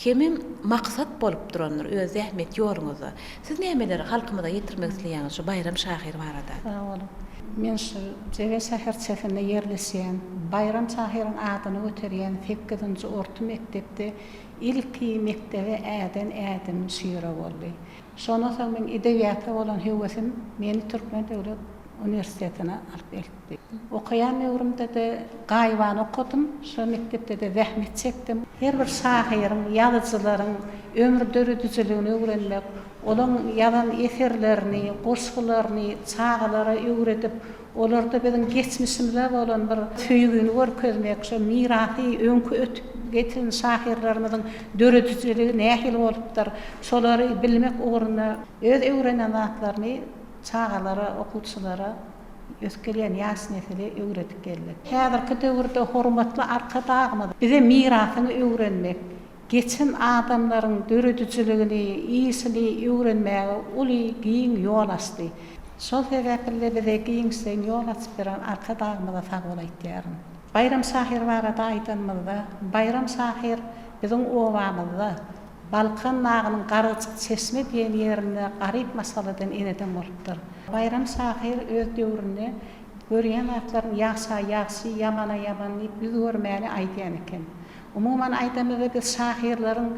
hem maksat bolup durandyr öz zähmet ýoluňyzy. Siz nämeleri halkymyza ýetirmek isleýäňiz şu Bayram Şahyr barada? Sağ olun. Men şu Jebel şäherçesinde ýerleşýän Bayram Şahyryň adyny göterýän 8-nji orta mektepde ilki mektebe äden şiira boldy. Şonu soň men edebiýata bolan hewesim meni Türkmen Döwlet Universitetine alyp eltdi. Okuyan öwrümde de gaýwan okudum, şu mektepde de zähmet çekdim. Her bir şahyryň, ýazyjylaryň ömür döredüçiligini öwrenmek, olaň ýazan eserlerini, goşgularyny, çağlara öwredip, olarda biziň geçmişimizde bolan bir tüýgüni görkezmek, şu mirasy öňkü ötüp getiren şahyrlarymyzyň döredüçiligi nähil bolupdyr, şolary bilmek ugruna öz öwrenen zatlaryny çağalara, okuwçylara öskelýän ýaş nesile öwredip geldi. Häzirki döwürde hormatly arka dagymyz bize mirasyny öwrenmek, geçen adamlaryň döredüçiligini, ýysily öwrenmäge uly giň ýol açdy. Şol sebäple bize giňsen ýol açyp beren arka dagymyza sag bolaýdýaryn. Bayram Şahyr barada aýdanmyzda, Bayram Şahyr biziň owamyzda Balkan nagynyň Garaçyk çeşme diýen ýerinde garyp masaladan eneden bolupdyr. Bayram Şahyr öz döwründe görýän atlaryň ýaşy, ýamana diýip biz görmäni aýdýan eken. Umuman aýdamyzda biz şahyrlaryň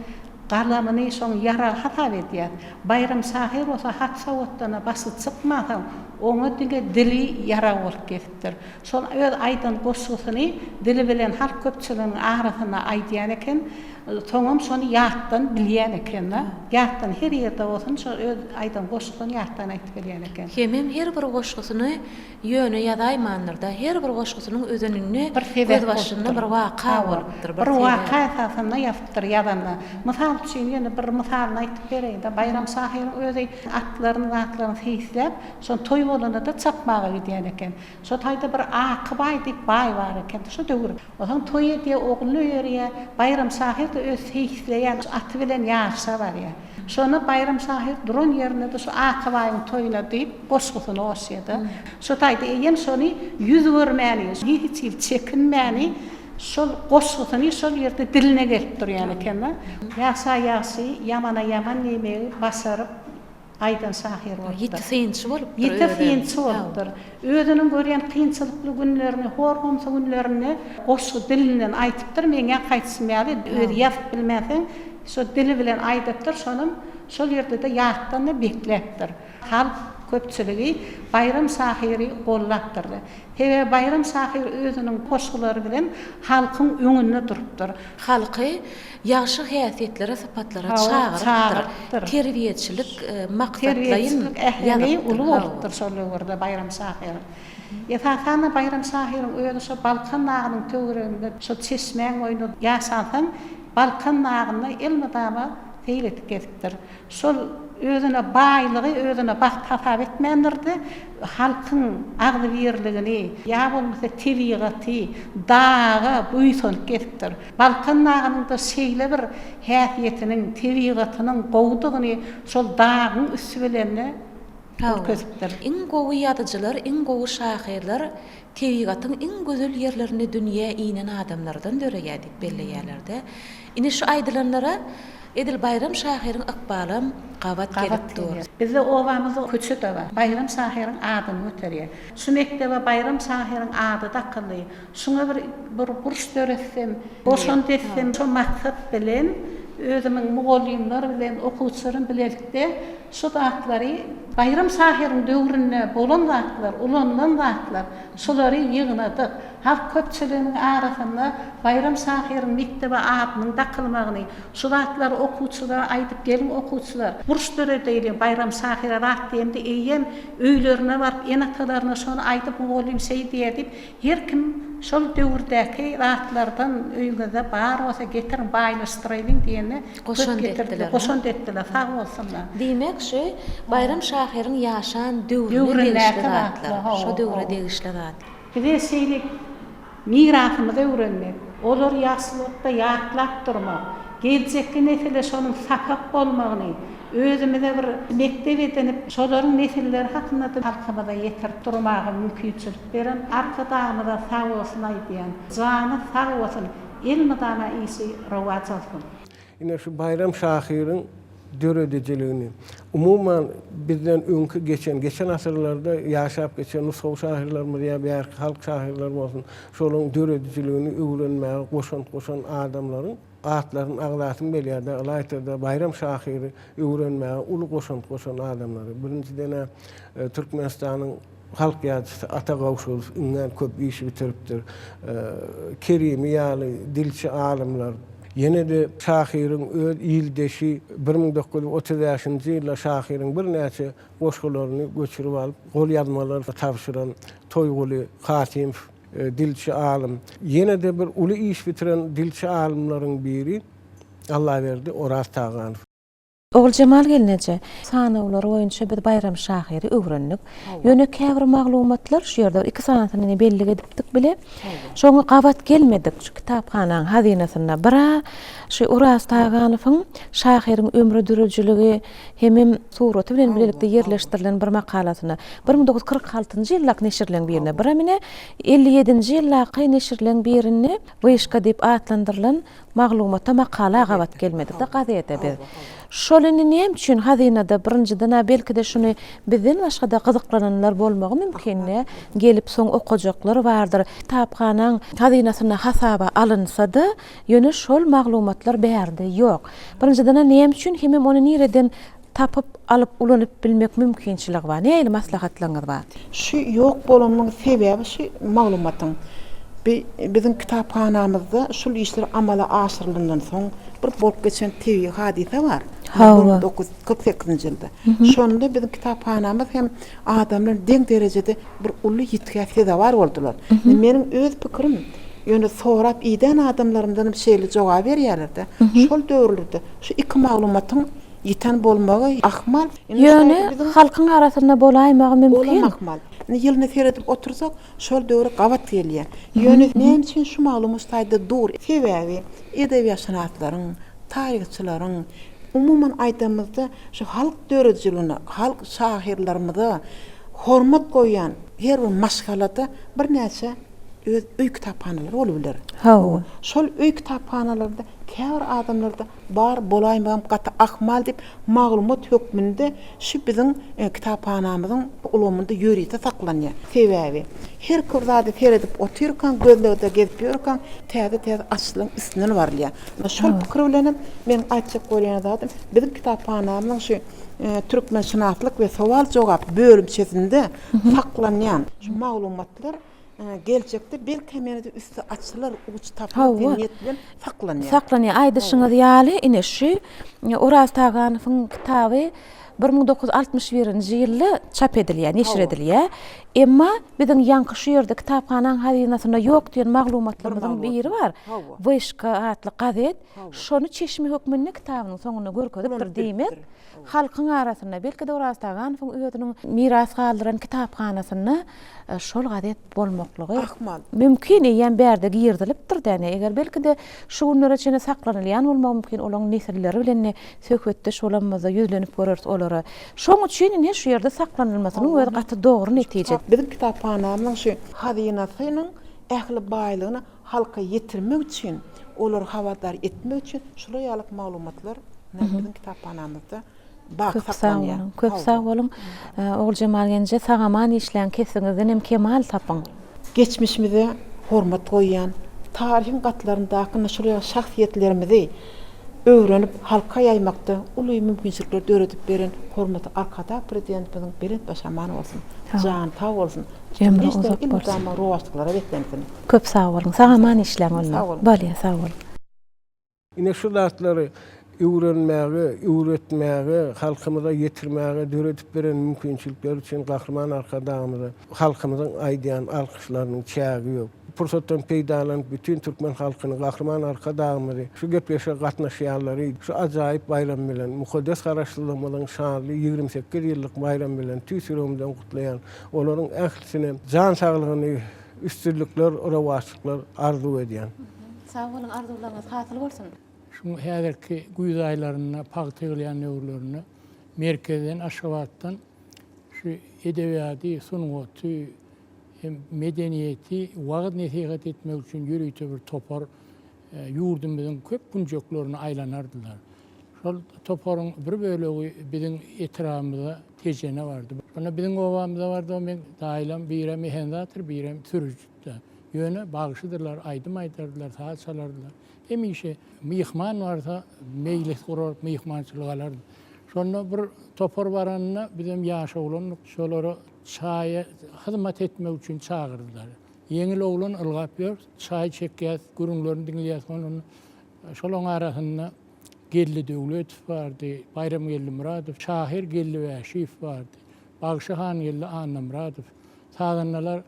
galamyny şoň ýara hatap edýär. Bayram Şahyr olsa hak sawatdana basy çykmasa, oňa dige dili ýara bolup getipdir. Şol öz aýdan goşgusyny dili bilen halk köpçüliginiň arasyna aýdýan eken, Toňam şonu ýatdan bilýän eken. Ýatdan her ýerde bolsun, şo öz aýdan goşukdan ýatdan aýtyp bilýän eken. Hemem her bir goşgusyny ýöne ýadaýmanyrda, her bir goşgusynyň özüniňne sebäp başynda bir waka bolupdyr. Bir waka esasynda ýapdyr ýadanda. Mysal üçin ýene bir mysalyny aýtyp bereyim da, Bayram Sahyr özi atlaryny hislep, şo toý bolanda da çapmaga gidýän eken. Şo taýda bir Akybay diýip baý bar eken. Şo döwür. Oňa toý diýe ogluny ýerýär. Bayram Sahyr da öz hisleýän aty bilen ýaşa bar ýa. Şonu Bayram Sahyr duran ýerinde de şo Akybaýyň toýuna diýip goşgusyny oşýady. Şo taýda eýen şonu ýüz görmäni, hiç çekinmäni, şol goşgusyny şol ýerde diline gelip durýan eken. Ýaşa ýamana ýaman näme basaryp Aýdan Sahyr bolupdyr. Ýeti synçy bolupdyr. Ýeti synçy bolupdyr. Özüniň görýän kynçylykly günlerini, horgumsy günlerini goşgu dilinden aýtypdyr. Meňe gaýtysmaly, özi ýazyp bilmäsen, şo dili bilen aýdypdyr. Şonum şol ýerde de ýatdan da beklepdir. Halk köpçüligi Bayram Sahyry gollapdyrdy. Hebe Bayram Sahyr özüniň goşgulary bilen halkyň öňünde durupdyr. Halky ýaşy häsiýetlere, sapatlara çağırıpdyr. Terbiýetçilik maksatlaryň ähli uly bolupdyr şol ýerde Bayram Sahyr. Ýa-da Bayram Sahyryň özü şo Balkan nagynyň töwereginde şo çeşmeň oýuny ýaşasan, Balkan nagyna elmadama feýletip getipdir. Şol özüne baýlygy, özüne baht hasap etmendirdi. Halkyň agly birligini, ýa bolmasa tebigaty, dağa buýsan getipdir. Balkan nagynyň da şeýle bir häsiýetiniň, tebigatynyň gowdugyny şol dağın üstü bilen kösüpdir. Iň gowy ýadyjylar, iň gowy şahyrlar tebigatyň iň gözel ýerlerini dünýä inen adamlardan döreýär diýip belleýärlerde. Ine şu aýdylanlara Edil Bayram Sahyryň ykbaly gabat gelipdir. Bizde obamyzda köçet bar. Bayram Sahyryň adyny öterýär. Şu mektebe Bayram Sahyryň ady dakyldy. Şuňa bir kurs döretsem, boşan detsem, şu maksat bilen özümiň mugallimler bilen okuwçylaryň bilelikde şu datlary Bayram Sahyryň döwründe bolan datlar, ulanlan datlar, şolary ýygnadyk. Halk köpçüliginiň arasynda Bayram Sahyryň mektebe adynyň dakylmagyny, şu datlar okuwçylara aýdyp gelin okuwçylar. Burs döredeýin Bayram Sahyra rat diýende eýen öýlerine barıp enatalaryna şonu aýdyp mugallim şeý diýip her kim şol döwürdäki ratlardan öýüňizde bar bolsa getirin baýlaşdyryň diýende goşan detdiler. Sag bolsunlar. Diýmek şu Bayram Sahyryň ýaşan döwrüne datlar. Şo döwre degişli dat. Bize şeýlik mirasymyzy öwrenmek, olar ýaşlykda ýatlap durmak, geljekki nesile şonuň sakap bolmagyny, özümize bir mektep edinip, şolaryň nesilleri hakynda halkymyza ýetirip durmagy mümkinçilik beren, arkadagymyza sag bolsun aýdýan, jany sag bolsun, elmadama ýyşy rowat bolsun. Ine şu Bayram Sahyryň dörediciligini, umuman bizden öňkü geçen asırlarda ýaşap geçen usul şahirlerimiz ýa halk şahirler bolsun, şoluň dörediciligini öwrenmäge goşan adamlaryň atlaryň aglatyny belýärde, alaytyrda Bayram Sahyry öwrenmäge uly goşan adamlary. Birinciden Türkmenistanyň halk ýadyjysy Ata Gawşow iňden köp iş bitiripdir. Kerim ýaly dilçi alimler. Yine de Sahyryň öz ýyldeşi 1930-njy ýylda Sahyryň bir näçe goşgularyny göçürip alyp, gol ýazmalary tapşyran Toýguly Hatim dilçi alim. Yine de bir uly iş bitiren dilçi alimlaryň biri Allah berdi Oraz Tağanov. Ogul Cemal gelneje sanawlar boýunça biz Bayram Sahyry öwrendik. Ýöne käbir maglumatlar şu ýerde 2 sanatyny belli edipdik bile. Şoňa gabat gelmedik şu kitapxanaň hazynasyna. Bira şu Oraz Tağanowyň Sahyryň ömrü dürejiligi hemem suraty bilen birlikde ýerleşdirilen bir makalasyna 1946-njy ýylda neşirlen birine, bira mine 57-nji ýylda neşirlen birine Wyşka diýip atlandyrylan maglumata makala gabat gelmedik de gazetede bir. Şolany näme üçin hazynada birinciden belki de şunu bizden başga-da gyzyklananlar bolmagy mümkin. Gelip soň okujaklar bardyr. Kitapxanaň hazynasyna hasaba alynsa-da ýöne şol maglumatlar bärde ýok. Birinciden näme üçin hemem ony nireden tapıp alıp ulanyp bilmek mümkinçiligi bar. Näme maslahatlaryňyz bar? Şu ýok bolanmagyň sebebi şu maglumatyň. Bizim kitapxanamyzda şol işler amala aşyrylyndan soň bir bolup geçen TV hadise var. Ha. 1948 ýylda. Şonda bizim kitaphanamız hem adamlar deň derejede bir uly ýetkäsi de var boldular. Meniň öz pikirim ýöne sorap iden adamlarymdan bir şeýle jogap berýärler-de. Şol döwürlerde şu iki maglumatyň ýeten bolmagy ahmal. Ýöne halkyň arasynda bolaýmagy mümkin. Ahmal. Ýylyny seyredip otursak şol döwre gabat gelýär. Ýöne men üçin şu maglumatlarda dur. Sebäbi edebiýat sanatlaryň, taryhçylaryň umuman aýdamyzda şu halk döredijligine, halk şahirlerimize hormat goýan her bir maşgalada bir näçe öz öý kitaphanalary bolabilir. Şol öý kitaphanalarda käbir adamlarda bar bolaýmagam gata ahmal dip maglumat hökmünde şu biziň kitaphanamyzyň ulgamynda ýörýte saklanýar. Sebäbi her kurdady seredip oturkan, gözlerde gezip ýörkan, täze açlyň üstünden barlýar. Şol pikir bilen men aýtjak bolýan zatym biziň kitaphanamyň şu türkmen şynatlyk we sowal jogap bölümçesinde saklanýan şu maglumatlar gelecekte bir kemerede üstü açılır uç tapı diniyetlen saklanıyor. Saklanıyor. Aýdyşyňyz ýaly ine şu Oraz Taganowyň kitaby 1961-nji ýylda çap edilýär, neşir edilýär. Emma biziň ýanky şu ýerde kitaphananyň hazynasyna ýok diýen maglumatlarymyzyň biri bar. Wyşka atly gazet, şonu çeşme hökmünde kitabynyň soňuna görkezipdir diýmek. Halkyň arasynda belki de Oraz Taganowyň özüniň miras galdyran kitaphanasyna şol gazet bolmaklygy mümkin ýa berde girdilipdir däne. Eger belki de şu günlere çene saklanylýan bolmagy mümkin olaň nesilleri bilen söhbetde şolamyza ýüzlenip görürüz olara. Şoň üçin ne şu ýerde saklanylmasynyň öz gaty dogry netije. Bizim kitaphanamyň şu hazynasynyň ähli baýlygyny halka ýetirmek üçin, olar hawardar etmek üçin şol ýalyk maglumatlar bizim kitaphanamyzda Köp sağ olun. Oğul Cemal Gence sağaman işleyen kesiňizden hem kemal tapın. Geçmişimize hormat goýan, tarihin gatlaryndaky şol şahsiýetlerimizi öwrenip halka ýaymakda uly mümkinçilikler döredip beren hormaty arkada prezidentimiň Berit Başamanow bolsun. Jan taw bolsun. Cemre uzak bolsun. Köp sağ olun. Sağaman işleyen olun. Bolýa sağ olun. Ine şu zatları öwrenmäge, öwretmäge, halkymyza ýetirmäge döredip beren mümkinçilikler üçin Gahrman Arkadağymyza halkymyzyň aýdýan alkyşlarynyň çägi ýok. Pursatdan peýdalanıp bütün türkmen halkyny Gahrman Arkadağymyzy şu gepleşe gatnaşýanlary şu ajaýyp bayram bilen mukaddes garaşdyrmalaryň şanly 28 ýyllyk bayram bilen tüýsürümden gutlaýan olaryň ählisine jan saglygyny üstünlikler, orawaçlyklar arzu edýän. Sağ olun, arzularyňyz hasyl bolsun. Şu häzirki güýz aýlaryna pagtyglayan nöwrlerini merkezden aşgabatdan şu edebiýaty, sungaty, medeniýeti wagt nesihat etmek üçin ýürüýte bir topar ýurdumyzyň köp günjeklerini aýlanardylar. Şol toparyň bir bölegi biziň etrafymyzda tejene bardy. Bana biziň obamyzda bardy, men daýlam birem mehendatyr, birem türüjde. Ýöne bagşydyrlar, aýdym aýdardylar, saat salardylar. Hemişe myhman varsa meylis gurar, myhmançylyk alardy. Şonda bir topar baranyna bizim ýaşa bolan şolary çaýa hyzmat etmek üçin çağırdylar. Yeňil oglan ılgap ýör, çaý çekýär, gürüňlerini dinleýär. Şolaň arasynda Gelli Döwlet bardy, Bayram Gelli Muradow, Şahir Gelli Wäşif bardy, Bagşyhan Gelli Anna Muradow. Saganlar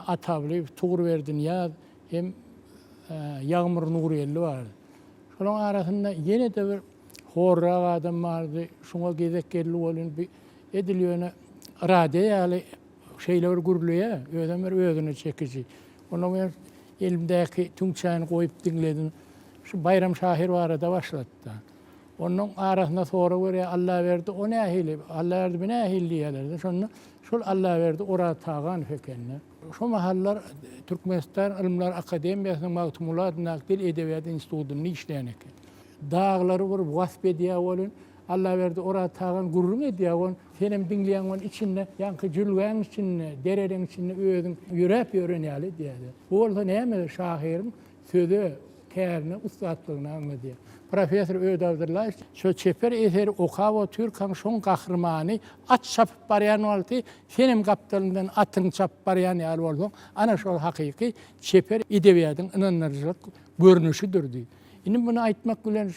Atawly, Tuğruberdin ýaz hem Ýagmur Nurelli bardy. Şolaň arasynda ýene de bir horrak adam bardy. Şoňa gezek geldi bolan bir edilýäne radio ýaly şeýler gürlüýär, öýdemler özüne çekiji. Onu men elimdäki tüňçäni goýup dinledim. Şu Bayram Şahir barada başlatdy. Onuň arasynda sonra görä Allah berdi, o nähili, Allah berdi, bu nähili ýerlerde. Şol Allah berdi, ora tagan hökenler. Şu mahallar Türkmenistan Ilimler Akademiýasynyň magtumulat dil edebiýat institutyny işleýän. Dağlary bir wasp edýär bolan, Allah berdi, ora tagan gurrun edýär bolan, senem dinleýän içinde, ýanky jülgän içinde, dereden içinde özüň ýürep ýörenýäli diýär. Bu bolsa näme şahirin sözü, kärni, ustadlygyny anladýar. Profesor Ödavdırlar, şu çeper eseri okap oturkan şon kahrmany at çapıp baryan oldy, senem kaptalyndan atyň çapıp baryan ýaly bolsa, ana şol hakyky çeper edebiýatyň ynanýarlyk görnüşidir diýdi. Indi bunu aýtmak bilen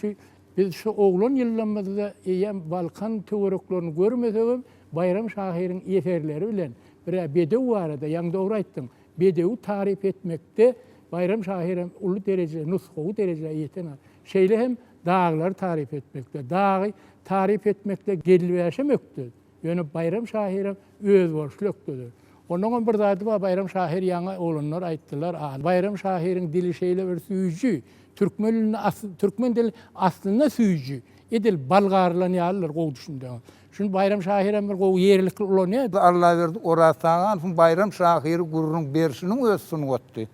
biz şu oğlan ýyllamyzda eýem Balkan töwereklerini görmesegem Bayram Şahyryň eserleri bilen bir bedew barada ýa-da dogry aýtdyň. Bedew tarif etmekde Bayram Şahyr uly derejede, nusxawy derejede ýeten. Şeýle hem dağlar tarif etmekde, dağı tarif etmekde gelýäşemekde. Ýöne Bayram Şahyr öz borçlukdyr. Onuň bir zady bar, Bayram Şahyr ýaňa olanlar aýtdylar, Bayram Şahyryň dili şeýle bir süýjü, türkmen dili aslynda süýjü. Edil balgarlan ýalylar gowy düşünde. Şunu Bayram Şahyr bir gowy ýerlikli ulan ýa. Allah berdi, oratagan Bayram Şahyr gurrun bersiniň öz sungatdy.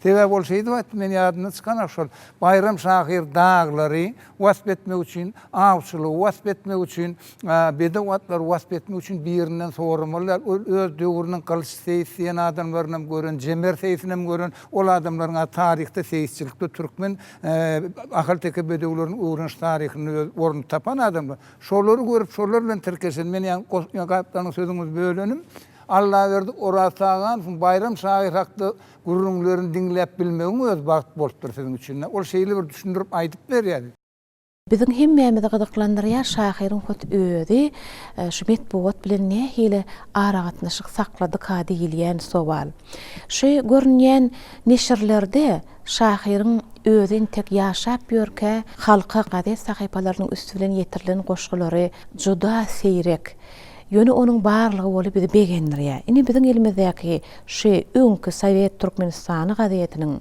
Sebäp bolşaýdy wagt men ýadyna çykan şol Bayram Şahyr dağlary wasp etmek üçin, awçylygy wasp etmek üçin, bedewatlar wasp etmek üçin birinden soramalar öz döwrüniň kılıç seýsýän adamlaryny gören, jemer seýsinem gören, ol adamlaryň tarihte seýsçilikde türkmen ahal teke bedewlerin öwreniş taryhyny orny tapan adamlar. Şolary görüp şolar bilen tirkeşen men ýa gapdanyň sözüňiz bölenim. Allah verdi oratagan Bayram Şahyr hakda gurrunlaryny dinläp bilmegiň öz bagt bolupdyr siziň üçin. Ol şeýle bir düşündirip aýdyp berýär. Biziň hemmämizi gyzyklandyrýar Şahyryň hot özi şu metbuat bilen nähili aragatnaşyk sakladyk diýilýän sowal. Şu görünýän neşirlerde Şahyryň özüň tek ýaşap ýörke halka gadet sahypalarynyň üstünden ýetirilen goşgulary juda seýrek. Ýöne onuň barlygy bolup bizi begendirýär. Indi biziň elimizdäki şu öňkü Sowet Türkmenistany gazetiniň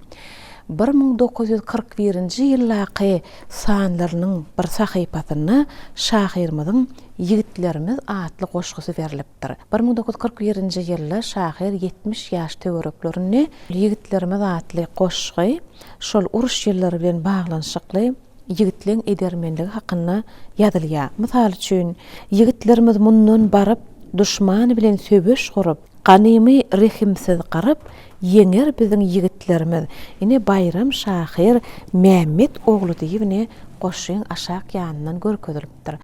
1941-nji ýyllaky sanlarynyň bir sahypasyna Şahyrymyzyň Ýigitlerimiz atly goşgusy berilipdir. 1941-nji ýylda Şahyr 70 ýaş töwereklerini Ýigitlerimiz atly goşgy şol uruş ýyllary bilen baglanyşykly Ýigitliň edermenligi hakyna ýazylýar. Mysal üçin, ýigitlerimiz mundan baryp, düşman bilen söbüş gurup, ganymy rehimsiz garyp, ýeňer biziň ýigitlerimiz. Ine Bayram Şahyr Mehmet oglu diýip goşyň aşak ýanyndan görkezilipdir.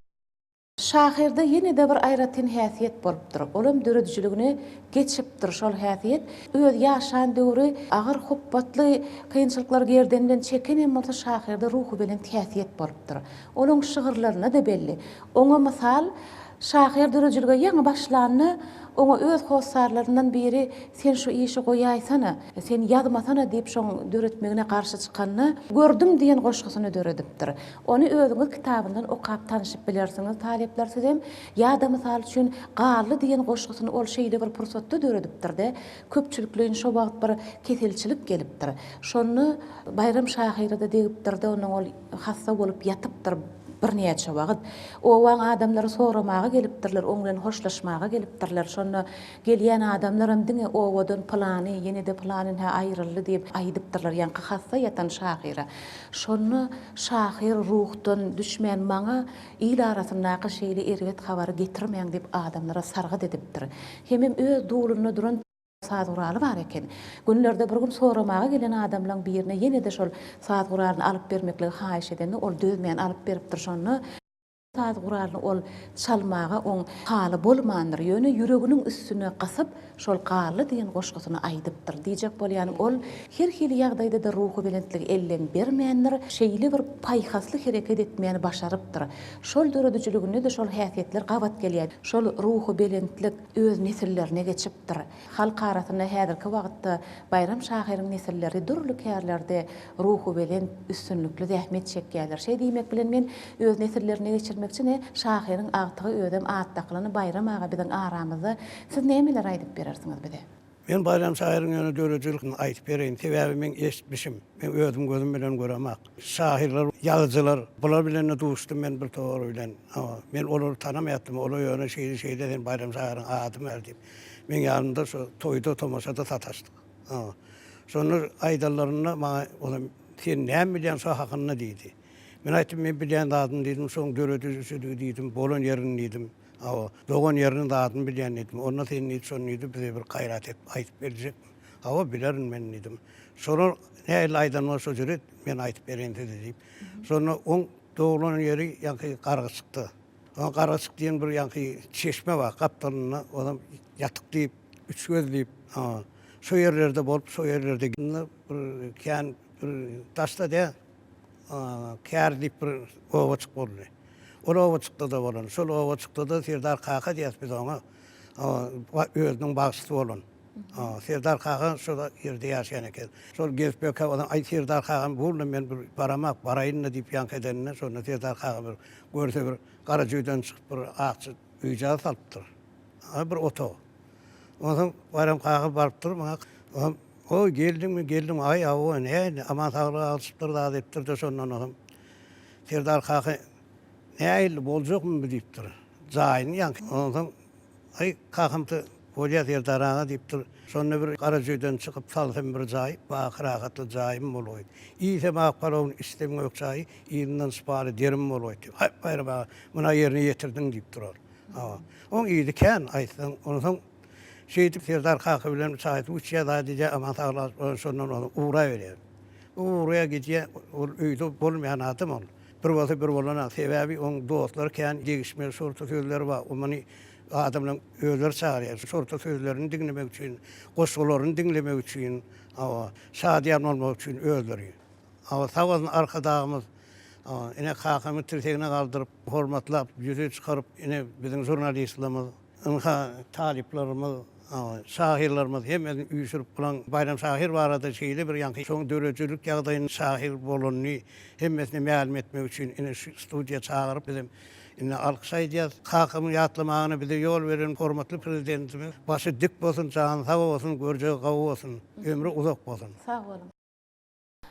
Şahyrda ýene de bir aýratyn häsiýet bolupdyr. Olam döredijligini geçipdir şol häsiýet. Öz ýaşan döwri agyr hopbatly kynçylyklar gerdenlen çekenen bolsa Şahyrda ruhu bilen häsiýet bolupdyr. Olaň şygyrlaryna da belli. Oňa mysal Şahyr döredijlige ýaňy başlanyny oňa öz hosarlaryndan biri sen şu işi goýaýsana, sen ýazmasana diýip şoň döretmegine garşy çykanyny gördüm diýen goşgusyny döredipdir. Ony özüňiz kitabyndan okap tanyşyp bilersiňiz. Talepler sizem ýa-da mysal üçin garly diýen goşgusyny ol şeýle bir pursatda döredipdir-de. Köpçülikliň şo wagt bir keselçilik gelipdir. Şonu Bayram Şahyrda diýipdir-de onuň ol hassa bolup ýatypdyr. Bir näçe wagt o waň adamlary soramaga gelipdirler, oň bilen hoşlaşmaga gelipdirler. Şonu gelýän adamlar hem diňe o wadan plany, ýene-de planyň aýryldy diýip aýdypdyrlar. Ýa-ni hassa ýatan Şahyra. Şonu Şahyr ruhdan düşmän maňa il arasyndaky şeýle erwet habary getirmeýän diýip adamlara sargyd edipdir. Hemem öz duluny duran saat-guraly bar eken. Günlerde bir gün soramaga gelen adamlaryň birine ýene de şol saat-guralyny alyp bermekligi haýyş edende ol dözmeýän alyp beripdir şonu. Saat-guralyny ol çalmaga oň haly bolmandyr. Ýöne ýüreginiň üstüne gasyp şol garly diýen goşgusyny aýdypdyr. Diýjek bolýanym ol her hili ýagdaýda da ruhu bilentlik ellen bermeýändir. Şeýle bir paýhasly hereket etmeýäni başarypdyr. Şol döredijliginde de şol häsiýetler gabat gelýär. Şol ruhu bilentlik öz nesillerine geçipdir. Halk arasynda häzirki wagtda Bayram Şahyryň nesilleri durly kärlerde ruhu bilen üstünlikli zähmet çekýärler. Şeý diýmek bilen men öz nesillerine geçirmekçi Şahyryň agtygy ödem atdaklany Bayram aga biziň aramyzda siz nämeler aýdyp berersiňiz bize? Men Bayram Şahyryň ýöne döredijligini aýdyp bereýin. Sebäbi men eşitmişim. Men özüm gözüm bilen göremek. Şahyrlar, ýazyjylar, bular bilen duşdum men bir tory bilen. Men olary tanamaýatdym. Olar ýöne şeýle Bayram Şahyryň adymy diýip. Men ýanynda şu toýda tomaşada sataşdyk. Sonra aýdallaryna maňa olam sen näme bilen şu hakyny diýdi. Men aýtdym men bilen adyny diýdim, şoň döredijisi diýdim, bolan ýerini diýdim. Doğan yerinin dağıtını bilen idim. Onunla senin için şonu idim, bize bir gayret et, ayıp verecek. Bilerim ben idim. Sonra ne aydan var sözü ben ayıp vereyim dedim. Sonra on doğulan yeri yankı Karagısık'tı. O Karagısık diyen bir yankı çeşme var, kaptanına adam yatık deyip, üç göz deyip. Şu yerlerde bolup, şu yerlerde bir taşta diye kär dip bir owa çık boldy. Ol owa çykda da bolan. Şol owa çykda da Serdar Kaka diýip biz ona özüniň bagşysy bolan. Serdar Kaka şoda ýerde ýaşaýan eken. Şol gezbek adam ay Serdar Kaka boldy men bir baramak baraýyn diýip ýank edenine şonu Serdar Kaka bir görse bir gara jüýden çykyp bir akçy üýja salypdyr. Bir oto. Ondan Bayram Kaka barypdyr maňa o geldim ay awa ne aman sağlık alışıpdyr da diýipdir de şondan adam Serdar Kaka näil boljakmy diýipdir. Jaýyny ýank. Ondan ay kakymty bolýar Serdar'a diýipdir. Şonu bir gara jüýden çykyp salsam bir jaý, baky rahatly jaýym bolýar. Ýyse maqpalawyn istem ýok jaý, ýerinden spary derim bolýar. Hay Bayram muna ýerine ýetirdiň diýipdir ol. On ýylyken aýtsaň, ondan şeýdip Serdar Kaka bilen çaýdy üç ýa diýe aman sağlar şondan uğra berýär. Uğraya gidýär, ol öýde bolmaýan adam ol. Bir bolana sebäbi on dostlar kän degişme sorta sözleri bar. Omany adamlaryň özleri çağırýar. Sorta sözlerini dinlemek üçin, goşgularyny dinlemek üçin, şadiýan bolmak üçin özleri. Sawazyn arkadagymyz ine Kakamy tirtegine galdyryp, hormatlap, ýüze çykaryp, ine biziň jurnalistlerimiz, taliplerimiz, şahirlerimiz hemmesin üýşürip bulan Bayram Şahir barada şeýle bir ýanky şoň dörejilik ýagdaýyny şahir bolanyny hemmesine ma'lum etmek üçin ine şu studiýa çağıryp bizim ine alkyşaýdýar. Kakamy ýatlamagyny bize ýol beren hormatly prezidentimiz başy dik bolsun, jany sag bolsun, görjegi gawy bolsun, ömrü uzak bolsun. Sag bolun.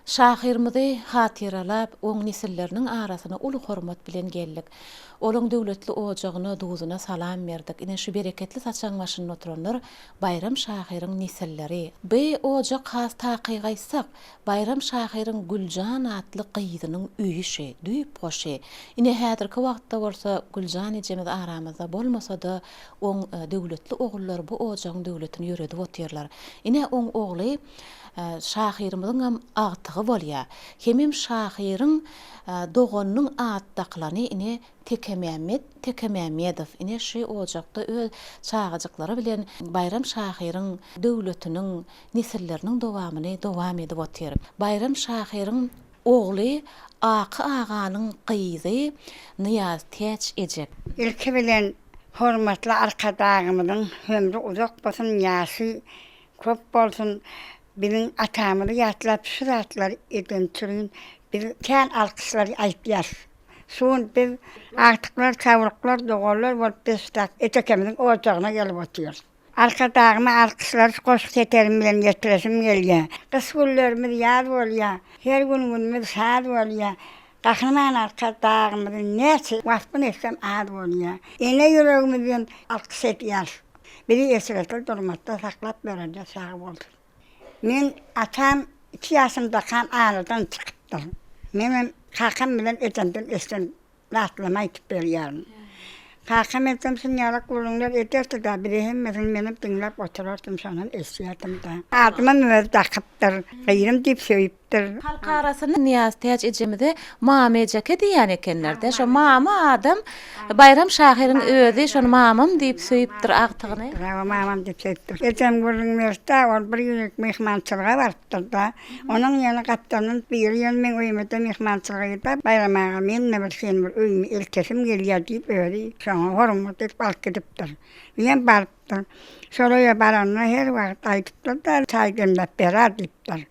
Şahyrymyzy hatyralap, oň nesilleriniň arasyna uly hormat bilen geldik. Olaň döwletli ojagyna, duzuna salam berdik. Ine şu bereketli saçan başyny oturanlar Bayram Şahyryň nesilleri. Bu ojak has takygaýsak, Bayram Şahyryň Güljan atly gyzynyň üýüşi, düýüp goşy. Ine häzirki wagtda bolsa Güljan ejemiz aramyzda bolmasa da oň döwletli ogullary bu ojagyň döwletini ýöredip oturýarlar. Ine oň ogly Şahyrymyzyň hem agtygy bolýar. Hemem Şahyryň doganynyň atdaklany ine Tekememmedow ine şu ojakda öz çağajyklary bilen Bayram Şahyryň döwletiniň nesilleriniň dowamyny dowam edip otyr. Bayram Şahyryň ogly Aky aganyň gyzy Niyaz Täç ejek. İlki bilen hormatly arkadagymyň ömrü uzak bolsun, ýaşy köp bolsun. Biziň atamyny ýatlap şu zatlar eden türün bir kän alkyşlary aýtýar. Şoň biz artyklar, çawruklar, dogallar bolup bestak etekemiň ojagyna gelip oturýar. Arkadagyma alkyşlar goşuk seterim bilen ýetiresim gelýär. Kys günlerimiz ýad bolýar. Her günümiz şad bolýar. Kahraman arkadagymyň näçe wagtyn etsem ad bolýar. Ene ýüregimizden alkyş etýär. Biri esirete durmakta saklap berende sağ boldy. Men atam 2 ýaşymda kan aradan çykypdy. Menem kakam bilen etemden esten rahatlama aýtyp berýärmi. Kakam etem şunýarak bolunlar eterdi da biri hemmesini menem dinläp oturardym şonan esýärdim da. Adyma möz takypdyr, gyýrym diýip söýüpdir. Halk arasyny Niyaz Täç ejemide mama ejeke diýen ekenler-de. Şo mama adam Bayram Şahyryň özi şonu mamam diýip söýüpdir agtygyny. Bravo mamam diýip söýüpdir. Etem görünmezde ol bir ýünek mehmançylyga barpdyr da. Onuň ýana gapdanyň bir ýyl men öýmede mehmançylyga Bayram ağa men bir sen bir öými elkesim gelýär diýip öýdi. Şoňa hormat edip alyp gidipdir. Men barpdyr. Şolaya baranyna her wagt aýdypdyr da çaý demläp berer diýipdir.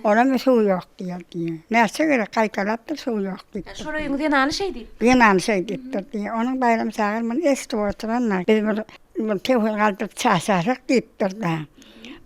Ona suw ýok diýdi. Näçe gerek gaýtalapdyr suw ýok diýdi. Şoraýyň ýany şey diýip. Ýany şey diýipdir. Onuň Bayram Şahyr men eski oturanlar. Biz bir tewhil galdyp çaşarak diýipdir da.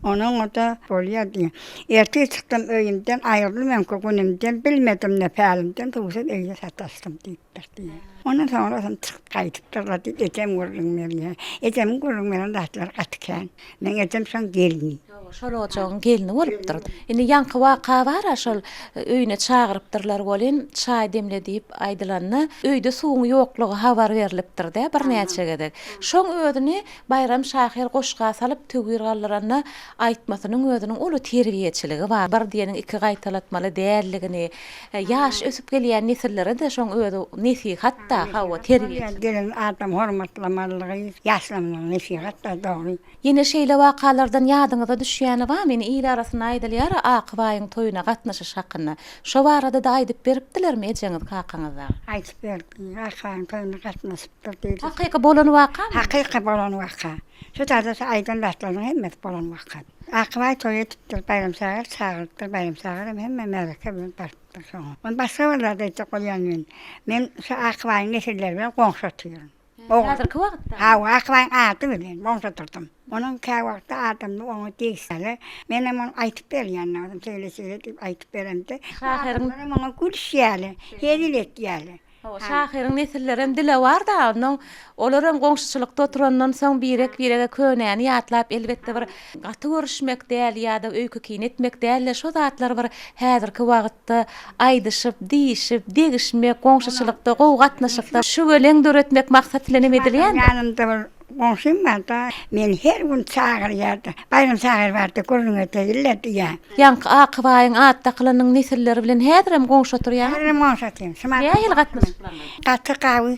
Onuň oda bolýar diýär. Erti çykdym öýümden aýryldym hem kökünimden bilmedim näpälimden tugsa öýe sataşdym diýipdir. Ondan sonra çıkıp kaytıptır da etem görünmeli. Etem görünmeli dağıtlar katıken. Men etem son gelini. Şol ojagyň gelini bolupdyr. Indi ýanky waka bar şol öýüne çağırypdyrlar bolyn, çaý demle diýip aýdylanyny öýde suwuň ýoklugy habar berilipdir de bir näçe gedek. Şoň ödüni Bayram Şahyr goşga salyp tögür gallyranyna aýtmasynyň özüniň uly terbiýeçiligi bar. Bir diýeniň iki gaýtalatmaly dälligini, ýaş ösüp gelýän nesillere de şoň özi nesihat da hawa terbiýet. Gelen adam hormatlamalygy, ýaşlamalygy nesihat da dogry. Yine şeýle wakalardan ýadyňyza düşýäni bam, meni il arasyna aýdylýar Akybaýyň toýuna gatnaşyş hakyna. Şo barada da aýdyp beripdilermi ejeňiz kakaňyza? Aýdyp berdim. Akybaýyň toýuna gatnaşypdyr diýdi. Hakyky bolan waka? Hakyky bolan waka. Şu taýda aýdan datlaryň hemmet bolan waka. Akybaý toý etipdir, bayram sagar çağırdyr, bayram sagar hemme mereke bilen bardyr şoňa. On başga birlerde aýdyp golýan men şu Akybaýyň nesilleri bilen goňşatýarym. Häzirki wagtda? Ha, Akybaýyň ady bilen goňşatyrdım. Onuň kä wagtda adamny oňa tegseli, men hem onu aýtyp berýän, söýleşip aýtyp berende. Şahyryň oňa gülşýäli, hedilet ýaly. Şahyryň nesillerem dile bar da, onuň olaram goňşuçylykda oturandan soň birege könäni ýatlap elbetde bir gaty görüşmek däl ýa-da öýkü kin etmek däl, şo zatlar bir häzirki wagtda aýdyşyp, diýişip, degişmek, goňşuçylykda, gowgatnaşykda şu gelen döretmek maksat bilen edilýän. Ýanymda bir goňşum bar da, men her gün çağırýardy. Bayram çağır bardy, gurrun eteýildi ýa. Ýanky Akybaýyň atdakylynyň nesilleri bilen häzirem goňşatyrýar. Häzirem goňşatyrýar. Nähil gatnaşyklar? Gaty gawy,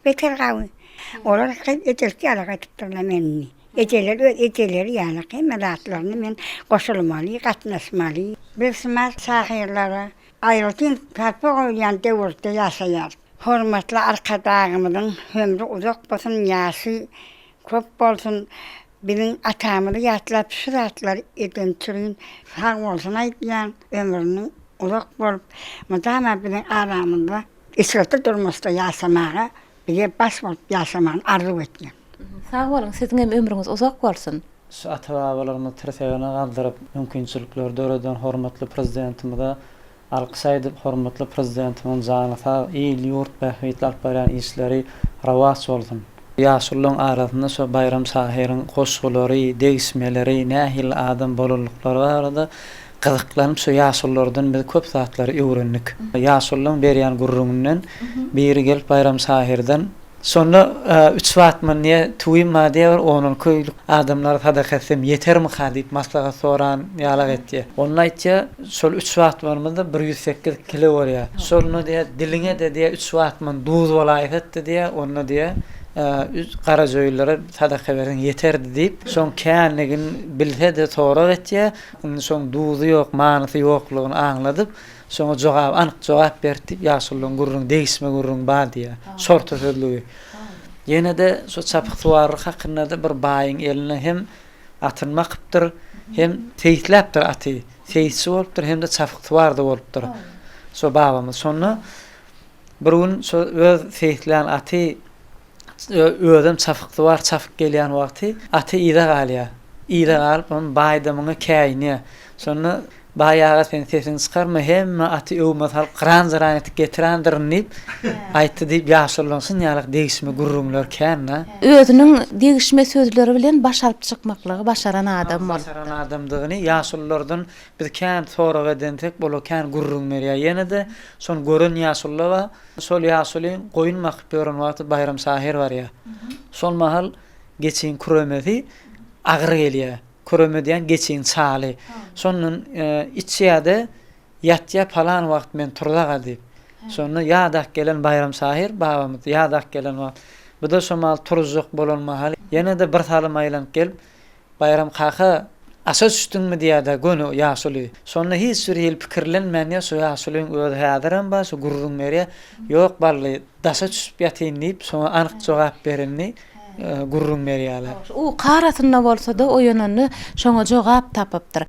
beter gawy. Olar etelki ala gatypdyrlar meni. Eteler ýaly hemmelatlaryny men goşulmaly, gatnaşmaly. Besmez şahyrlara aýratyn tarpa goýan döwürde ýaşaýar. Hormatly arkadaşymyň ömrü uzak bolsun, ýaşy köp bolsun. Bilen atamyny ýatlap şu zatlar edençirin sag bolsun aýtýan, ömrüniň uzak bolup, mudama bilen aramynda isratda durmasda ýaşamaga, bir baş bolup ýaşamagyny arzu etýän. Sag bolun, siziň hem ömrüňiz uzak bolsun. Şu ata-babalaryny tirsegine galdyryp, mümkinçilikler döwreden hormatly prezidentimize alkysaýdyp, hormatly prezidentimiň janyna sag, ýyl ýurt bähwetli alyp barýan işleri rawas bolsun. Ýaşullaryň arasynda şu bayram sahyryň goşgulary, degismeleri, nähil adam bolanlyklary barada gyzyklanyp şu ýaşullardan biz köp zatlary öwrendik. Ýaşullaryň berýän gurrundan biri gelip bayram sahyrdan sonra 3 saat men niye tuýma diýer, onuň köýlük adamlar sadaka etsem yetermi hadyp maslahat soran ýalag etdi. Onuň aýtdy, şol 3 saat barmyda 108 kilo bolýar. Şolny diýer diline de diýer 3 saat men duz bolaýat etdi diýer, onuň diýer qara joýlara sadaka beren yeterdi diýip, şoň känligin bilse de toğra etdi, şoň duzy ýok, manysy ýoklugyny aňladyp, şoňa jogap, anyk jogap berdi. Ýaşullaryň gurrun, degisme gurrun bar diýer. Sorta sözlügi. Ýene de şu çapyktywary hakynda da bir baýyň eline hem atynma kypdyr, hem teýitläpdir aty. Teýitsi bolupdyr, hem de çapyktywar da bolupdyr. So babamyz sonra bir gün şu öz teýitlän aty ödüm çapyktywar çapyk gelýän wagty aty ýa galýar. Ýa galyp onu baýdamyňa käýni. Sonra bayağı sen sesini çıkarma hem atı övmez hal kıran zaran etip getirendirnip aytdı deyip yaşırlansın yalık değişme gurrunlar känna. Özünün değişme sözleri bilen başarıp çıkmaklığı başaran adam bol. Başaran adamdygyny yaşullardan biz kän sorak eden tek bolu kän gurrun merýär. Ýene de son görün yaşullaba sol yaşulyn goýun makyp ýören wagty bayram sahyr bar ýa. Sol mahal geçin kurömedi agyr gelýär. Körömediyen geçin çaly. Sonun içýärde ýatýa palan wagt men turdaga diýip. Sonra ýadak gelen bayram sahyr babamyz ýadak gelen wagt. Bu da şomal turjak bolan mahal. Ýene de bir saly maýlan gelip bayram kaka asas üstünmi diýär gönü ýaşuly. Sonra hiç sürýil pikirlenmänýär şu ýaşulyň özi häziren ba şu gurrun merýär. Ýok bally dasa çüsüp ýatyn diýip soňa anyk jogap berenni gurrun merýärler. O qarasynda bolsa da oýanany şoňa jogap tapypdyr.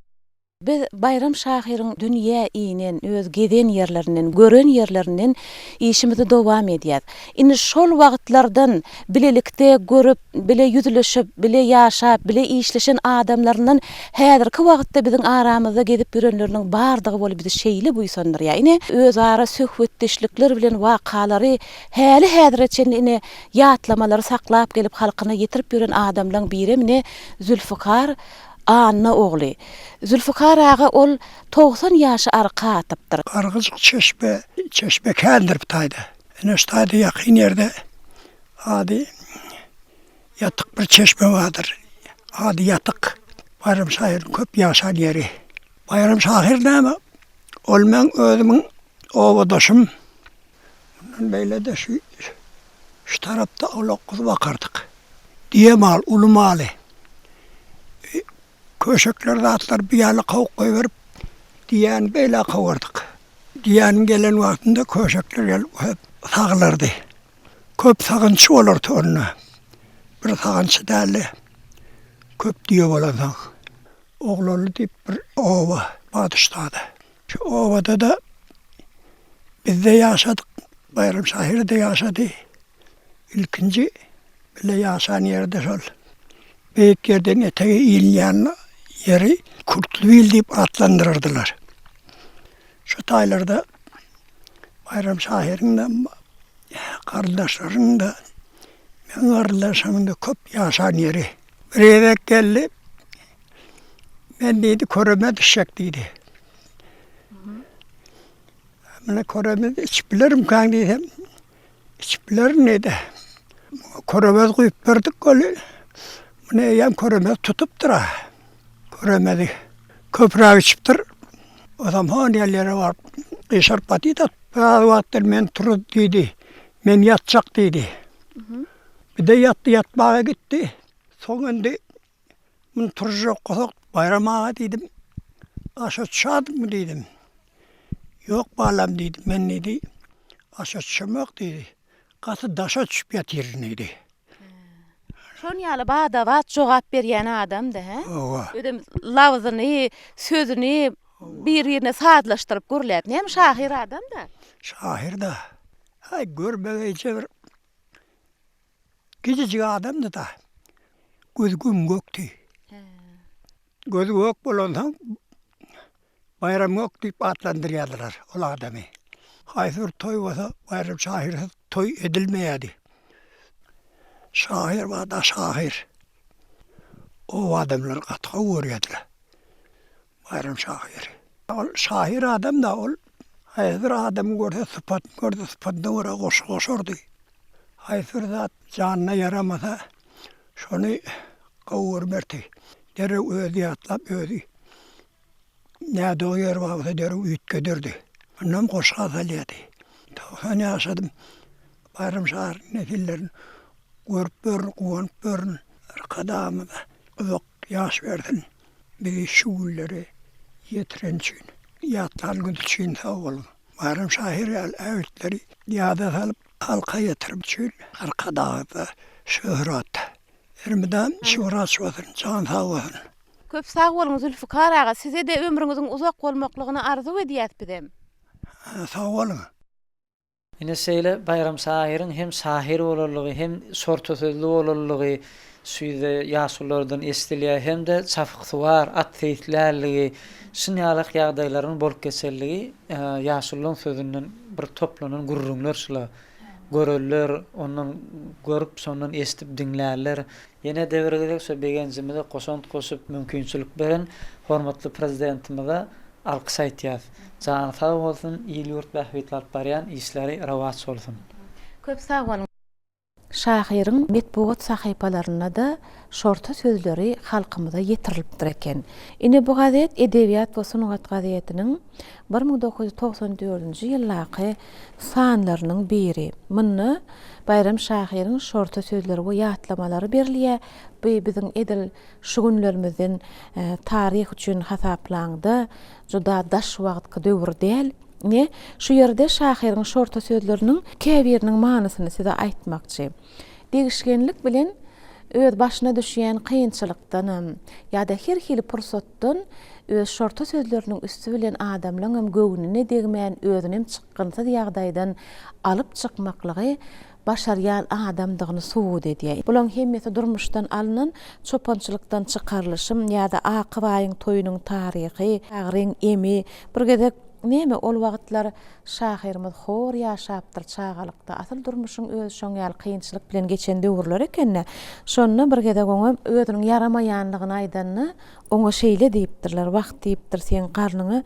Biz bayram şahyryň dünýä inen, öz geden ýerlerinden, gören ýerlerinden işimizi dowam edýär. Indi şol wagtlardan bilelikde görüp, bile ýüzleşip, bile ýaşap, bile işleşen adamlaryndan häzirki wagtda biziň aramyzda gedip ýörenleriniň bardygy bolup bizi şeýle buýsandyr ýa-ni öz ara söhbetdeşlikler bilen wakalary häli häzirçe ine ýatlamalary saklap gelip halkyna ýetirip ýören adamlaryň biri mine Zülfikar Anna ogly. Zülfikar ağa ol 90 ýaşy arka atypdyr. Argyzyk çeşme kändirip taýda. Ene şu taýda ýakyn ýerde ady ýatyk bir çeşme bardyr. Ady ýatyk. Bayram şahyr köp ýaşan ýeri. Bayram şahyr näme? Ol men özümiň owadaşym. Beýle de şu Şu tarafta olokuz bakardık. Diyemal, ulumali. Köşeklerde atlar bir yalı kavuk koyuverip diyen böyle kavurdık. Diyenin gelen vaktinde köşekler gelip hep sağlardı. Köp sağınçı olurdu onunla. Bir sağınçı derli. Köp diye olandan. Oğlolu deyip bir ova Badışta'da. Şu ovada da biz de yaşadık. Bayram Şahir'de yaşadı. İlkinci bile yaşayan yerde sol. Büyük yerden eteği iğneyen yeri Kurtlubil deyip adlandırırdılar. Şu taylarda Bayram Şahir'in de kardeşlerinin de ben kardeşimin de köp yaşayan yeri. Bir eve geldi. Ben deydi köreme düşecek deydi. Ben köreme içbilirim kan dedim. İçbilirim neydi? Köreme koyup verdik golü. Bunu yem köreme tutup dura. Köremedi. Köprü içiptir. O zaman yerlere var. Kışar pati da bazı vaktler men turut deydi. Men yatacak deydi. Bir de yattı yatmaya gitti. Sonunda bunu turacak olsak Bayram ağa dedim. Aşağı çıkadım mı dedim. Yok bağlam dedim. Ben neydi? Aşağı çıkmak dedi. Katı daşa çıkıp yatır neydi. Şon ýaly bada wat jogap berýän adam da, he? Owa. Ödem lawzyny, sözüni bir ýerine sadlaşdyryp görläp. Näme şahir adam da? Şahir da. Hay görmegeyçe bir gececi adam da. Gözgüm göktü. Göz gök bolandan bayram gök deyip adlandırýarlar ol adamy. Haýsy bir toý bolsa Bayram Şahir toý edilmeýärdi. Şahir var da şahir. O adamlar gatga görýärdiler. Bayram Şahir. Ol şahir adam da ol. Haýsy adam görse sıfatda ora goşurdy. Haýsy zat janyna yaramasa şonu gowurmerdi. Dere özi atlap özi. Näde o yer varsa dere ütkedirdi. Ondan goşga salýady. Hani yaşadım. Bayram Şahir'in nefillerini görüp görün, kuvanıp görün. Arkadağımda uzak yaş verdin. Bir şuulleri yetiren için. Yatlar güdülçün sağ olun. Bayram Şahir evitleri yada salıp halka yetirip için. Arkadağımda şöhrat. Ermeden şöhrat olsun, can sağ olsun. Köp sağ bolun Zülfikar ağa. Size de ömrüňiziň uzak bolmaklygyny arzu edýärpidem. Sağ olun. Ine seyle Bayram Şahir'in hem şahir olarlygy hem sorta sözlü olarlygy süýde ýaşlardan estilýär hem de çafyksybar at teýtlärligi şunýalyk ýagdaýlaryň bolup geçerligi ýaşlaryň sözünden bir toplanan gurrunlar şula görürler, onun görüp sondan estip dinlärler. Ýene dewrede söýbegenjimizde goşant goşup mümkinçilik beren hormatly prezidentimize alkys aýtýar. Jany sag bolsun, ýyl ýurt bähwetler barýan işleri rawat bolsun. Köp sag bolun. Şahirin metbuat sahypalaryna da şorta sözleri halkymyza ýetirilipdir eken. Ine bu gadet Edebiýat we Sunugat gazetiniň 1994-nji ýyllaky sanlarynyň biri. Muny Bayram Şahirin şorta sözleri we ýatlamalary berilýär. Bu biziň edil şu günlerimizden tarih üçin hasaplandy. Juda daş wagtky döwür däl. Ne? Şu yerde şahiriň şorta sözleriniň käbiriniň manysyny size aýtmakçy. Degişgenlik bilen öz başyna düşýän kynçylykdan ýa-da her hili pursatdan öz şorta sözleriniň üstü bilen adamlaryň göwnüne degmän özünem çykgynsa ýagdaýdan alyp çykmaklygy başarýan adamdygyny subut edýär. Bulan hemmeti durmuşdan alynan çopançylykdan çykarylışym ýa-da Akybaýyň toýunyň taryhy, agryň emi bir gedek näme ol wagtlar şahirimiz hor ýaşapdyr çağalykda. Asıl durmuşyň öz şoň ýaly kynçylyk bilen geçen döwürler ekenne. Şonu bir gedek oňa özüniň yaramaýanlygyny aýdanny oňa şeýle diýipdirler. Wagt diýipdir sen garnyňy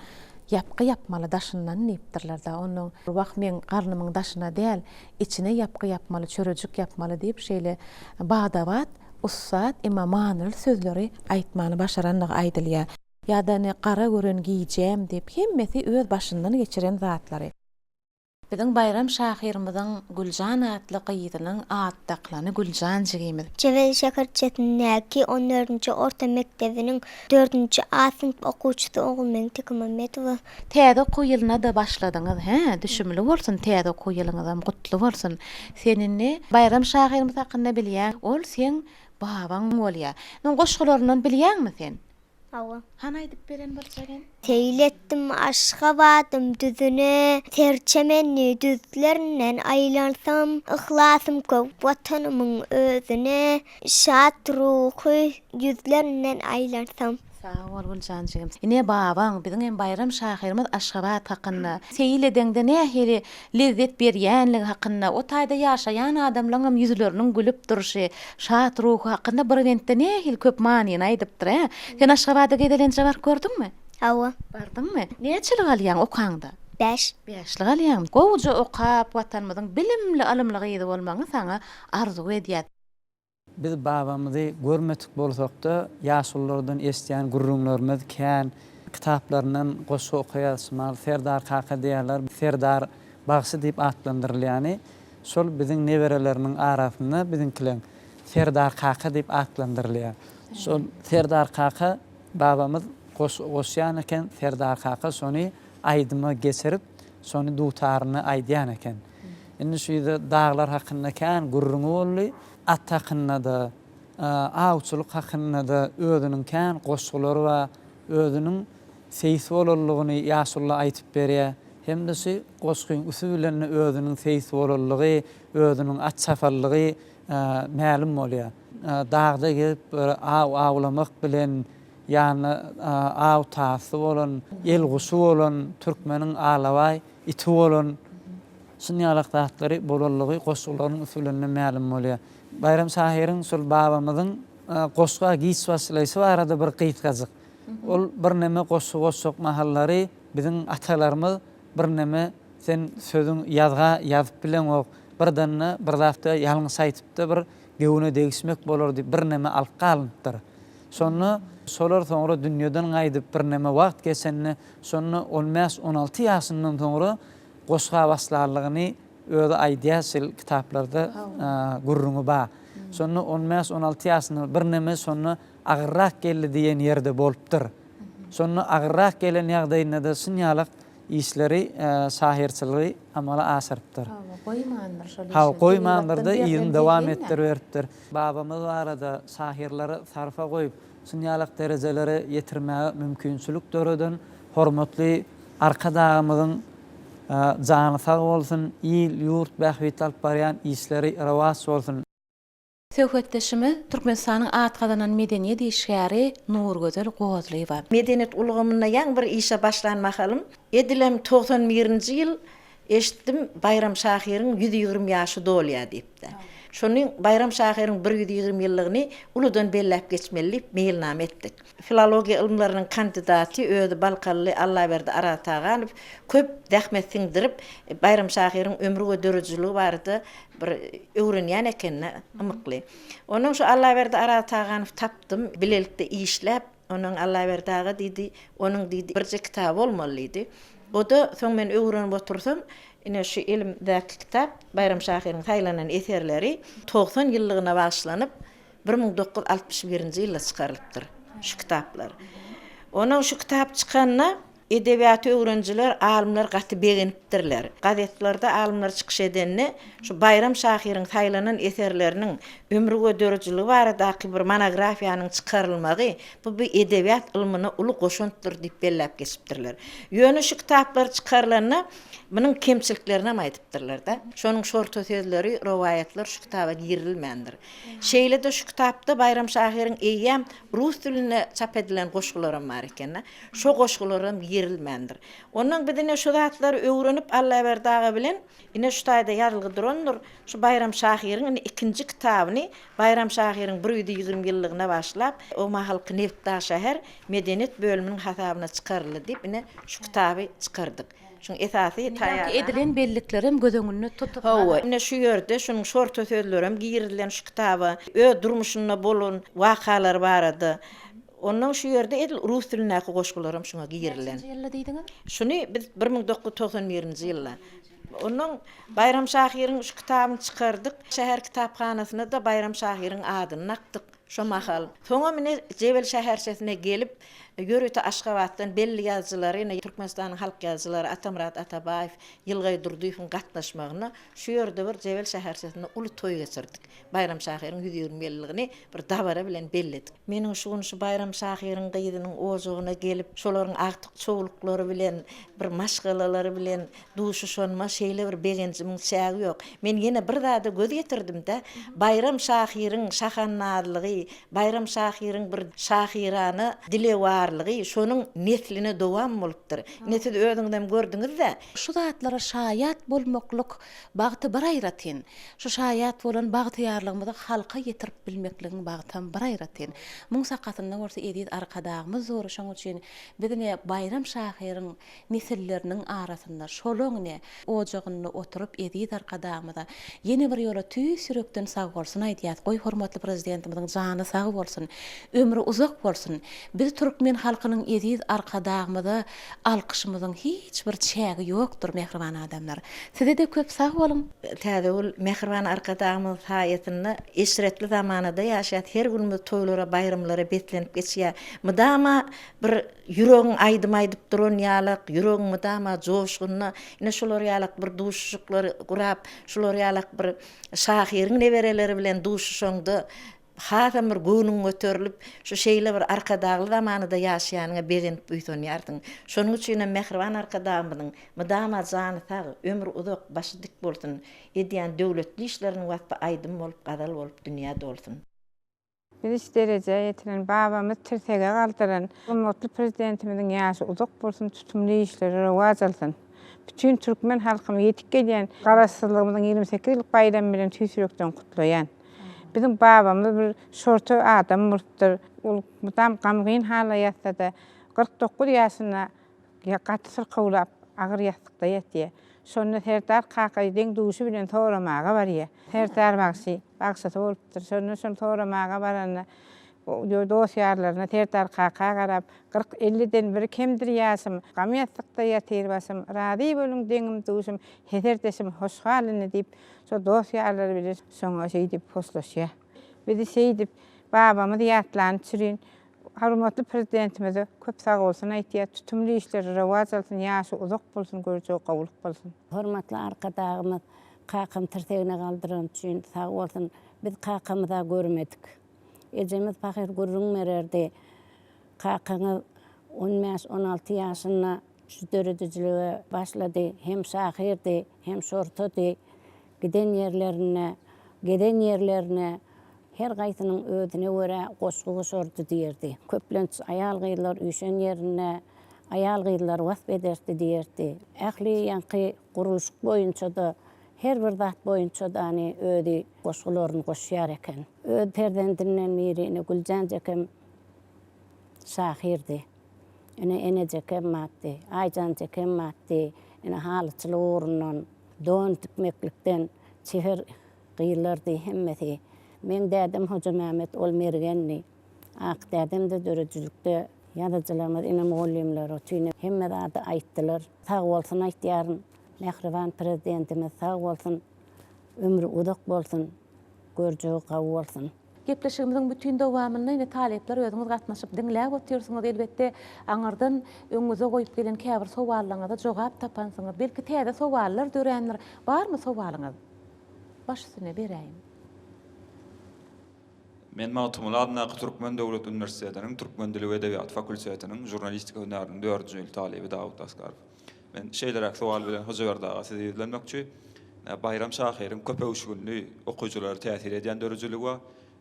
yapky yapmaly daşyndan diýipdirler da. Onuň wagt men garnymyň daşyna däl, içine yapky yapmaly, çörejik yapmaly diýip şeýle badawat, ussat, imamanyl sözleri aýtmaly başaranlygy aýdylýar. Ya da ne qara gören giyeceğim deyip hemmeti öz başından geçiren zatlary. Bizim Bayram Şahirimiziň Güljan adly gyýdynyň atdaklany Güljan jigimiz. Cebel Şakir Çetinäki 14-nji orta mektebiniň 4-nji A sınıf okuwçysy Ogulmen Tekmametow. Täze okuw ýylyna da başladyňyz, he? Düşümli bolsun, täze okuw ýylyňyz gutly bolsun. Seninni Bayram Şahirimiz hakynda bilýän, ol sen babaň bolýar. Men goşgularyndan bilýänmi sen? Awa. Hana aýdyp beren bolsaň? Teylettim aşgabadım düzüne, terçemenni düzlerinden aylansam, ıhlasım köp vatanımın özüne, şat ruhu yüzlerinden aylansam. Sağ ol Güljancığım. Ine babaň biziň Bayram Şahirimiz Aşgabat hakynda seýledende nähili lezzet berýänligi hakynda, o taýda ýaşaýan adamlaryň ýüzleriniň gülüp duruşy, şat ruhu hakynda bir wentde nähili köp manyny aýdypdyr. Sen Aşgabata gidelençe bar gördüňmi? Awa. Bardyňmy? Näçelik alýan okanda? 5. 5lik alýan. Gowja okap watanymyzyň bilimli alymlygy bolmagy saňa arzu edýär. Biz babamyzy görmedik bolsakda ýaşullardan esdiýän gurrunlarymyz kän kitaplaryndan goşu okuýasmal Serdar Kaka diýerler. Serdar Bagsy diýip atlandyrylýany. Şol biziň nebereleriniň arasynda biziňkiler Serdar Kaka diýip atlandyrylýar. Şol Serdar Kaka babamyz goşýan eken, Serdar Kaka şonu aýdyma geçirip şonu dutaryny aýdýan eken. Indi şu dağlar hakynda kän gurrunu boldy. At hakynda da, awçylyk hakynda da özüniň kän goşgulary we özüniň seýsi bolanlygyny ýaşulla aýtyp berýär. Hem de şu goşgyň usulerini özüniň seýsi bolanlygy, özüniň at safallygy ma'lum bolýar. Dağda gelip awlamak bilen ýani aw tasy bolan, el guşu bolan, türkmeniň alaway iti bolan şunýalak zatlary bolanlygy goşgularyň usulerini ma'lum bolýar. Bayram Şahiriň şol babamyzyň goşga giýiş wasylysy barada bir gyýtgazyk. Ol bir neme goşuk mahallary biziň atalarymyz bir neme sen sözüň ýazga ýazyp bilen ok birdanna bir zafta ýalňyz aýtypdy bir gewüne degişmek bolar diýip bir neme alyp galypdyr. Şonu solar soňra dünýeden gaýdyp bir neme wagt geçenni şonu olmaz 16 ýaşyndan soňra goşga waslarlygyny öde aýdýasyl kitaplarda gurrunu ba. Şonu 15-16 ýaşynda bir neme şonu agyrrak geldi diýen ýerde bolupdyr. Şonu agyrrak gelen ýagdaýynda da şunýalak işleri şahirçiligi amala aşyrypdyr. Goýmandyr da ýygyny dowam etdiripdir. Babamyz arada şahirleri sarfa goýup şunýalak derejelere ýetirmäge mümkinçilik döredin. Hormatly arkadaşymyzyň jany sag bolsun, il, ýurt bähwit alyp barýan işleri rawas bolsun. Söhbetdeşimi Türkmenistanyň atgadanan medeniýet işgäri Nurgözel Gozlyba. Medeniýet ulgamyna ýaňy bir işe başlanmakalym. Edilem 91-nji ýyl eşitdim Bayram Şahiriň 120 ýaşy dolýar diýipdi. Şonu Bayram Şahiriň 120 ýyllygyny uludan bellep geçmeli meýilname etdik. Filologiýa ilmlarynyň kandidaty öýdi Balkally Allaberdi Arataganyp köp dähmet siňdirip Bayram Şahiriň ömrüge dörejiligi bardy bir öwrenýän eken ymykly. Onuň şu Allaberdi Arataganyp tapdym, bilelikde işläp, onuň Allaberdaga diýdi, onuň diýdi birje kitap bolmalydy. O da soň men öwrenip otursam, ine şu elimdäki kitap Bayram Şahiriň taýlanan eserleri 90 ýyllygyna başlanyp 1961-nji ýylda çykarylypdyr şu kitaplar. Onuň şu kitap çykanyna edebiýat öwrenjiler, alymlar gaty begenipdirler. Gazetlarda alymlar çykyş edenni şu Bayram Şahiriň taýlanan eserleriniň ömrüge dörejiligi baradaky bir monografiýanyň çykarylmagy bu bir edebiýat ilmine uly goşuntydyr diýip bellep geçipdirler. Ýöne şu kitaplar çykarylanyna bunun kemçiliklerini aýdypdyrlar da. Şonuň şorta sözleri, rowaýatlar şu kitaba girilmändir. Şeýle de şu kitapda Bayram Şahiriň eýýäm rus diline çap edilen goşgularym bar eken. Şo goşgularym girilmändir. Onuň bedene şu zatlary öwrenip Allaberdaga bilen ine şu taýda ýazylgy durandyr. Şu Bayram Şahiriň ikinji kitabyny Bayram Şahiriň 120 ýyllygyna başlap o mahalky Neftdağ şäher medeniýet bölüminiň hasabyna çykaryldy diýip ine şu kitaby çykardyk. Şun esasy taýýar edilen belliklerim göz öňünde tutup. Ine şu ýerde şunyň şorta sözlerim girilen şu kitaba ö durmuşyna bolan wakalar barady. Onuň şu ýerde edil rus dilinäki goşgularym şuňa girilen. Şuny biz 1991-nji ýylda Onun Bayram Şahir'in şu kitabını çıkardık. Şehir kitapxanasına da Bayram Şahir'in adını naktık. Şo mahal. Soňa mine Jebel şäherçesine gelip Yörüte Aşgabat'tan belli yazıları, ýene Türkmenistan'ın halk yazıları Atamurat Atabayev, Yılgay Durduýewiň gatnaşmagyna şu ýerde bir Jebel şäherçesine uly toý geçirdik. Bayram Şahir'in 120 ýyllygyny bir dabara bilen belledik. Meniň şu Bayram Şahir'in gyýdynyň ozugyna gelip şolaryň aktyk çoğuluklary bilen bir maşgalalary bilen duşuşanma şeýle bir begenjimiň çägi ýok. Men ýene bir dada göz getirdim-de Bayram Şahir'in şahannadlygy, Bayram Şahir'in bir şahirany dile barlygy şonuň nesline dowam bolupdyr. Nesil özüňden gördüňiz-de. Şu zatlara şaýat bolmakluk bagty bir aýratyn. Şu şaýat bolan bagtyarlygymyzy halka ýetirip bilmekligiň bagtan bir aýratyn. Muň sakatynda bolsa edit arkadagymyz zor şoň üçin bizne Bayram Şahir'in nesilleriniň arasynda şoloňne ojagyny oturup edit arkadagymyza ýene bir ýola tüý sürekden sag bolsun aýdýat. Goý hormatly prezidentimiziň jany sag bolsun, ömrü uzak bolsun. Biz Türkmen halkynyň edit arkadagymyza alkyşymyzyň hiç bir çägi ýokdur mehriban adamlar. Size de köp sag bolun. Täze ol mehriban arkadagymyz haýatyny eşretli zamanada ýaşaýat. Her günümüz toýlara, bayramlara betlenip geçýär. Mydama bir ýüregiň aýdym-aýdyp duran ýalyk, ýüregiň mydama joşgyny, ine şolar ýalyk bir duşuşyklary gurap, şolar ýalyk bir şahiriň nebereleri bilen duşuşaňdy. Hasam bir göwnüň göterilip şu şeýle bir arkadagly zamanada ýaşaýanyňa begenip büýtönýärdiň. Şonuň üçin mehriban arkadagymyň mydama jany sag, ömrü uzak, başy dik bolsun. Edýän döwletli işleriň wagty aýdym bolup, gadal bolup dünýäde bolsun. Biz derece yetiren babamız tirsege kaldıran, umutlu prezidentimizin ýaşy uzak bolsun, tutumly işleri rewaj alsyn. Bütün Türkmen halkyny ýetip gelýän garaşsızlygymyzyň 28 ýyllyk bayramy bilen tüýsürekden kutlaýan. Bizim babamız bir şorta adam bolupdyr. Ol mutam gamgyn hala ýatsa-da 49 ýaşyna gatsyr kowlap agyr ýastykda ýetdi. Şonu Serdar Kakaýdyň duşy bilen toramaga barýar. Serdar bagşy bolupdyr. Şonu toramaga baranda dosýarlaryna Serdar Kaka garap 40-50den biri kimdir ýasym, gam ýastykda ýatyr basym, razy bölüň deňim duşym, hederdesim hoş halyny diýip şo dosýarlary bilen şoňa şey diýip postlaşýar. Bizi şey diýip babamy ýatlan çyrin. Hormatly prezidentimize köp sag bolsun aýtýar, tutumly işleri rewaj alsyn, ýaşy uzak bolsun, görjek gowuluk bolsun. Hormatly arkadagymyz kakam tirtegine galdyran üçin sag bolsun. Biz kakamyza görmedik. Ejemiz Pahir Gurrun mererdi. Kakany 15-16 ýaşynda şu döredijiligi başlady. Hem şahirdi, hem şortady. Giden yerlerine her gaýtynyň ödüne görä goşgu goşurdy diýerdi. Köplenç aýal gyýlar üýşen ýerine aýal gyýlar wasp ederdi diýerdi. Ähli ýanky guruluş boýunça da her bir zat boýunça da ödi goşgularyny goşýar eken. Öd perdendinden biri Güljan Jekem şahirdi. Ene Jekem matdy, Aýjan Jekem matdy. Halyçylyk orundan don tükmeklikden çeher gyýlardy hemmeti. Men dädim Hoca Mehmet ol mergenni. Ak dädim de döredijlikde ýazyjylarymyz ine muallimler üçin hemme zady aýtdylar. Sag bolsun aýtýaryn. Mehriban prezidentimiz sag bolsun, ömrü uzak bolsun, görjegi gawy bolsun. Gepleşigimiziň bütün dowamyny ine talepler özüňiz gatnaşyp diňläp oturýarsyňyz elbetde aňardan öňüňize goýup gelen käbir sowallaryňyza jogap tapansyňyz. Belki täze sowallar dörenler barmy sowalyňyz? Baş üstüne beräýin. Men Matumul adına Türkmen Döwlet Üniversitetiniň Türkmen dili we edebiýat fakültetiniň jurnalistika hünäriniň 4-nji ýyl talibi Dawud Askarov. Men şeýlerek sowal bilen hoja berdaga sizi ýerlenmekçi. Bayram Şahir'in köpeğiş günlüğü okuyucuları täsir edýän dörejiligi we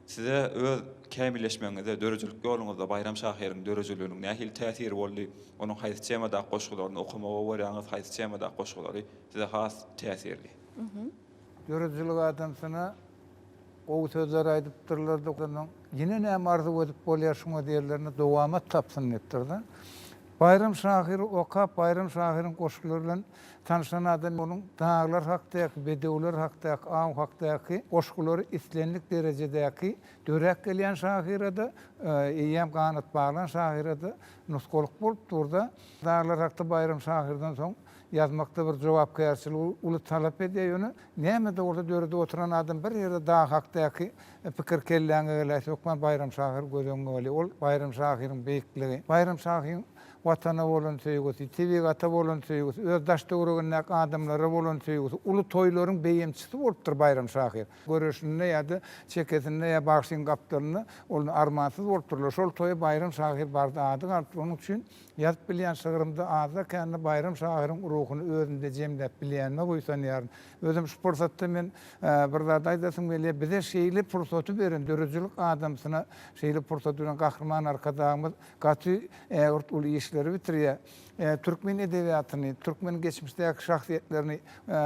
size öz kämilleşmeňizde dörejillik ýoluňyzda Bayram Şahir'in dörejilliginiň nähil täsiri boldy? Onuň haýsy temada goşgularyny okumaga berýäňiz haýsy temada goşgulary size has täsirli. Dörejillik adamsyna o sözler aýdypdyrlar da ýene näme arzu edip bolýar şoňa diýerlerine dowamat tapsyn etdirdi. Bayram Şahir okap, Bayram Şahir'in goşgulary bilen tanışan adam onuň dağlar hakdaky, bedewler hakdaky, aw hakdaky goşgulary islenlik derejedäki dörek gelýän şahirada, ýem ganat baglan şahirada nuskoluk bolup durda. Dağlar hakda Bayram Şahirden soň yazmakda bir jogapkärçilik uly talap edýär. Näme de orada dörede oturan adam bir ýerde daha hakdaky pikir kelläňe geläse okman Bayram Şahyr gözüňe geli. Ol Bayram Şahyryň beýikligi. Bayram Şahyryň watana bolan söýgüsi, tebigata bolan söýgüsi, öz daş döwrüňde adamlara bolan söýgüsi, uly toýlaryň beýemçisi bolupdyr Bayram Şahyr. Göreşinde ýa-da çekesinde ýa bagşyň gapdalyny ol armansız bolupdyrlar. Şol toýa Bayram Şahyr bardy ady galyp onuň üçin ýazyp bilýän şygyrymda ada kände Bayram Şahyryň ruhuny özünde jemläp bilýänme goýsan ýaryn. Özüm şu pursatda men bir zat aýdasym gelýär, bize şeýle pursaty beren, dörejlik adamsyna şeýle pursaty bilen gahrman arkadaşymyz gaty uly işleri bitirýär. Türkmen edebiýatyny, Türkmen geçmişdäki şahsiýetlerini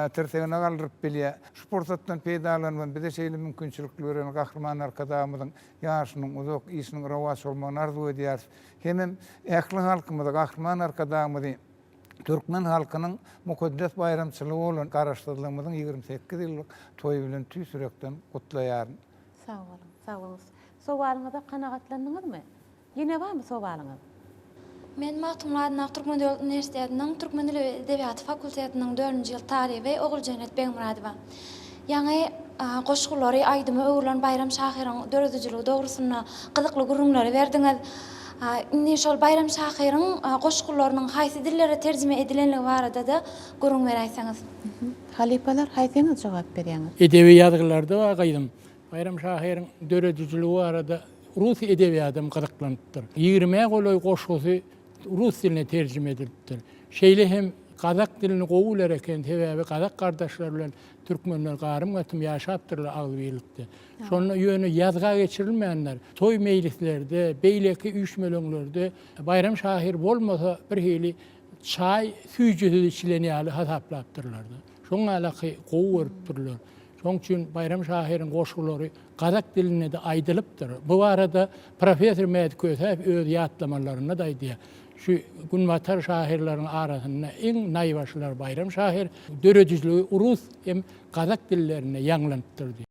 tertegine galdyryp bilýär. Şu pursatdan peýdalanan bize şeýle mümkinçilikler beren gahrman arkadaşymyzyň ýaşynyň uzak işiniň rawaç bolmagyny arzu edýär. Hemem ähli halkymyza gahrman arkadaşymyzy Türkmen halkynyň mukaddes bayramçylygy bolan garaşdyrylmyzyň 28 ýyllyk toýu bilen tüýsürekden gutlaýar. Sağ olun, sağ olun. Sowalyňyza kanagatlandyňyzmy? Ýene barmy sowalyňyz? Men Maktum Ladynaq Türkmen Döwlet Üniversitetiniň Türkmen dili we edebiýaty fakultetiniň 4-nji ýyl taryhy we Ogul Cennet Beýmuradowa. Ýaňy goşgulary aýdymy öwürlen Bayram Şahyryň döredijiligi dogrusyna gyzykly gurulmalar berdiňiz. Indi şol Bayram Şahyryň goşgullarynyň haýsy dillere terjime edilenligi barada da gurulma beräýsäňiz. Halipalar haýsyňyz jogap berýäňiz. Edebi ýazgylarda wagaýdym. Bayram Şahyryň döredijiligi barada Rus edebiýatym gyzyklanıpdyr. 20 goloy goşgusy Rus diline terjime edilipdir. Şeýle hem Kazak dilini gowul ereken sebäbi Kazak gardaşlar bilen türkmenler garym gatym ýaşapdyrlar agbylikde. Şonu ýöne ýazga geçirilmeýänler, toý mejlislerde, beýleki üýşmeleňlerde Bayram Şahyr bolmasa bir hili çay süýjüsü içilenýäli hasaplapdyrlar. Şoňa alaky gowy beripdirler. Şoň üçin Bayram Şahyryň goşgulary Kazak diline de aýdylypdyr. Bu arada professor Mehmet Köseýew öz ýatlamalarynda da aýdýar. Şu günwatar şahirleriň arasynda eň naýbaşlar Bayram Şahyr döredijligi Rus hem Kazak dillerine ýanglandypdyrdy.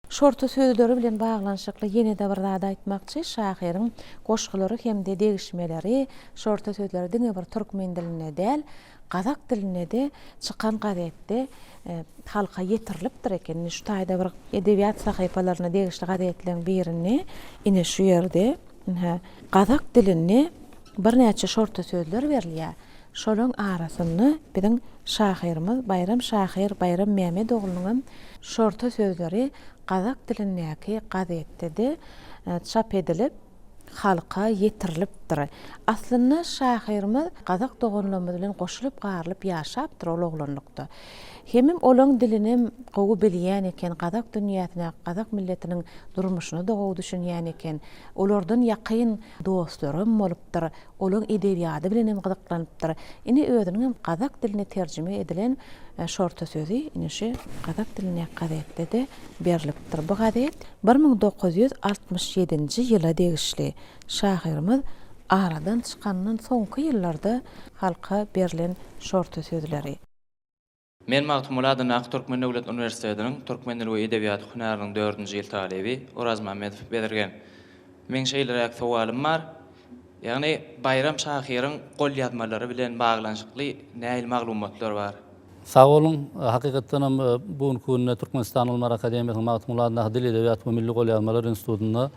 Şorta sözleri bilen baglanşykly ýene de bir zat aýtmakçy, Şahyryň goşgulary hem-de degişmeleri şorta sözleri diňe bir türkmen diline däl, Kazak diline de çykan gazetde halka ýetirilipdir eken. Şu taýda bir edebiýat sahypalaryna degişli gazetlerin birini ine şu ýerde Kazak dilini bir näçe şorta sözler berilýär. Şolaryň arasynda biziň şahyrymyz Bayram Şahyr, Bayram Mehmet oglunyň şorta sözleri Kazak dilindäki gazetde de çap edilip halka ýetirilipdir. Aslynda şahyrymyz Kazak doganlamy bilen goşulyp garylyp ýaşapdyr ol oglanlykda. Hemem olaň dilini gowy bilýän eken, Kazak dünýäsine, Kazak milletiniň durmuşyna da gowy düşünýän eken. Olardan ýakyn dostlarym bolupdyr. Olaň edebiýaty bilen hem gyzyklanypdyr. Ine özüniň Kazak diline terjime edilen şorta sözü ine şu Kazak diline gazetde de berilipdir. Bu gazet 1967-nji ýyla degişli şahyrymyz aradan çykanyň soňky ýyllarda halka berilen şorta sözleri. Men Maktum Ladynaq Türkmen Döwlet Üniversitetiniň Türkmen dili we edebiýaty hunarynyň 4-nji ýyl talyby Oraz Mamedow bergen. Men şeýlerek sowalym bar. Ýagny Bayram Şahyryň gol ýazmalary bilen baglanşykly näil maglumatlar bar? Sağ olun. Hakykatdan hem bugün gününe Türkmenistan Ulmar Akademiýasynyň Maktum Ladynaq Dil Edebiýat we Milli Gol ýazmalary institutunda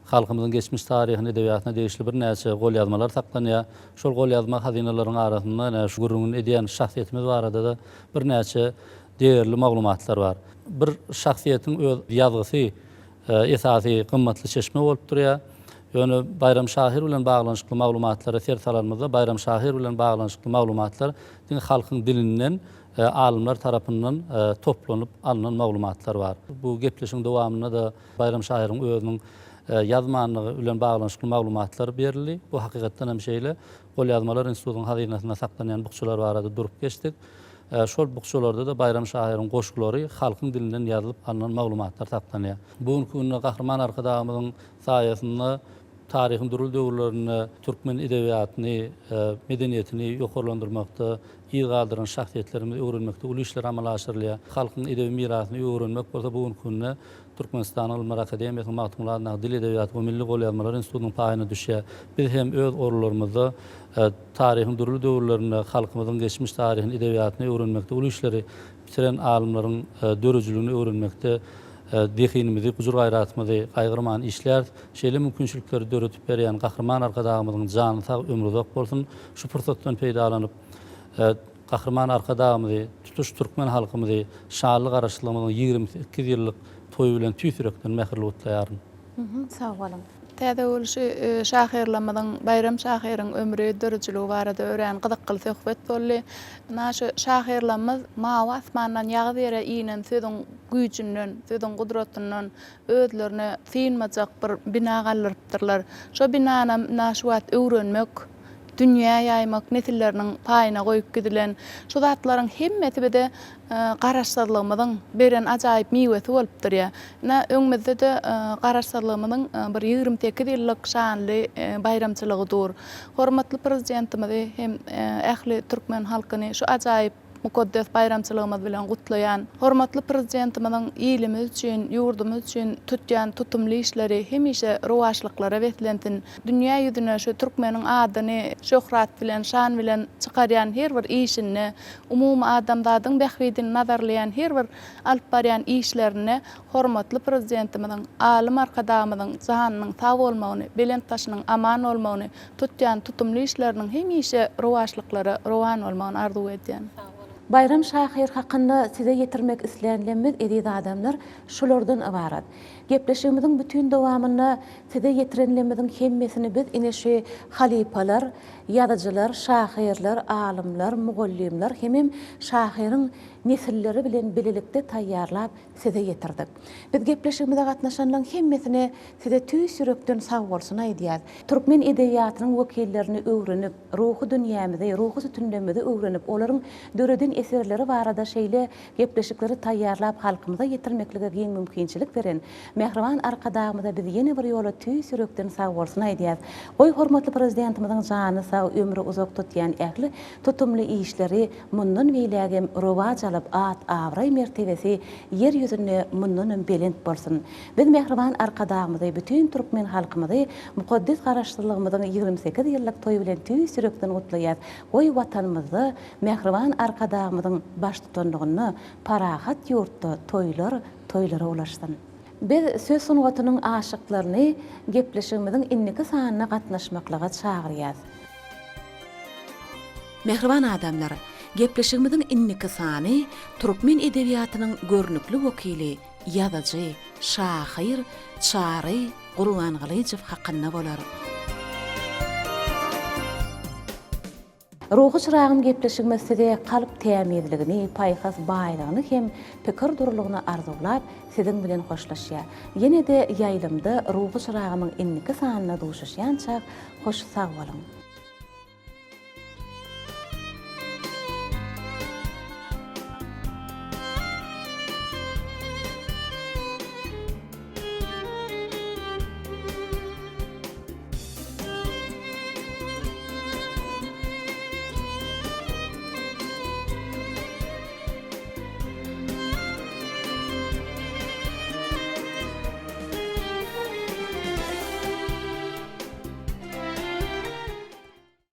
halkymyzyň geçmiş taryhyny edebiýatyna degişli bir näçe gol ýazmalar saklanýar. Şol gol ýazma hazinalaryň arasynda şu gurulmaň edýän şahsiýetimiz barada da bir näçe değerli maglumatlar bar. Bir şahsiýetiň öz ýazgysy esasy gymmatly çeşme bolup durýar. Ýöne Bayram Şahyr bilen baglanşykly maglumatlary sertalarymyzda Bayram Şahyr bilen baglanşykly maglumatlar diň halkyň dilinden alimler tarapyndan toplanyp alynan maglumatlar bar. Bu gepleşiň dowamyna da Bayram Şahyryň özüniň ýazmanlygy bilen baglanşykly maglumatlar berildi. Bu hakykatdan hem şeýle gol ýazmalar institutynyň hazynasyna saklanýan bukçalar barada durup geçdik. Şol bukçalarda da Bayram Şahyryň goşgulary halkyň dilinden ýazylyp alynan maglumatlar saklanýar. Bugünkü günde gahrman arkadaşymyzyň saýasynda taryhyň durul döwürlerini, türkmen edebiýatyny, medeniýetini ýokarlandyrmakda, ýygaldyran şahsiýetlerimizi öwrenmekde uly işler amal aşyrylýar. Halkyň edebi mirasyny öwrenmek bolsa bugünkü günde Türkmenistan Ilmar Akademiyasının matematik dil edebiyatı ve milli gol yazmalar institutunun payına düşe. Biz hem öz orlarımızda tarihin durulu döwürlerinde halkımızın geçmiş tarihin edebiyatını öğrenmekte, ulu işleri bitiren alimlerin dörücülüğünü öğrenmekte dehinimizi, huzur gayratımızı kaygırman işler, şeyle mümkünçülükleri dörütüp beren kahraman arkadağımızın canı sağ ömrü uzak bolsun. Şu fırsattan peydalanıp kahraman arkadağımızı, tutuş Türkmen halkımızı, şanlı garaşlığımızın 28 yıllık toyu bilen tüysürekten mehirli utlayarın. Sağ olun. Täze bolşy şahyrlamadan bayram şahyryň ömrü dörjülügi barada ören gyzykly söhbet boldy. Naşy şahyrlamaz mawa asmandan ýagy bere inen söýdüň güýjünden, söýdüň gudratynyň özlerine synmajak bir bina galypdyrlar. Şo binana naşy wagt öwrenmek, dünýä ýaymak, nesilleriniň paýyna goýup gidilen şu zatlaryň hemmeti bide garaşsızlygymyň beren ajaýyp miwesi bolupdyr ýa. Öňümizde de garaşsızlygymyň bir 28 ýyllyk şanly bayramçylygy dur. Hormatly prezidentimizi hem ähli türkmen halkyny şu ajaýyp mukaddes bayramçylygymyz bilen gutlaýan, hormatly prezidentimizin ýylymyz üçin, ýurdumyz üçin tutýan tutumly işleri hemişe rowaşlyklara wetlentin. Dünýä ýüzüne şu türkmeniň adyny şöhrat bilen, şan bilen çykarýan her bir işini, umumy adamdaryň bähwidini nazarlayan her bir alyp barýan işlerini hormatly prezidentimizin, alim arkadamyzyň janynyň sag bolmagyny, belent taşynyň aman bolmagyny tutýan tutumly işleriniň hemişe rowaşlyklara rowan bolmagyny arzu edýän. Bayram şahyr hakynda size getirmek isleýänlerimiz edid adamlar şolardan ibarat. Gepleşigimiziň bütün dowamyny size getirenlerimizin hemmesini biz ine şu halipalar, ýazyjylar, şahyrlar, alimler, mugallimler hemem şahyryň nesilleri bilen bilelikde taýýarlap size getirdik. Biz gepleşigimizde gatnaşanlaryň hemmesine size tüýs ýürekden sag bolsun aýdýar. Türkmen edebiýatynyň wekillerini öwrenip, ruhy dünýämizi, ruhy sütünlerimizi öwrenip, olaryň döredin eserleri barada şeýle gepleşikleri taýýarlap halkymyza getirmeklige giň mümkinçilik beren Mehriban arkadağımıza biz yeni bir yola tüýs ýürekden sag bolsun aýdýar. Oý hormatly prezidentimiziň jany sag, ömrü uzak tutýan ähli tutumly işleri mundan beýlägem rowaj alyp at awray mertebesi yer ýüzüne mundan belent bolsun. Biz Mehriban arkadağımyzy bütün türkmen halkymyzy mukaddes garaşdyrlygymyzyň 28 ýyllyk toýu bilen tüýs ýürekden gutlaýar. Oý watanymyzda Mehriban arkadağımyzyň baş tutanlygyny parahat ýurtda toýlara ulaşsyn. Biz söz sunugatynyň aşyklaryny gepleşigimiziň inniki sanyna gatnaşmaklyga çagyrýar. Mehriban adamlar, gepleşigimiziň inniki sany türkmen edebiýatynyň görnükli wekili, ýazyjy, şahyr, çary Gurban Galyjew hakynda bolar. Ruhy çyragym gepleşigimiz size kalyp tämizligini, paýhas baýlygyny hem pikir durulugyny arzulap siziň bilen hoşlaşýar. Ýene-de ýaýlymda ruhy çyragymyň inniki sanyna duşuşýança hoş sag bolun.